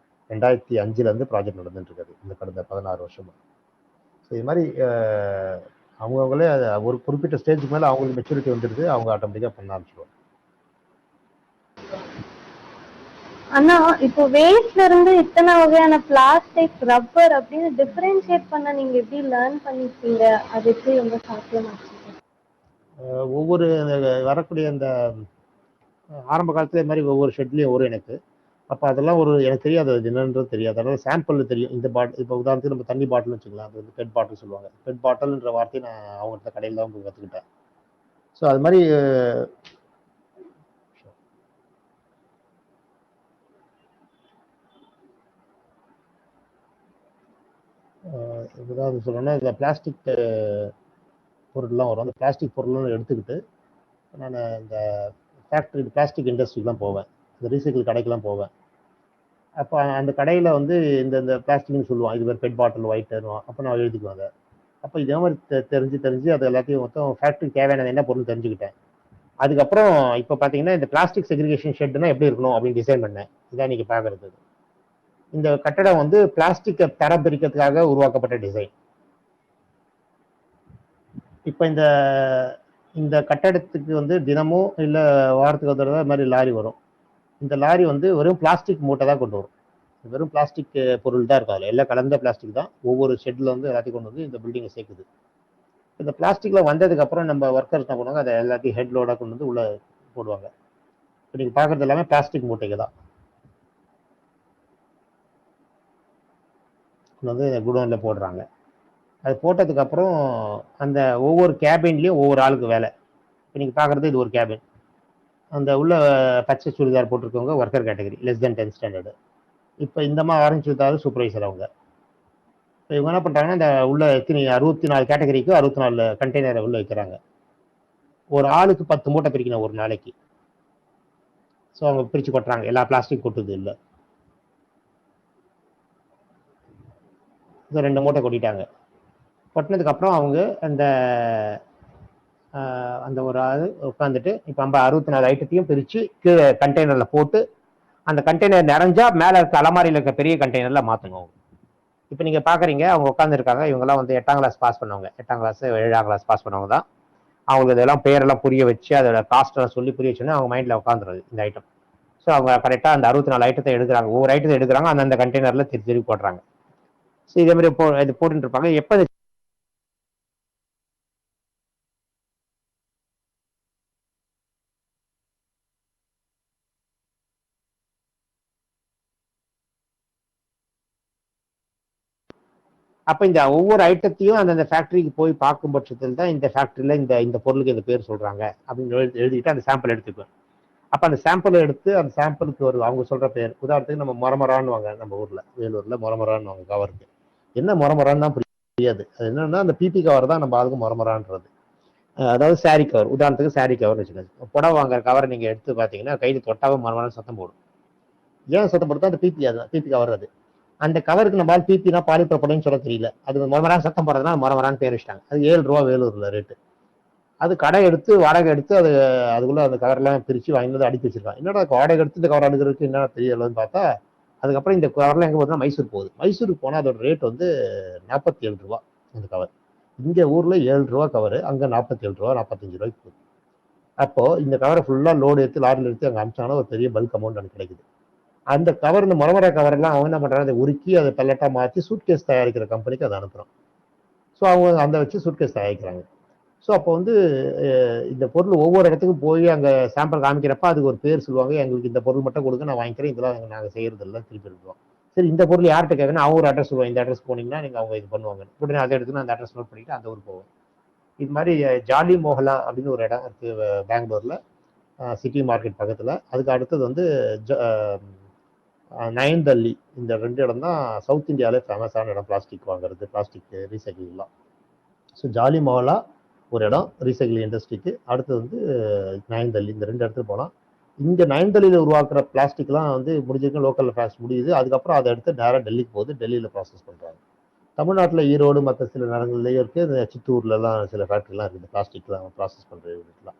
2005 ப்ராஜெக்ட் நடந்துட்டு இருக்காது, இந்த கடந்த 16 வருஷமா. ஸோ இது மாதிரி அவங்கவுங்களே ஒரு குறிப்பிட்ட ஸ்டேஜுக்கு மேலே அவங்களுக்கு மெச்சூரிட்டி வந்துடுது, அவங்க ஆட்டோமேட்டிக்காக பண்ண ஆரம்பிச்சிடுவாங்க. அண்ணா, இப்போ வேஸ்ட்ல இருந்து இத்தனை வகையான பிளாஸ்டிக், ரப்பர் அப்படின்னு டிஃபரன்ஷியேட் பண்ண நீங்க எப்படி லேர்ன் பண்ணிருக்கீங்க? அது எப்படி ரொம்ப சாத்தியமாச்சு? ஒவ்வொரு வரக்கூடிய அந்த ஆரம்ப காலத்துல இது மாதிரி ஒவ்வொரு ஷெட்லேயும் வரும் எனக்கு. அப்போ அதெல்லாம் எனக்கு தெரியாது, அது என்னன்றது தெரியாது. அதனால சாம்பிள் தெரியும். இந்த பாட்டில் இப்போ உதாரணத்துக்கு நம்ம தண்ணி பாட்டில் வச்சுக்கலாம், அது வந்து பெட் பாட்டில் சொல்லுவாங்க. பெட் பாட்டில்ன்ற வார்த்தையை நான் அவங்கள்ட்ட கடையில் தான் போய் கற்றுக்கிட்டேன். ஸோ அது மாதிரி ஏதாவது சொல்லணும்னா இந்த பிளாஸ்டிக் பொருள்லாம் வரும். அந்த பிளாஸ்டிக் பொருள்லாம் எடுத்துக்கிட்டு நான் இந்த ஃபேக்ட்ரி பிளாஸ்டிக் இண்டஸ்ட்ரிக்கெலாம் போவேன், இந்த ரீசைக்கிள் கடைக்கெலாம் போவேன். அப்போ அந்த கடையில் வந்து இந்த பிளாஸ்டிக்னு சொல்லுவான், இது மாதிரி பெட் பாட்டில் ஒயிட்டுருவான். அப்போ நான் எழுதிக்குவேன் அதை. அப்போ இதே மாதிரி தெரிஞ்சு அது எல்லாத்தையும் மொத்தம் ஃபேக்ட்ரிக்கு தேவையானது என்ன பொருள் தெரிஞ்சுக்கிட்டேன். அதுக்கப்புறம் இப்போ பார்த்தீங்கன்னா இந்த பிளாஸ்டிக் செக்ரிகேஷன் ஷெட்னா எப்படி இருக்கணும் அப்படின்னு டிசைன் பண்ணேன். இதான் நீங்கள் பார்க்குறது. இந்த கட்டடம் வந்து பிளாஸ்டிக்கை தரம் பிரிக்கிறதுக்காக உருவாக்கப்பட்ட டிசைன். இப்போ இந்த கட்டடத்துக்கு வந்து தினமும் இல்லை வாரத்துக்கு ஒரு தடவை மாதிரி லாரி வரும். இந்த லாரி வந்து வெறும் பிளாஸ்டிக் மூட்டை தான் கொண்டு வரும். வெறும் பிளாஸ்டிக் பொருள் தான் இருக்கும், அதில் எல்லாம் கலந்த பிளாஸ்டிக் தான். ஒவ்வொரு ஷெட்டில் வந்து எல்லாத்தையும் கொண்டு வந்து இந்த பில்டிங்கை சேர்க்குது. இந்த பிளாஸ்டிக்ல வந்ததுக்கு அப்புறம் நம்ம ஒர்க்கர்ஸ் என்ன பண்ணுவாங்க, அதை எல்லாத்தையும் ஹெட் லோடா கொண்டு வந்து உள்ள போடுவாங்க. இப்போ நீங்க பாக்குறது எல்லாமே பிளாஸ்டிக் மூட்டைகள் தான் வந்து குடோன்ல போடுறாங்க. அது போட்டதுக்கு அப்புறம் அந்த ஒவ்வொரு கேபின்லயும் ஒவ்வொரு ஆளுக்கு வேலை. இப்போ நீங்க பாக்குறது இது ஒரு கேபின். அந்த உள்ள பச்சை சுடிதார் போட்டிருக்கவங்க worker category, less than 10 standard. இப்போ இந்த மாதிரி ஆரஞ்சு சுடிதார் சூப்பர்வைசர் அவங்க. இப்போ இவங்க என்ன பண்றாங்கன்னா, இந்த உள்ள எத்தனை 64 கேட்டகரிக்கு 64 கண்டெய்னரை உள்ள வைக்கிறாங்க. ஒரு ஆளுக்கு 10 மூட்டை பிரிக்கணும் ஒரு நாளைக்கு. ஸோ அவங்க பிரிச்சு கொட்டுறாங்க, எல்லா பிளாஸ்டிக் கொட்டுது இல்லை. ஸோ 2 மூட்டை கொட்டிட்டாங்க. கொட்டினதுக்கு அப்புறம் அவங்க அந்த அந்த ஒரு ஆள் உட்காந்துட்டு இப்போ நம்ம 64 ஐட்டத்தையும் பிரிச்சு கீழே கண்டெய்னர்ல போட்டு, அந்த கண்டெய்னர் நிறைஞ்சா மேல இருக்க அலமாரியில் இருக்க பெரிய கண்டெய்னர்ல மாத்தணும். இப்போ நீங்க பாக்குறீங்க, அவங்க உட்காந்துருக்காங்க. இவங்கெல்லாம் வந்து 8ஆம் கிளாஸ் பாஸ் பண்ணவங்க, 8ஆம் கிளாஸ் 7ஆம் கிளாஸ் பாஸ் பண்ணவங்க தான். அவங்களுக்கு இதெல்லாம் பேரெல்லாம் புரிய வச்சு அதோட காஸ்ட் எல்லாம் சொல்லி புரிய வச்சோன்னா அவங்க மைண்ட்ல உட்காந்துருது இந்த ஐட்டம். ஸோ அவங்க கரெக்டா அந்த 64 ஐட்டத்தை எடுக்கிறாங்க, ஒவ்வொரு ஐட்டத்தை எடுக்கிறாங்க, அந்த கண்டெய்னர்ல திருப்பி திருப்பி போடுறாங்க. ஸோ இதே மாதிரி இது போட்டுட்டு இருப்பாங்க. எப்போ அப்ப இந்த ஒவ்வொரு ஐட்டத்தையும் அந்தந்த ஃபேக்டரிக்கு போய் பார்க்கும் பட்சத்தில் தான் இந்த ஃபேக்டரியில இந்த பொருளுக்கு இந்த பேர் சொல்றாங்க அப்படின்னு எழுதிட்டு அந்த சாம்பிள் எடுத்துக்குவேன். அப்ப அந்த சாம்பிளை எடுத்து அந்த சாம்பிளுக்கு ஒரு அவங்க சொல்ற பேர், உதாரணத்துக்கு நம்ம மொரமரான்னு வாங்க, நம்ம ஊர்ல வேலூர்ல மொரமரான்னு வாங்க கவருக்கு. என்ன மொரமரான்னு தான் புரியாது. அது என்னன்னா அந்த பிபி கவர் தான் நம்ம ஆளுக்கு மொரமரான்றது. அதாவது சாரி கவர், உதாரணத்துக்கு சாரி கவர்னு வச்சுக்கோங்க. புடவை வாங்குற கவரை நீங்க எடுத்து பாத்தீங்கன்னா கையில் தொட்டாவே மொரமரான்னு சத்தம் போடும். ஏன் சத்தம் போடுறது? அந்த பிபி, அது பிபி கவர். அது அந்த கவருக்கு நம்ம பிபினா பாலிப்ரொபைலன்னு சொல்ல தெரியல, அது மொரமரான் சத்தம் போடுறதுனா மொரமரான்னு பேர் வச்சிட்டாங்க. அது 7 ரூபா வேலூர்ல ரேட்டு. அது கடை எடுத்து வாடகை எடுத்து அது அதுக்குள்ள அந்த கவர்லாம் பிரிச்சு வாங்கி வந்து அடுக்கி வச்சிருக்கான். என்னடா வாடகை எடுத்து இந்த கவர் அடுக்கிறதுக்கு என்ன தெரியலன்னு பார்த்தா, அதுக்கப்புறம் இந்த கவர்லாம் எங்க போகுதுன்னா மைசூர் போகுது. மைசூருக்கு போனா அதோட ரேட் வந்து 47 ரூபா இந்த கவர். இங்க ஊர்ல 7 ரூபா கவர், அங்க 47 ரூபா 45 ரூபாய்க்கு போகுது. அப்போ இந்த கவரை ஃபுல்லா லோடு எடுத்து லாரியில் எடுத்து அங்கே அமிச்சாங்கன்னா ஒரு பெரிய பல்க் அமௌண்ட் எனக்கு கிடைக்குது. அந்த கவர், இந்த மரமர கவர் எல்லாம் அவங்க என்ன பண்றாங்க, அதை உருக்கி அதை பெல்லட்டா மாற்றி சூட்கேஸ் தயாரிக்கிற கம்பெனிக்கு அதை அனுப்புறோம். ஸோ அவங்க அந்த வச்சு சூட்கேஸ் தயாரிக்கிறாங்க. ஸோ அப்போ வந்து இந்த பொருள் ஒவ்வொரு இடத்துக்கும் போய் அங்கே சாம்பிள் காமிக்கிறப்ப அதுக்கு ஒரு பேர் சொல்லுவாங்க. எங்களுக்கு இந்த பொருள் மட்டும் கொடுங்க, நான் வாங்கிக்கிறேன், இதெல்லாம் நாங்கள் செய்யறது இல்லை, திருப்பி எடுத்துவோம். சரி, இந்த பொருள் யார்கிட்ட கேட்கணும், அவங்க ஒரு அட்ரஸ் சொல்லுவாங்க, இந்த அட்ரஸ் போனீங்கன்னா நீங்கள் அவங்க இது பண்ணுவாங்க. உடனே அதை எடுத்து அந்த அட்ரஸ் நோட் பண்ணிட்டு அந்த ஊர் போவோம். இது மாதிரி ஜாலி மோகலா அப்படின்னு ஒரு இடம் இருக்கு பெங்களூர்ல, சிட்டி மார்க்கெட் பக்கத்துல. அதுக்கு அடுத்தது வந்து நயன்தள்ளி. இந்த 2 இடம் தான் சவுத் இந்தியாவிலே ஃபேமஸான இடம் பிளாஸ்டிக் வாங்குறது, பிளாஸ்டிக் ரீசைக்கிள்லாம். ஸோ ஜாலி மோகலா ஒரு இடம் ரீசைக்கிள் இண்டஸ்ட்ரிக்கு. அடுத்தது வந்து நயன்தள்ளி. இந்த 2 இடத்துக்கு போனால் இங்கே நயன்தள்ளியில் உருவாக்குற பிளாஸ்டிக்லாம் வந்து முடிஞ்சிருக்கும், லோக்கலில் ப்ராசஸ் முடியுது. அதுக்கப்புறம் அதை எடுத்து நேராக டெல்லிக்கு போகுது, டெல்லியில் ப்ராசஸ் பண்ணுறாங்க. தமிழ்நாட்டில் ஈரோடு மற்ற சில நகரங்கள்லேயும் இருக்குது. இந்த சித்தூர்லலாம் சில ஃபேக்ட்ரிலாம் இருக்குது பிளாஸ்டிக்லாம் ப்ராசஸ் பண்ணுற யூனிட்லாம்.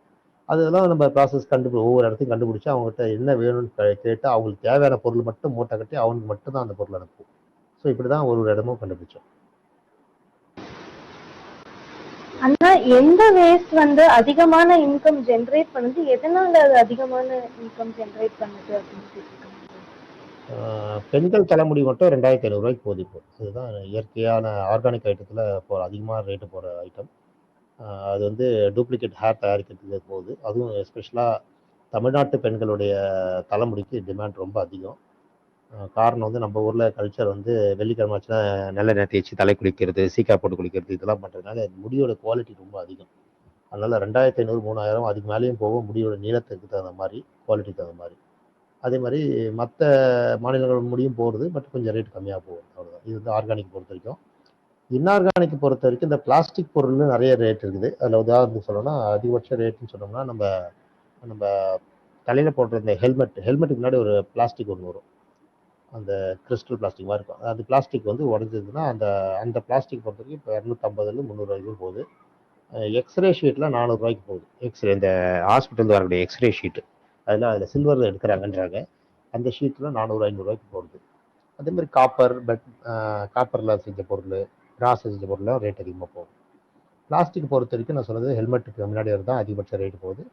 அதெல்லாம் நம்ம ப்ராசஸ் ஒவ்வொரு இடத்தையும் கண்டுபிடிச்சி அவங்ககிட்ட என்ன வேணும்னு கேட்டு அவங்களுக்கு தேவையான பொருள் மட்டும் மூட்டை கட்டி அவனுக்கு மட்டும் தான் அந்த பொருள் அனுப்பும். ஸோ இப்படி தான் ஒரு இடமும் கண்டுபிடிச்சோம். ஆனா எந்த வேஸ்ட் வந்து அதிகமான இன்கம் ஜெனரேட் பண்ணுது, எதனால அது அதிகமான இன்கம் ஜெனரேட் பண்ணுது அப்படின்னு பெண்கள் தலைமுடி மட்டும் 2500 ரூபாய்க்கு போகுது இப்போ. அதுதான் இயற்கையான ஆர்கானிக் ஐட்டத்தில் இப்போ அதிகமாக ரேட்டு போகிற ஐட்டம். அது வந்து டூப்ளிகேட் ஹேர் தயாரிக்கிறதுக்கு போகுது. அதுவும் எஸ்பெஷலாக தமிழ்நாட்டு பெண்களுடைய தலைமுடிக்கு டிமாண்ட் ரொம்ப அதிகம். காரணம் வந்து நம்ம ஊரில் கல்ச்சர் வந்து வெள்ளிக்கிழமை ஆச்சுன்னா நல்லெண்ணெய் தேய்ச்சி தலை குளிக்கிறது, சீக்கா போட்டு குளிக்கிறது, இதெல்லாம் பண்ணுறதுனால முடியோட குவாலிட்டி ரொம்ப அதிகம். அதனால 2500 3000 அதுக்கு மேலேயும் போகும், முடியோட நீளத்துக்கு தகுந்த மாதிரி, குவாலிட்டிக்கு தகுந்த மாதிரி. அதே மாதிரி மற்ற மாநிலங்கள் முடியும் போகிறது, பட் கொஞ்சம் ரேட் கம்மியாக போகும், அவ்வளோதான். இது வந்து ஆர்கானிக் பொறுத்த வரைக்கும். இன்ஆர்கானிக் பொறுத்த வரைக்கும் இந்த பிளாஸ்டிக் பொருள் நிறைய ரேட் இருக்குது. அதில் உதாரணத்துக்கு சொல்லணும்னா அதிகபட்ச ரேட்டுன்னு சொன்னோம்னா நம்ம நம்ம தலையில் போடுற இந்த ஹெல்மெட்டுக்கு முன்னாடி ஒரு பிளாஸ்டிக் ஒன்று வரும், அந்த கிறிஸ்டல் பிளாஸ்டிக் மாதிரி இருக்கும். அது பிளாஸ்டிக் வந்து உடஞ்சதுன்னா அந்த அந்த பிளாஸ்டிக் பொறுத்த வரைக்கும் இப்போ 250 300 ரூபாய்க்கும் போகுது. எக்ஸ்ரே ஷீட்டில் 400 ரூபாய்க்கு போகுது. எக்ஸ்ரே இந்த ஹாஸ்பிட்டல் வரக்கூடிய எக்ஸ்ரே ஷீட்டு, அதில் சில்வரில் எடுக்கிறாங்கன்றாங்க. அந்த ஷீட்டில் 400 500 ரூபாய்க்கு போகுது. அதே மாதிரி காப்பரில் செஞ்ச பொருள், கிராஸ் செஞ்ச பொருள்லாம் ரேட் அதிகமாக போகும். பிளாஸ்டிக் பொறுத்த வரைக்கும் நான் சொன்னது ஹெல்மெட்டுக்கு முன்னாடி தான் அதிகபட்ச ரேட்டு போகுது.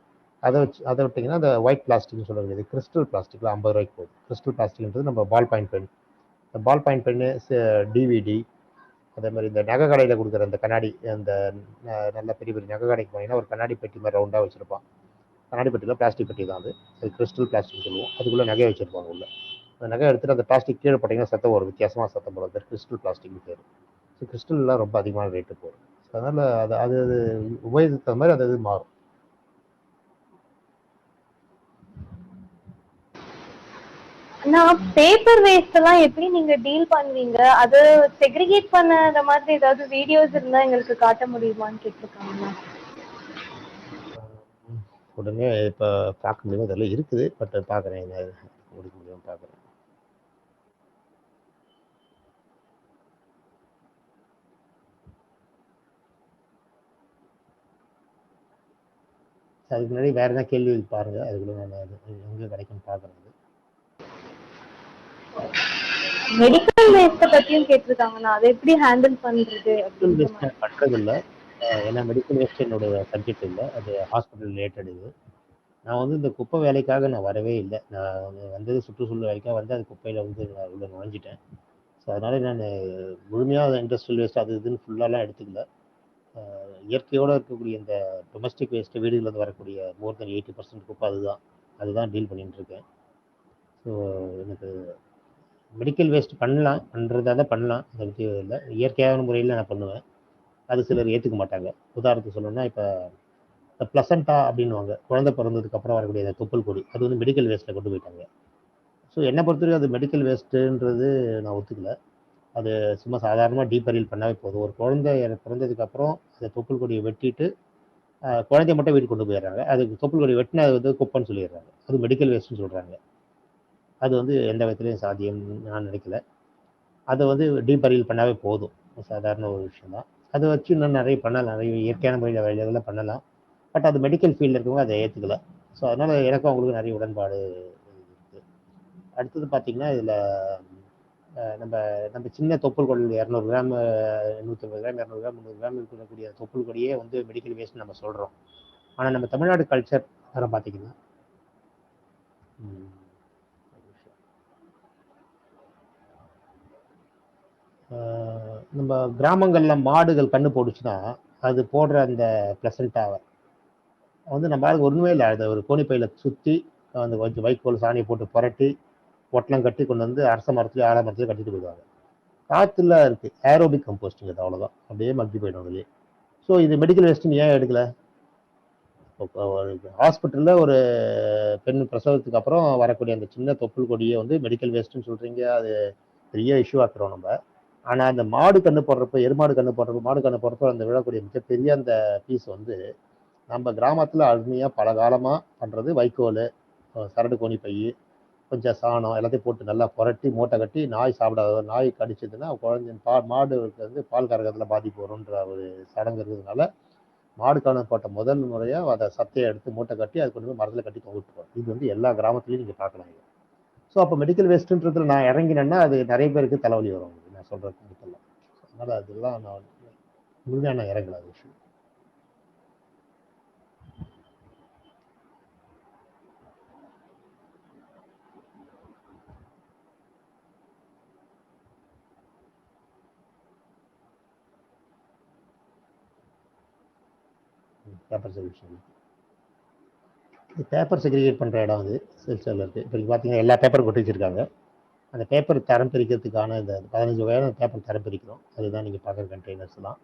அதை விட்டிங்கன்னா அந்த ஒயிட் பிளாஸ்டிக்னு சொல்லக்கூடியது கிறிஸ்டல் பிளாஸ்டிக்கில் 50 ரூபாய்க்கு போகுது. கிறிஸ்டல் பிளாஸ்டிக்ன்றது நம்ம பால் பாயிண்ட் பென், இந்த பால் பாயிண்ட் பென்னு, டிவிடி, அதே மாதிரி இந்த நகை கடையில் கொடுக்குற அந்த கண்ணாடி, அந்த நல்ல பெரிய பெரிய நகை கடைக்கு போனீங்கன்னா ஒரு கண்ணாடி பெட்டி மாதிரி ரவுண்டாக வச்சுருப்பான். கண்ணாடி பெட்டியில் பிளாஸ்டிக் பெட்டி தான் அது. அது கிறிஸ்டல் பிளாஸ்டிக் சொல்லுவோம். அதுக்குள்ளே நகை வச்சுருப்பாங்க உள்ள. அந்த நகை எடுத்துகிட்டு அந்த பிளாஸ்டிக் கீழே போட்டிங்கன்னா சத்தம் ஒரு வித்தியாசமாக சத்தம் போடும். அது கிறிஸ்டல் பிளாஸ்டிக்னு பேர். ஸோ கிறிஸ்டல்லாம் ரொம்ப அதிகமான ரேட்டு போகும். ஸோ அதனால் அது அது அது உபயோகித்த மாதிரி அது மாறும். நான் பேப்பர் வேஸ்ட் எல்லாம் எப்படி நீங்க டீல் பண்ணுவீங்க? அது செக்ரிகேட் பண்ண மாதிரி ஏதாவது வீடியோஸ் இருந்தா எங்களுக்கு காட்ட முடியுமான்னு கேட்டிருக்காங்க. உடனே இப்போ பார்க்க முடியும், அதெல்லாம் இருக்குது. பட் பார்க்குறேன், என்ன முடிக்க முடியும் பார்க்குறேன். அதுக்கு முன்னாடி வேற என்ன கேள்வி பாருங்க, அதுக்குள்ள நான் எங்கே கிடைக்கும்னு பார்க்குறது. மெடிக்கல் வேஸ்ட்டை பற்றியும் கேட்டிருக்காங்க. நான் அதை எப்படி ஹேண்டில் பண்ணுறது மெடிக்கல் அப்படின்ற வேஸ்ட் மாதிரி. நான் பண்ணுறது இல்லை. ஏன்னா மெடிக்கல் வேஸ்ட் என்னுடைய சப்ஜெக்ட் இல்லை, அது ஹாஸ்பிட்டல் ரிலேட்டட் இது. நான் வந்து இந்த குப்பை வேலைக்காக நான் வரவே இல்லை. நான் வந்தது சுற்றுச்சூழல் வேலைக்காக வந்து அது குப்பையில் வந்து நான் உள்ள நுழைஞ்சிட்டேன். ஸோ அதனால நான் முழுமையாக இண்டஸ்ட்ரியல் வேஸ்ட் அது இதுன்னு ஃபுல்லாலாம் எடுத்துக்கல. இயற்கையோடு இருக்கக்கூடிய இந்த டொமஸ்டிக் வேஸ்ட்டு, வீடுகளில் வரக்கூடிய மோர் தென் 80% குப்பை அதுதான் டீல் பண்ணிட்டு இருக்கேன். ஸோ எனக்கு மெடிக்கல் வேஸ்ட் பண்ணுறதா தான் பண்ணலாம், அதை பற்றி இல்லை. இயற்கையான முறையில் நான் பண்ணுவேன். அது சிலர் ஏற்றுக்க மாட்டாங்க. உதாரணத்துக்கு சொல்லணும்னா, இப்போ இந்த ப்ளசண்டா அப்படின்னுவாங்க, குழந்தை பிறந்ததுக்கு அப்புறம் வரக்கூடிய அந்த தொப்புள் கொடி, அது வந்து மெடிக்கல் வேஸ்ட்டில் கொண்டு போயிட்டாங்க. ஸோ என்னை பொறுத்தவரைக்கும் அது மெடிக்கல் வேஸ்ட்டுன்றது நான் ஒத்துக்கல. அது சும்மா சாதாரணமாக டீபரியல் பண்ணாவே போதும். ஒரு குழந்தை பிறந்ததுக்கப்புறம் அந்த தொப்புள் கொடியை வெட்டிட்டு குழந்தைய மட்டும் வீட்டுக்கு கொண்டு போயிடுறாங்க. அது தொப்புள் கொடி வெட்டினா அது வந்து குப்பைன்னு சொல்லிடுறாங்க. அது மெடிக்கல் வேஸ்ட்டுன்னு சொல்கிறாங்க. அது வந்து எந்த விதத்துலையும் சாத்தியம்னு நான் நினைக்கல. அதை வந்து டீபரியல் பண்ணாவே போதும், சாதாரண ஒரு விஷயம் தான். அதை வச்சு இன்னும் நிறைய பண்ணலாம், நிறைய இயற்கையான முறையில் வேலைகளை பண்ணலாம். பட் அது மெடிக்கல் ஃபீல்டில் இருக்கவங்க அதை ஏற்றுக்கல. ஸோ அதனால் எனக்கும் அவங்களுக்கு நிறைய உடன்பாடு இருக்குது. அடுத்தது பார்த்தீங்கன்னா, இதில் நம்ம நம்ம சின்ன தொப்புள் கொடி 200 கிராம், 150 கிராம், 200 கிராம், 300 கிராம் இருக்கக்கூடிய தொப்புள் கொடியே வந்து மெடிக்கல் வேஸ்ட் நம்ம சொல்கிறோம். ஆனால் நம்ம தமிழ்நாடு கல்ச்சர் வேறு பார்த்தீங்கன்னா, நம்ம கிராமங்களில் மாடுகள் கண்ணு போடுச்சுன்னா அது போடுற அந்த பிளசண்டாவை வந்து நம்ம ஆளுக்கு ஒன்றுமே இல்லை, அதை ஒரு கோணிப்பையில் சுற்றி அந்த கொஞ்சம் வைக்கோல் சாணியை போட்டு புரட்டி ஒட்டலம் கட்டி கொண்டு வந்து அரச மரத்துலேயும் ஆல மரத்துலேயும் கட்டிட்டு போயிடுவாங்க. காற்றுல இருக்குது, ஏரோபிக் கம்போஸ்டிங், அது அவ்வளோதான், அப்படியே மக்கி போயிடும் அதுலேயே. ஸோ இது மெடிக்கல் வேஸ்ட்டுன்னு ஏன் எடுக்கல? ஹாஸ்பிட்டலில் ஒரு பெண் பிரசவத்துக்கு அப்புறம் வரக்கூடிய அந்த சின்ன தொப்புள் கொடியை வந்து மெடிக்கல் வேஸ்ட்டுன்னு சொல்கிறீங்க, அது பெரிய இஷ்யூ ஆக்குறோம் நம்ம. ஆனால் அந்த மாடு கண்ணு போடுறப்ப, எருமாடு கண்ணு போடுறப்ப, மாடு கண்ணு போடுறப்ப அந்த விழக்கூடிய மிகப்பெரிய அந்த பீஸ் வந்து நம்ம கிராமத்தில் அருமையாக பல காலமாக பண்ணுறது வைக்கோல், சரடு கோணி பை, கொஞ்சம் சாணம் எல்லாத்தையும் போட்டு நல்லா புரட்டி மூட்டை கட்டி, நாய் சாப்பிடாத, நாய் கடிச்சதுன்னா குழந்தை மாடுக்கு வந்து பால் கறக்கிறதுல பாதிப்பு வரும்ன்ற ஒரு சடங்கு இருக்கிறதுனால மாடு கண்ணு போட்ட முதல் முறையாக அதை சத்தையை எடுத்து மூட்டை கட்டி அது கொண்டு போய் மரத்தில் கட்டி தொகுத்துருவோம். இது வந்து எல்லா கிராமத்துலையும் நீங்கள் பார்க்கலாம். ஸோ அப்போ மெடிக்கல் வேஸ்ட்டுன்றதுல நான் இறங்கினேன்னா அது நிறைய பேருக்கு தலைவலி வரும், நான் சொல்கிறது கருத்தெல்லாம். அதனால் அதெல்லாம் நான் முழுமையாக நான் இறங்கல அது விஷயம். பேப்பர் செக்ரிகேஷன், பேப்பர் செக்ரிகேட் பண்ணுற இடம் அது சில்சரில் இருக்குது. இப்போ பார்த்தீங்கன்னா எல்லா பேப்பரும் கொட்டி வச்சுருக்காங்க. அந்த பேப்பர் தரம் பிரிக்கிறதுக்கான இந்த 15 வகையான பேப்பர் தரம் பிரிக்கிறோம். அதுதான் நீங்கள் பார்க்குற கண்டெய்னர்ஸ்லாம்.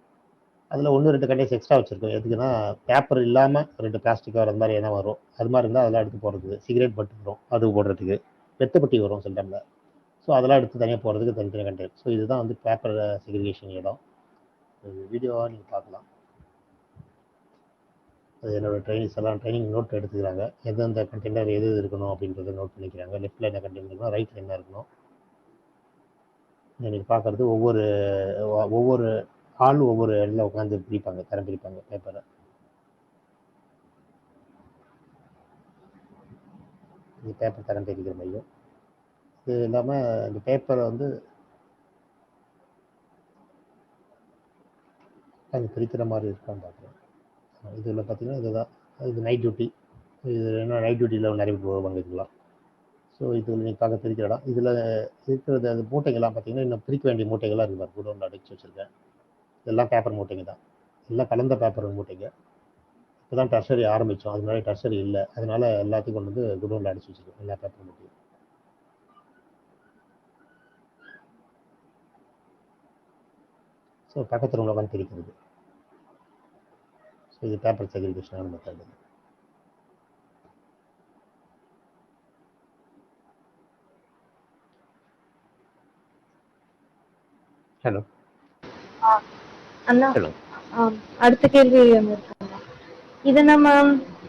அதில் 1-2 கண்டெய்னர்ஸ் எக்ஸ்ட்ரா வச்சுருக்கோம். எதுக்குன்னா பேப்பர் இல்லாமல் 2 பிளாஸ்டிக் கவர் அது மாதிரி என்ன வரும், அது மாதிரி இருந்தால் அதெல்லாம் எடுத்து போடுறதுக்கு. சிகரெட் பட்டு வரும், அது போடுறதுக்கு. வெத்தப்பட்டி வரும் சில டைமில். ஸோ அதெல்லாம் எடுத்து தனியாக போடுறதுக்கு தனித்தனி கண்டெய்னர். ஸோ இதுதான் வந்து பேப்பர் செக்ரிகேஷன் இடம். வீடியோவாக நீங்கள் பார்க்கலாம். அது என்னோடய ட்ரைனிங்ஸ் எல்லாம் ட்ரைனிங் நோட் எடுத்துக்கிறாங்க. எந்தெந்த கண்டெய்னர் எது இருக்கணும் அப்படின்றத நோட் பண்ணிக்கிறாங்க. லெஃப்ட்டில் என்ன கண்டெய்னர் இருக்கணும், ரைட்டில் என்ன இருக்கணும். நீங்கள் பார்க்குறது ஒவ்வொரு ஆள் ஒவ்வொரு இடத்துல உட்காந்து பிரிப்பாங்க, தரம் பிரிப்பாங்க பேப்பரை. இது பேப்பர் தரம் பிரிக்கிற மையம். இது இல்லாமல் இந்த பேப்பரை வந்து அது பிரிக்கிற மாதிரி இருக்கான்னு பார்க்குறேன். இதில் பார்த்தீங்கன்னா இதுதான், இது நைட் டியூட்டி. இது என்ன நைட் டியூட்டியில் நிறைய பேர் வருவாங்க இதுக்கெலாம். ஸோ இது நீங்கள் பார்க்க பிரிக்கிற இடம். இதில் இருக்கிறது அந்த மூட்டைகள்லாம் பார்த்தீங்கன்னா, இன்னும் பிரிக்க வேண்டிய மூட்டைகள்லாம் இருக்குது பாரு, குடோனில் அடைச்சி வச்சுருக்கேன். இதெல்லாம் பேப்பர் மூட்டைங்க தான். எல்லாம் கலந்த பேப்பர் மூட்டைங்க. இப்போ தான் டர்சரி ஆரம்பித்தோம், அது முன்னாடி டர்சரி இல்லை, அதனால எல்லாத்தையும் கொண்டு வந்து குடோனில் அடைச்சி வச்சுருக்கோம், எல்லா பேப்பர் மூட்டையும். ஸோ பக்கத்து ரூமில் உட்காந்து பிரிக்கிறது. ஸோ இது பேப்பர் செக்ரிகேஷனான மெத்தட். ஹலோ அண்ணா, ஹலோ. அடுத்த கேள்வி இருக்காங்க. இதை நம்ம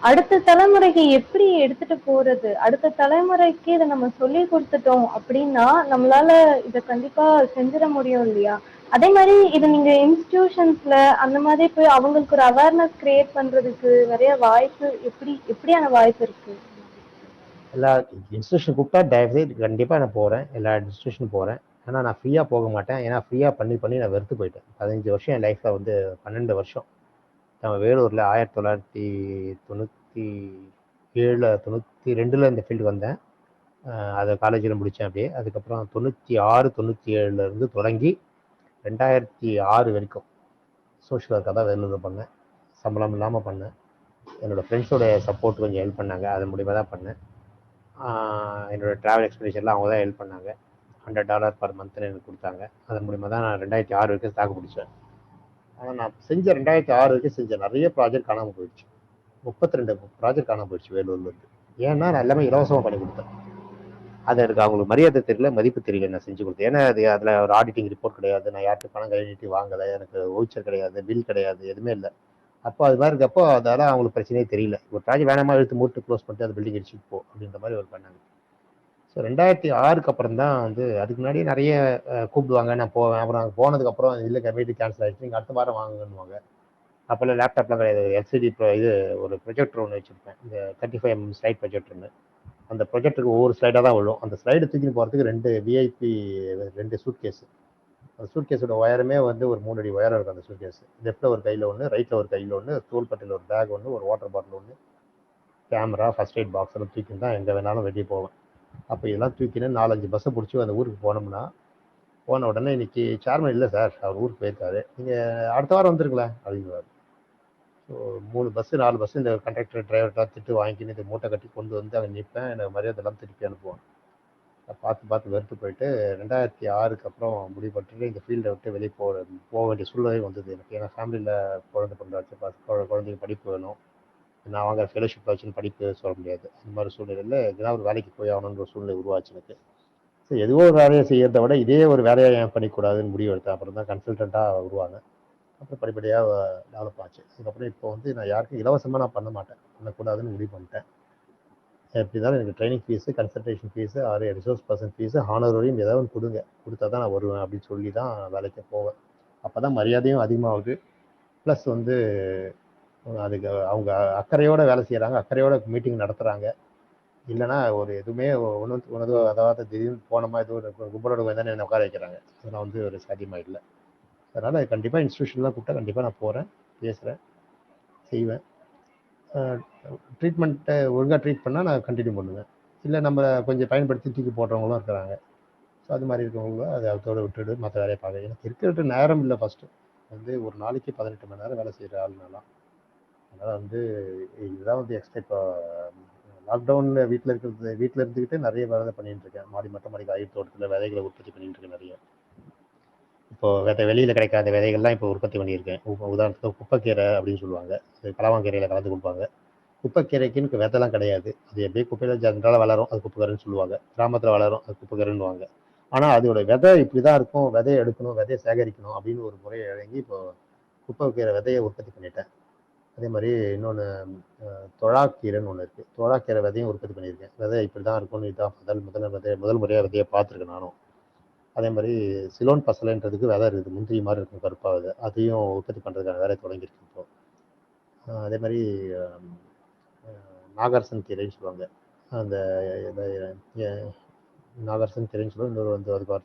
அடுத்த தலைமுறைக்கு எப்படி எடுத்துட்டு போறது? அடுத்த தலைமுறைக்கு இதை நம்ம சொல்லி கொடுத்துட்டோம் அப்படின்னா நம்மளால இதை கண்டிப்பா செஞ்சிட முடியும் இல்லையா? அதே மாதிரி இதை நீங்க இன்ஸ்டிடியூஷன்ஸ்ல அந்த மாதிரி போய் அவங்களுக்கு ஒரு அவேர்னஸ் கிரியேட் பண்றதுக்கு நிறைய வாய்ப்பு எப்படியான வாய்ப்பு இருக்கு? எல்லா இன்ஸ்டியூஷன் கூப்பிட்டா தயவுசெய்து கண்டிப்பாக நான் போகிறேன், எல்லா இன்ஸ்டியூஷனும் போகிறேன். ஆனால் நான் ஃப்ரீயாக போக மாட்டேன், ஏன்னா ஃப்ரீயாக பண்ணி பண்ணி நான் வெறுத்து போயிட்டேன். 15 வருஷம் என் லைஃப்பில் வந்து 12 வருஷம் நம்ம வேலூரில் 1997 92 இந்த ஃபீல்டு வந்தேன். அதை காலேஜில் முடித்தேன் அப்படியே. அதுக்கப்புறம் 96 97 தொடங்கி 2006 வரைக்கும் சோஷியல் ஒர்க்காக தான் வேலூரில் பண்ணேன். சம்பளம் இல்லாமல் பண்ணேன். என்னோடய ஃப்ரெண்ட்ஸோட சப்போர்ட் கொஞ்சம் ஹெல்ப் பண்ணாங்க, அது மூலிமா தான் பண்ணேன். என்னோடய ட்ராவல் எக்ஸ்பென்டிச்சர்லாம் அவங்க தான் ஹெல்ப் பண்ணாங்க. $100 பர் மந்த்னு எனக்கு கொடுத்தாங்க. அதன் மூலிமா தான் நான் 2006 வரைக்கும் தாக்கு பிடிச்சேன். ஆனால் நான் செஞ்ச 2006 வரைக்கும் செஞ்ச நிறைய ப்ராஜெக்ட் காணாமல் போயிடுச்சு. 32 ப்ராஜெக்ட் காணாமல் போயிடுச்சு வேலூர்லேருந்து. ஏன்னா நான் எல்லாமே இலவசமாக பண்ணி கொடுத்தேன். அது எனக்கு அவங்களுக்கு மரியாதை தெரியல, மதிப்பு தெரியல நான் செஞ்சு கொடுத்தேன். ஏன்னா அதில் ஒரு ஆடிட்டிங் ரிப்போர்ட் கிடையாது, நான் யார்கிட்ட பணம் கை நீட்டி வாங்கலை, எனக்கு வவுச்சர் கிடையாது, பில் கிடையாது, எதுவுமே இல்லை. அப்போ அது மாதிரி இருக்கப்போ அதெல்லாம் அவங்களுக்கு பிரச்சனையே தெரியல. ஒரு ப்ராஜெக்ட் வேணாமா இழுத்து மூட்டு க்ளோஸ் பண்ணிட்டு அந்த பில்டிங் அடிச்சுட்டு போ அப்படின்ற மாதிரி ஒரு பண்ணாங்க. ஸோ 2006 அப்புறம் தான் வந்து, அதுக்கு முன்னாடி நிறைய கூப்பிடுவாங்க, நான் போவேன். அப்புறம் அங்கே போனதுக்கப்புறம் இல்லை கம்மிட்டி கேன்சல் ஆகிடுச்சு, நீங்கள் அடுத்த வாரம் வாங்குவாங்க. அப்போல்லாம் லேப்டாப்லாம் கிடையாது, எல்சிடி இது ஒரு ப்ரொஜெக்டர் ஒன்று வச்சுருப்பேன், இந்த 35mm ஸ்லைட் ப்ரொஜெக்டர்னு. அந்த ப்ரொஜெக்டருக்கு ஒவ்வொரு ஸ்லைடாக தான் விழும். அந்த ஸ்லைடு தூக்கின்னு போகிறதுக்கு 2 விஐபி 2 சூட் கேஸு. அந்த சூட் கேஸோட ஒயருமே வந்து ஒரு 3 அடி ஒயரம் இருக்கும். அந்த சூட் கேஸ் லெஃப்ட்டில் ஒரு கையில் ஒன்று, ரைட்டில் ஒரு கையில் ஒன்று, தோள்பட்டையில் ஒரு பேக் ஒன்று, ஒரு வாட்டர் பாட்டில் ஒன்று, கேமரா, ஃபஸ்ட் எய்ட் பாக்ஸ் எல்லாம் தூக்கின்னு தான் எங்கே வேணாலும் வெளியே போவேன். அப்போ இதெல்லாம் தூக்கின்னு 4-5 பஸ்ஸை பிடிச்சி அந்த ஊருக்கு போனோம்னா, போன உடனே இன்னைக்கு சேர்மன் இல்லை சார், அவர் ஊருக்கு போயிருக்காரு, நீங்கள் அடுத்த வாரம் வந்துருங்களேன் அப்படிங்குவார். ஸோ 3 பஸ்ஸு 4 பஸ்ஸு இந்த கண்டக்டர் டிரைவர்கிட்ட திட்டு வாங்கிக்கின்னு இந்த மூட்டை கட்டி கொண்டு வந்து அங்கே நிற்பேன். எனக்கு மரியாதைலாம் திருப்பி அனுப்புவான். பார்த்து வெறுத்து போயிட்டு 2006 அப்புறம் முடிவு பண்ணிட்டு இந்த ஃபீல்டை விட்டு வெளியே போக வேண்டிய சூழ்நிலை வந்தது எனக்கு. ஏன்னா ஃபேமிலியில் குழந்தை பிறந்தாச்சு, குழந்தைங்க படிப்பு வேணும், நான் வாங்குற ஃபெலோஷிப் வச்சுன்னு படிப்பு சொல்ல முடியாது. அந்த மாதிரி சூழ்நிலையில் இதெல்லாம் ஒரு வேலைக்கு போய் ஆகணுன்ற ஒரு சூழ்நிலை உருவாச்சு எனக்கு. ஸோ எதுவோ ஒரு வேலையை செய்யறதை விட இதே ஒரு வேலையை ஏன் பண்ணிக்கூடாதுன்னு முடிவு எடுத்தேன். அப்புறம் தான் கன்சல்டண்ட்டாக உருவாங்க. அப்புறம் படிப்படியாக டெவலப் ஆச்சு. அதுக்கப்புறம் இப்போ வந்து நான் யாருக்கும் இலவசமாக நான் பண்ண மாட்டேன், பண்ணக்கூடாதுன்னு முடிவு பண்ணிட்டேன். எப்படி இருந்தாலும் எனக்கு training fees, consultation fees, resource person fees, honorarium ஏதாவது ஒன்று கொடுத்தா தான் நான் வருவேன் அப்படின்னு சொல்லி தான் வேலைக்கு போவேன். அப்போ தான் மரியாதையும் அதிகமாகுது. ப்ளஸ் வந்து அதுக்கு அவங்க அக்கறையோடு வேலை செய்கிறாங்க, அக்கறையோட மீட்டிங் நடத்துகிறாங்க. இல்லைனா ஒரு எதுவுமே உனது அதாவது திடீர்னு போனோமா ஏதோ ஒரு கும்பலோட தானே என்ன உட்கார வைக்கிறாங்க. அதெல்லாம் வந்து ஒரு சாத்தியமாக இல்லை. அதனால் கண்டிப்பாக இன்ஸ்டியூஷன்லாம் கூப்பிட்டா கண்டிப்பாக நான் போகிறேன், பேசுகிறேன், செய்வேன். ட்ரீட்மெண்ட்டை ஒழுங்காக ட்ரீட் பண்ணால் நான் கண்டினியூ பண்ணுவேன். இல்லை நம்ம கொஞ்சம் பயன்படுத்தி தூக்கி போடுறவங்களும் இருக்கிறாங்க. ஸோ அது மாதிரி இருக்கவங்க அதை அதோட விட்டுட்டு மற்ற வேலையை பார்க்க. எனக்கு இருக்கிற நேரம் இல்லை. ஃபஸ்ட்டு வந்து ஒரு நாளைக்கு 18 மணி நேரம் வேலை செய்கிற ஆளுனாலாம். அதனால் வந்து இதுதான் வந்து எக்ஸ்ட்ரா. இப்போ லாக்டவுனில் வீட்டில் இருந்துக்கிட்டு நிறைய வேலை பண்ணிட்டு இருக்கேன். மொட்டை மாடி காய்கறி தோட்டத்தில் விதைகளை உற்பத்தி பண்ணிட்டு இருக்கேன் நிறைய. இப்போ வெளியில் கிடைக்காத விதைகள்லாம் இப்போ உற்பத்தி பண்ணியிருக்கேன். உதாரணத்துக்கு குப்பைக்கீரை அப்படின்னு சொல்லுவாங்க, அது கலவாங்கீரையில் கலந்து கொடுப்பாங்க. குப்பைக்கீரைக்குன்னு விதைலாம் கிடையாது, அது எப்படியே குப்பையில் ஜென்ரலாக வளரும், அது குப்பைக்கரைன்னு சொல்லுவாங்க. கிராமத்தில் வளரும், அது குப்பைக்கரைன்னுவாங்க. ஆனால் அதோட விதை இப்படி தான் இருக்கும், விதையை எடுக்கணும், விதையை சேகரிக்கணும் அப்படின்னு ஒரு முறையை இறங்கி இப்போ குப்பைக்கீரை விதையை உற்பத்தி பண்ணிட்டேன். அதே மாதிரி இன்னொன்று தொழாக்கீரைன்னு ஒன்று இருக்குது, தொழாக்கீரை விதையும் உற்பத்தி பண்ணியிருக்கேன். விதை இப்படி தான் இருக்கும்னு இதுதான் முதல் முறையாக விதையை பார்த்துருக்கேன் நானும். அதே மாதிரி சிலோன் பசலைன்றதுக்கு விதை இருக்குது, முந்திரி மாதிரி இருக்கும் கருப்பாகுது, அதையும் உற்பத்தி பண்ணுறதுக்கான வேலை தொடங்கியிருக்கு இப்போ. அதே மாதிரி நாகரசன் கீரைன்னு சொல்லுவாங்க, அந்த நாகரசன் கீரைன்னு சொல்லுவாங்க. இன்னொரு வந்து அதுக்கு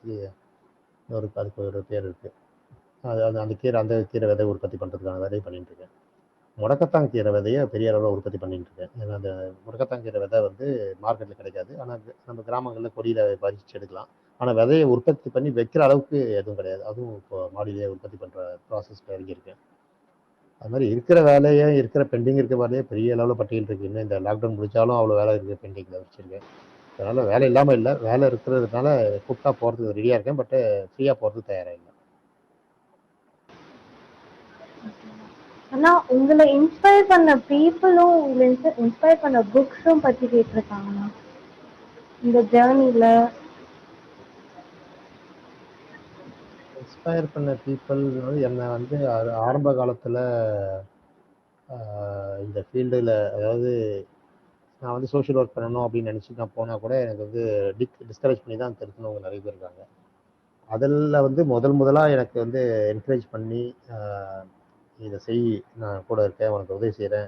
அதுக்கு ஒரு பேர் இருக்குது. அது அந்த கீரை விதை உற்பத்தி பண்ணுறதுக்கான வேலையை பண்ணிட்டு இருக்கேன். முடக்கத்தான் கீரை விதையை பெரிய அளவில் உற்பத்தி பண்ணிட்டு இருக்கேன். ஏன்னா அந்த முடக்கத்தான் கீரை விதை வந்து மார்க்கெட்டில் கிடைக்காது. ஆனால் நம்ம கிராமங்களில் கொடியில் பறிச்சு எடுக்கலாம். ஆனால் விதையை உற்பத்தி பண்ணி வைக்கிற அளவுக்கு எதுவும் கிடையாது. அதுவும் இப்போ மாடியிலேயே உற்பத்தி பண்ணுற ப்ராசஸ் இறங்கியிருக்கேன். அது மாதிரி இருக்கிற வேலையை இருக்கிற பெண்டிங் இருக்க வேலையே பெரிய அளவில் பட்டியல் இருக்குது. இன்னும் இந்த லாக்டவுன் முடிச்சாலும் அவ்வளோ வேலை இருக்குது, பெண்டிங்கில் வச்சுருக்கேன். அதனால் வேலை இல்லாமல் இல்லை, வேலை இருக்கிறதுனால கூப்பிட்டா போகிறதுக்கு ரெடியாக இருக்கேன். பட்டு ஃப்ரீயாக போகிறதுக்கு தயாராக இல்லை. ஆனா உங்களை இன்ஸ்பயர் பண்ண பீப்புளும் உங்களை இன்ஸ்பயர் பண்ண புக்ஸும் பத்தி கேட்டிருக்காங்கண்ணா இந்த ஜேர்னில. இன்ஸ்பயர் பண்ண பீப்புள் என்னை வந்து ஆரம்ப காலத்தில் இந்த ஃபீல்டில், அதாவது நான் வந்து சோஷியல் ஒர்க் பண்ணணும் அப்படின்னு நினச்சி நான் போனால் கூட எனக்கு வந்து டிஸ்கரேஜ் பண்ணி தான் திருத்தினவங்க நிறைய பேர் இருக்காங்க. அதில் வந்து முதலாக எனக்கு வந்து என்கரேஜ் பண்ணி இதை செய், நான் கூட இருக்கேன், உனக்கு உதவி செய்கிறேன்,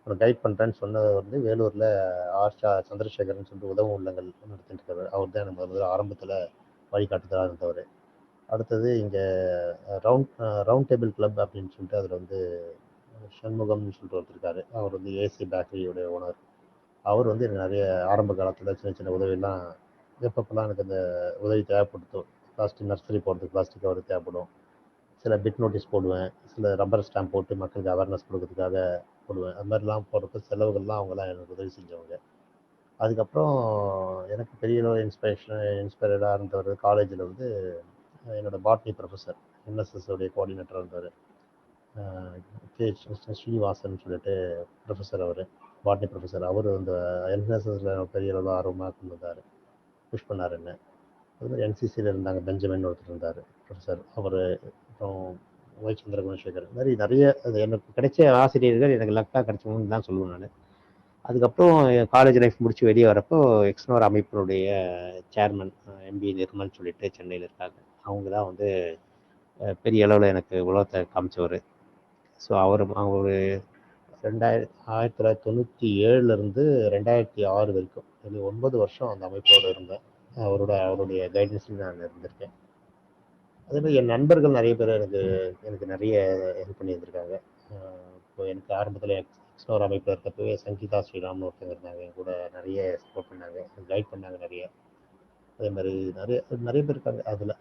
உனக்கு கைட் பண்ணுறேன்னு சொன்னது வந்து வேலூரில் சந்திரசேகரன் சொல்லிட்டு உதவும் உள்ளங்கள் நடத்திட்டு இருக்காரு. அவர் தான் எனக்கு முதல்ல ஆரம்பத்தில் வழிகாட்டுதலாக இருந்தவர். அடுத்தது இங்கே ரவுண்ட் டேபிள் கிளப் அப்படின்னு சொல்லிட்டு அதில் வந்து சண்முகம்னு சொல்லிட்டு ஒருத்தர் இருக்காரு. அவர் வந்து ஏசி பேக்கரியோடைய ஓனர். அவர் வந்து எனக்கு நிறைய ஆரம்ப காலத்தில் சின்ன சின்ன உதவியெல்லாம், எப்பப்பெல்லாம் எனக்கு அந்த உதவி தேவைப்படுத்தும், பிளாஸ்டிக் நர்சரி போடுறதுக்கு பிளாஸ்டிக் கவர் தேவைப்படும், சில பிட் நோட்டீஸ் போடுவேன், சில ரப்பர் ஸ்டாம்ப் போட்டு மக்களுக்கு அவேர்னஸ் கொடுக்கறதுக்காக போடுவேன். அது மாதிரிலாம் போடுறப்ப செலவுகள்லாம் அவங்களாம் எனக்கு உதவி செஞ்சவங்க. அதுக்கப்புறம் எனக்கு பெரிய அளவு இன்ஸ்பயர்டாக இருந்தவர் காலேஜில் வந்து என்னோட பாட்னி ப்ரொஃபஸர், என்எஸ்எஸ் உடைய கோஆர்டினேட்டராக இருந்தார், ஸ்ரீனிவாசன் சொல்லிட்டு ப்ரொஃபஸர். அவர் பாட்னி ப்ரொஃபஸர். அவர் அந்த என்எஸ்எஸ்ல பெரிய அளவு ஆர்வமாக கொண்டு வந்தார், புஷ் பண்ணார் என்ன. அது மாதிரி என்சிசியில் இருந்தாங்க, பெஞ்சமின் ஒருத்தர் இருந்தார் ப்ரொஃபஸர். அவர் அப்புறம் ஒய் சந்திர குணசேகர். இது மாதிரி நிறைய அது எனக்கு கிடைச்ச ஆசிரியர்கள் எனக்கு லக்காக கிடைச்சவங்கன்னு தான் சொல்லுவேன் நான். அதுக்கப்புறம் காலேஜ் லைஃப் முடிச்சு வெளியே வரப்போ எக்ஸ்னோர் அமைப்பினுடைய சேர்மன் எம்பி நிர்மல் சொல்லிட்டு சென்னையில் இருக்காங்க. அவங்க தான் வந்து பெரிய அளவில் எனக்கு உலகத்தை காமிச்சவர். ஸோ அவங்க ஒரு 1997 2006 வரைக்கும், 9 வருஷம் அந்த அமைப்போடு இருந்தேன். அவருடைய கைடன்ஸில் நான் இருந்திருக்கேன். அதே மாதிரி என் நண்பர்கள் நிறைய பேர் எனக்கு நிறைய ஹெல்ப் பண்ணி இருந்திருக்காங்க. இப்போ எனக்கு ஆரம்பத்தில் எக்ஸ்னோர் அமைப்பில் இருக்கப்பவே சங்கீதா ஸ்ரீராம்னு ஒருத்தங்க இருந்தாங்க, என் கூட நிறைய சப்போர்ட் பண்ணாங்க, கைட் பண்ணாங்க நிறைய. அதே மாதிரி நிறைய நிறைய பேர் இருக்காங்க அதில்.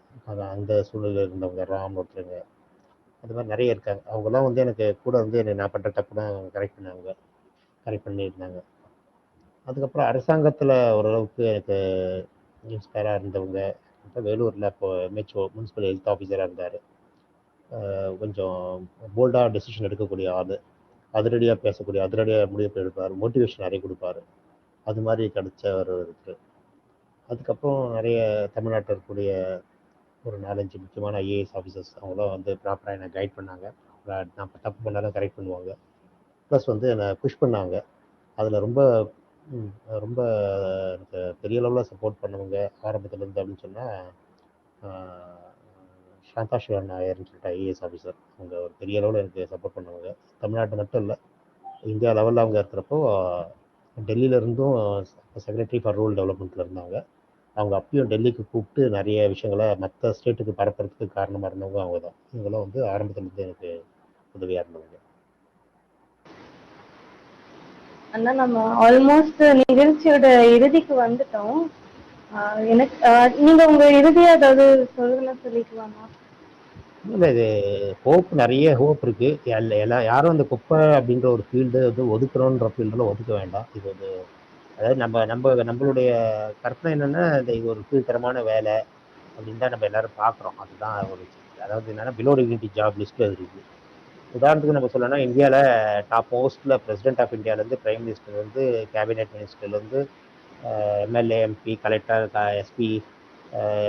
அந்த சூழ்நிலையில் இருந்தவங்க, ராம் ஒருத்தருங்க, அது மாதிரி நிறைய இருக்காங்க. அவங்கெல்லாம் வந்து எனக்கு கூட வந்து நான் பண்ணுற தப்பு தான் கரெக்ட் பண்ணியிருந்தாங்க. அதுக்கப்புறம் அரசாங்கத்தில் ஓரளவுக்கு எனக்கு இன்ஸ்பயராக இருந்தவங்க, இப்போ வேலூரில் இப்போ எம்ஹெச்ஓ முனிசிபல் ஹெல்த் ஆஃபீஸராக இருந்தார். கொஞ்சம் போல்டாக டெசிஷன் எடுக்கக்கூடிய ஆள், அதிரடியாக பேசக்கூடிய, அதிரடியாக முடிவு எடுப்பார், மோட்டிவேஷன் நிறைய கொடுப்பார். அது மாதிரி கிடைச்சவர் இருக்கு. அதுக்கப்புறம் நிறைய தமிழ்நாட்டில் இருக்கக்கூடிய ஒரு 4-5 முக்கியமான ஐஏஎஸ் ஆஃபீஸர்ஸ், அவங்களாம் வந்து ப்ராப்பராக என்னை கைட் பண்ணாங்க. நான் தப்பு பண்ணாலும் கரெக்ட் பண்ணுவாங்க. ப்ளஸ் வந்து என்னை புஷ் பண்ணாங்க. அதில் ரொம்ப ரொம்ப எனக்கு பெரிய அளவில் சப்போர்ட் பண்ணவங்க ஆரம்பத்துலேருந்து அப்படின்னு சொன்னால் சாந்தா சிவன் நாயர்னு சொல்லிட்டு ஐஏஎஸ் ஆஃபீஸர். அவங்க ஒரு பெரிய அளவில் எனக்கு சப்போர்ட் பண்ணவங்க. தமிழ்நாட்டு மட்டும் இல்லை, இந்தியா லெவலில் அவங்க இருக்கிறப்போ டெல்லியிலேருந்தும் செக்ரட்டரி ஃபார் ரூரல் டெவலப்மெண்ட்டில் இருந்தாங்க. அவங்க அப்பயும் டெல்லிக்கு கூப்பிட்டு நிறைய விஷயங்களை மற்ற ஸ்டேட்டுக்கு பரப்புறதுக்கு காரணமாக இருந்தவங்க அவங்க தான். இவங்களாம் வந்து ஆரம்பத்துலேருந்து எனக்கு உதவியாக இருந்தவங்க. அண்ணா நம்ம ஆல்மோஸ்ட் நிகழ்ச்சியோட இறுதிக்கு வந்துட்டோம். எனக்கு நீங்க உங்க இறுதியா ஏதாவது சொல்லுங்க சொல்லிக்கலாமா? இல்லை, இது ஹோப், நிறைய ஹோப் இருக்கு. யாரும் அந்த குப்பை அப்படின்ற ஒரு ஃபீல்டு வந்து ஒதுக்குறோன்ற ஃபீல்டில் ஒதுக்க வேண்டாம். இது வந்து அதாவது நம்மளுடைய கற்பனை என்னன்னா, இது ஒரு கீழ்த்தரமான வேலை அப்படின்னு தான் நம்ம எல்லாரும் பார்க்குறோம். அதுதான் ஒரு, அதாவது என்னன்னா பிலோ டிக்னிட்டி ஜாப் லிஸ்ட் அது இருக்கு. உதாரணத்துக்கு நம்ம சொல்லணும்னா, இந்தியாவில் டாப் மோஸ்ட்ல பிரசிடென்ட் ஆஃப் இந்தியாவிலேருந்து, பிரைம் மினிஸ்டர்லேருந்து, கேபினெட் மினிஸ்டர்லேருந்து, MLA, MP, collector, SP,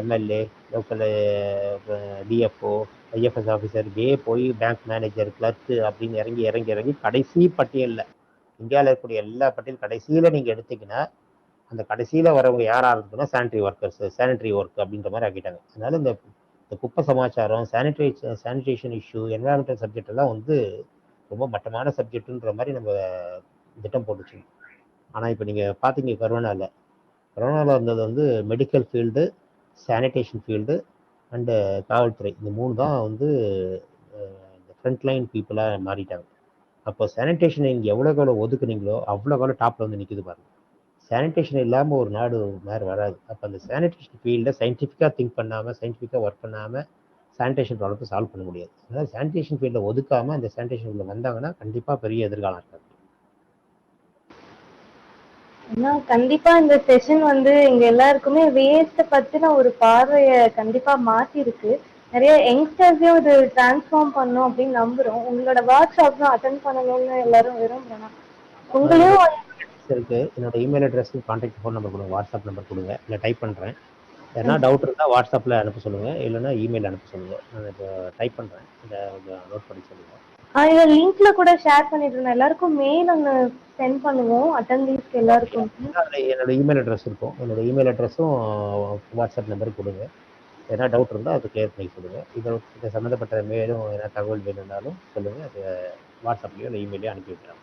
MLA, local DFO, IFS officer, இப்படியே போய் பேங்க் மேனேஜர், கிளர்க்கு அப்படின்னு இறங்கி இறங்கி இறங்கி கடைசி பட்டியலில், இந்தியாவில் இருக்கக்கூடிய எல்லா பட்டியல் கடைசியில் நீங்கள் எடுத்தீங்கன்னா, அந்த கடைசியில் வரவங்க யாராக இருக்குன்னா சானிட்டரி ஒர்க்கர்ஸ், சானிட்டரி ஒர்க் அப்படின்ற மாதிரி ஆக்கிட்டாங்க. அதனால இந்த குப்பை சமாச்சாரம், சானிடேஷன் இஷ்யூ, என்வரான்மெண்டல் சப்ஜெக்ட் எல்லாம் வந்து ரொம்ப மட்டமான சப்ஜெக்டுன்ற மாதிரி நம்ம திட்டம் போட்டுச்சு. ஆனால் இப்போ நீங்கள் பார்த்தீங்க, கொரோனாவில் இருந்தது வந்து medical field, sanitation field and காவல்துறை, இந்த 3 தான் வந்து இந்த ஃப்ரண்ட் லைன் பீப்புளாக மாறிட்டாங்க. அப்போ சானிடேஷன் நீங்கள் எவ்வளோ ஒதுக்குனீங்களோ அவ்வளோ டாப்பில் வந்து நிற்குது பாருங்க. சானிடேஷன் இல்லாமல் ஒரு நாடு மேலே வராது. அப்போ அந்த சானிடேஷன் ஃபீல்டை சயின்டிஃபிக்காக திங்க் பண்ணாமல், சயின்டிஃபிக்காக ஒர்க் பண்ணாமல் சானிடேஷன் ப்ராப்ளத்தை சால்வ் பண்ண முடியாது. அதனால் சானிடேஷன் ஃபீல்டை ஒதுக்காமல் அந்த சானிடேஷன் ஃபீல்டில் வந்தாங்கன்னா கண்டிப்பாக பெரிய எதிர்காலம் இருக்காது. ஏன்னா கண்டிப்பா இந்த செஷன் வந்து எங்க எல்லாருக்குமே வேஸ்ட் பத்தின ஒரு பார்வைய கண்டிப்பா மாத்திருக்கு. நிறைய யங்ஸ்டர்ஸையும் இது டிரான்ஸ்ஃபார்ம் பண்ணும் அப்படின்னு நம்புறோம். உங்களோட ஒர்க் ஷாப்ஸும் அட்டென்ட் பண்ணணும்னு எல்லாரும் விரும்புறோம். உங்களையும் இருக்கு. என்னோட email address, contact phone number கொடுங்க, வாட்ஸ்அப் நம்பர் கொடுங்க, இல்லை டைப் பண்ணுறேன். எதனா டவுட் இருந்தால் வாட்ஸ்அப்பில் அனுப்ப சொல்லுங்கள், இல்லைன்னா இமெயில் அனுப்ப சொல்லுங்கள். நான் இப்போ டைப் பண்ணுறேன், இதை கொஞ்சம் நோட் பண்ணி சொல்லுங்கள். இதை லிங்க்ல கூட ஷேர் பண்ணிட்டு இருந்தேன். எல்லாருக்கும் மெயில் ஒன்று சென்ட் பண்ணுவோம் அட்டெண்டீஸ்க்கு எல்லாருக்கும். என்னோட இமெயில் அட்ரஸ் இருக்கும். என்னோட இமெயில் அட்ரஸும் வாட்ஸ்அப் நம்பர் கொடுங்க. எதனா டவுட் இருந்தால் அதை கிளியர் பண்ணி சொல்லுங்கள். இதை சம்மந்தப்பட்ட மேலும் எதனா தகவல் வேணும்னாலும் சொல்லுங்கள். அதை வாட்ஸ்அப்லேயோ இல்லை இமெயிலையோ அனுப்பி விட்டுறேன்.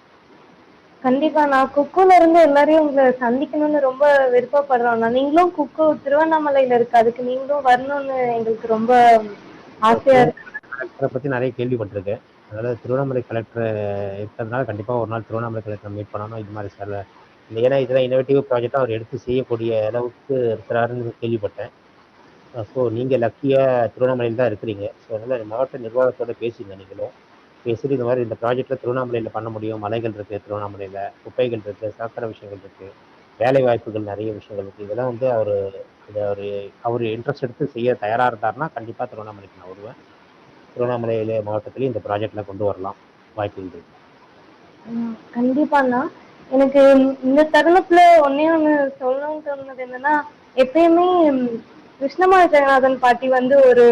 கண்டிப்பா நான் குக்கூல இருந்து எல்லாரையும் உங்களை சந்திக்கணும்னு ரொம்ப விருப்பப்படுறோம். நீங்களும் குக்கூ திருவண்ணாமலையில இருக்கு, அதுக்கு நீங்களும் வரணும்னு எங்களுக்கு ரொம்ப ஆசையா இருக்கு. கலெக்டரை பற்றி நிறைய கேள்விப்பட்டிருக்கேன். அதனால் திருவண்ணாமலை கலெக்டர் இருக்கிறதுனால கண்டிப்பாக ஒரு நாள் திருவண்ணாமலை கலெக்டரை மீட் பண்ணணும். இது மாதிரி சில ஏன்னா இதெல்லாம் இன்னோவேட்டிவ் ப்ராஜெக்டாக அவர் எடுத்து செய்யக்கூடிய அளவுக்கு இருக்கிறாருன்னு கேள்விப்பட்டேன். ஸோ நீங்கள் லக்கியாக திருவண்ணாமலையில் தான் இருக்கிறீங்க. ஸோ அதனால் மாவட்ட நிர்வாகத்தோடு பேசிங்க. நீங்களும் பேசிட்டு இந்த மாதிரி இந்த ப்ராஜெக்டில் திருவண்ணாமலையில் பண்ண முடியும். மலைகள் இருக்குது திருவண்ணாமலையில், குப்பைகள் இருக்குது, சாக்கடை விஷயங்கள் இருக்குது, வேலை வாய்ப்புகள் நிறைய விஷயங்கள் இருக்குது. இதெல்லாம் வந்து அவர் இன்ட்ரெஸ்ட் எடுத்து செய்ய தயாராக இருந்தாருன்னா கண்டிப்பாக திருவண்ணாமலைக்கு நான் வருவேன். திருவண்ணாமலை மாவட்டத்திலேயும் இந்த ப்ராஜெக்ட்லாம் கொண்டு வரலாம், வாய்ப்புகள் இருக்கு. கண்டிப்பாண்ணா. எனக்கு இந்த தருணத்துல ஒன்னே ஒண்ணு சொல்லணும்னு தோணுது என்னன்னா, எப்பயுமே கிருஷ்ணமால் ஜெகநாதன் பாட்டி வந்து ஒரு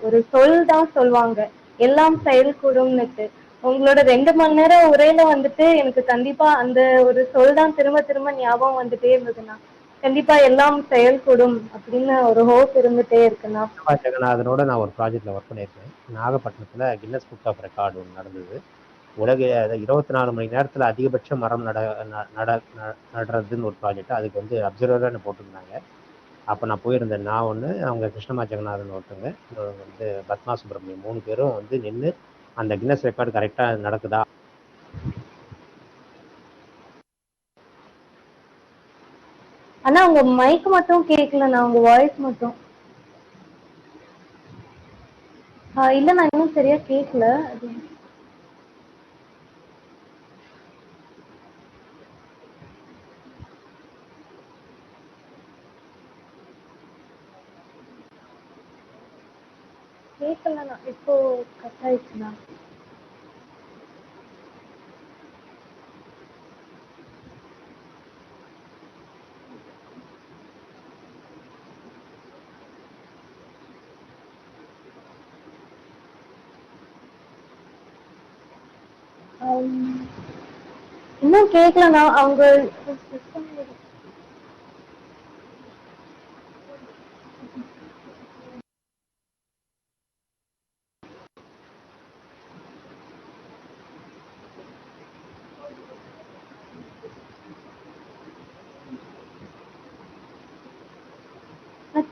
ஒரு சொல் தான் சொல்லுவாங்க, எல்லாம் செயல்கூடும்னுட்டு. உங்களோட 2 மணி நேரம் உரையில வந்துட்டு எனக்கு கண்டிப்பா அந்த ஒரு சொல் தான் திரும்ப திரும்ப ஞாபகம் வந்துட்டே இருந்ததுண்ணா. கண்டிப்பா எல்லாம் செயல்கூடும் அப்படின்னு ஒரு ஹோப் இருந்துட்டே இருக்குண்ணா. ஜெகநாதனோட நான் ஒரு ப்ராஜெக்ட்ல ஒர்க் பண்ணியிருக்கேன். நாகப்பட்டினத்தில் கின்னஸ் புக் ஆஃப் ரெக்கார்டு ஒன்று நடந்தது. உலக 24 மணி நேரத்தில் அதிகபட்ச மரம் நடுறதுன்னு ஒரு ப்ராஜெக்ட். அதுக்கு வந்து அப்சர்வராக போட்டிருந்தாங்க. அப்போ நான் போயிருந்தேன். நான் ஒன்று, அவங்க கிருஷ்ணமா ஜெகநாதன் ஒருத்தவங்க, இன்னொருவங்க வந்து பத்மா சுப்பிரமணியம், 3 பேரும் வந்து நின்று அந்த கின்னஸ் ரெக்கார்டு கரெக்டாக நடக்குதா. ஆனா உங்க மைக் மட்டும் கேட்கலண்ணா, உங்க வாய்ஸ் மட்டும். இல்ல நான் இன்னும் சரியா கேட்கல. கேட்கலண்ணா, இப்போ கட் ஆயிடுச்சுண்ணா. இன்னும் கேட்கலண்ணா. அவங்க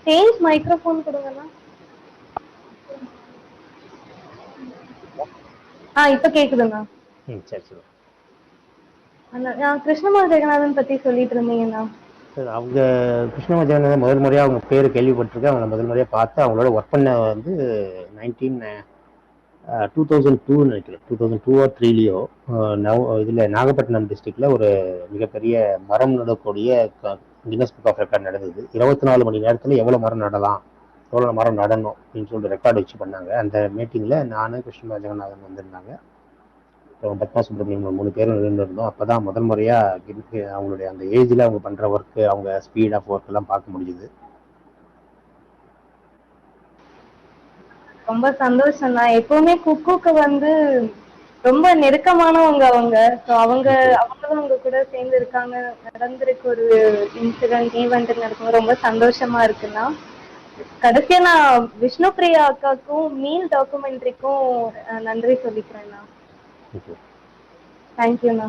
சேஞ்ச் மைக்ரோஃபோன் கொடுங்கண்ணா. இப்ப கேக்குதுண்ணா. சரி சரி. நான் கிருஷ்ணமால் ஜெகநாதன் பத்தி சொல்லிட்டு இருந்தீங்கண்ணா. அவங்க கிருஷ்ணமா ஜெகநாதன் முதல் முறையாக அவங்க பேர் கேள்விப்பட்டிருக்கேன். அவங்கள முதல் முறையாக பார்த்து அவங்களோட ஒர்க் பண்ண வந்து 2002 நினைக்கிறேன். 2002 or 3லையோ இதில் நாகப்பட்டினம் டிஸ்ட்ரிக்டில் ஒரு மிகப்பெரிய மரம் நடக்கூடிய கின்னஸ் புக் ஆஃப் ரெக்கார்ட் நடந்தது. 24 மணி நேரத்தில் எவ்வளோ மரம் நடலாம், எவ்வளோ மரம் நடணும் அப்படின்னு சொல்லிட்டு ரெக்கார்டு வச்சு பண்ணாங்க. அந்த மீட்டிங்கில் நான், கிருஷ்ணமா ஜெகநாதன் வந்திருந்தாங்க, பத்மா சுப்பிரமணியம் 3 பேரும் இருந்திருந்தோம். அப்போ தான் முதல் முறையாக அவங்களுடைய அந்த ஏஜில் அவங்க பண்ணுற ஒர்க்கு, அவங்க ஸ்பீட் ஆஃப் ஒர்க் எல்லாம் பார்க்க முடியுது. ரொம்ப சந்தோஷம் தான். எப்பவுமே குக்கூக்கு வந்து ரொம்ப நெருக்கமானவங்க அவங்க. ஸோ அவங்களும் உங்க கூட சேர்ந்து இருக்காங்க, நடந்திருக்கு ஒரு இன்சிடென்ட் ஈவெண்ட் நடக்கும், ரொம்ப சந்தோஷமா இருக்குண்ணா. கடைசியா நான் விஷ்ணு பிரியா அக்காக்கும் மீல் டாக்குமெண்ட்ரிக்கும் நன்றி சொல்லிக்கிறேண்ணா. தேங்க்யூண்ணா.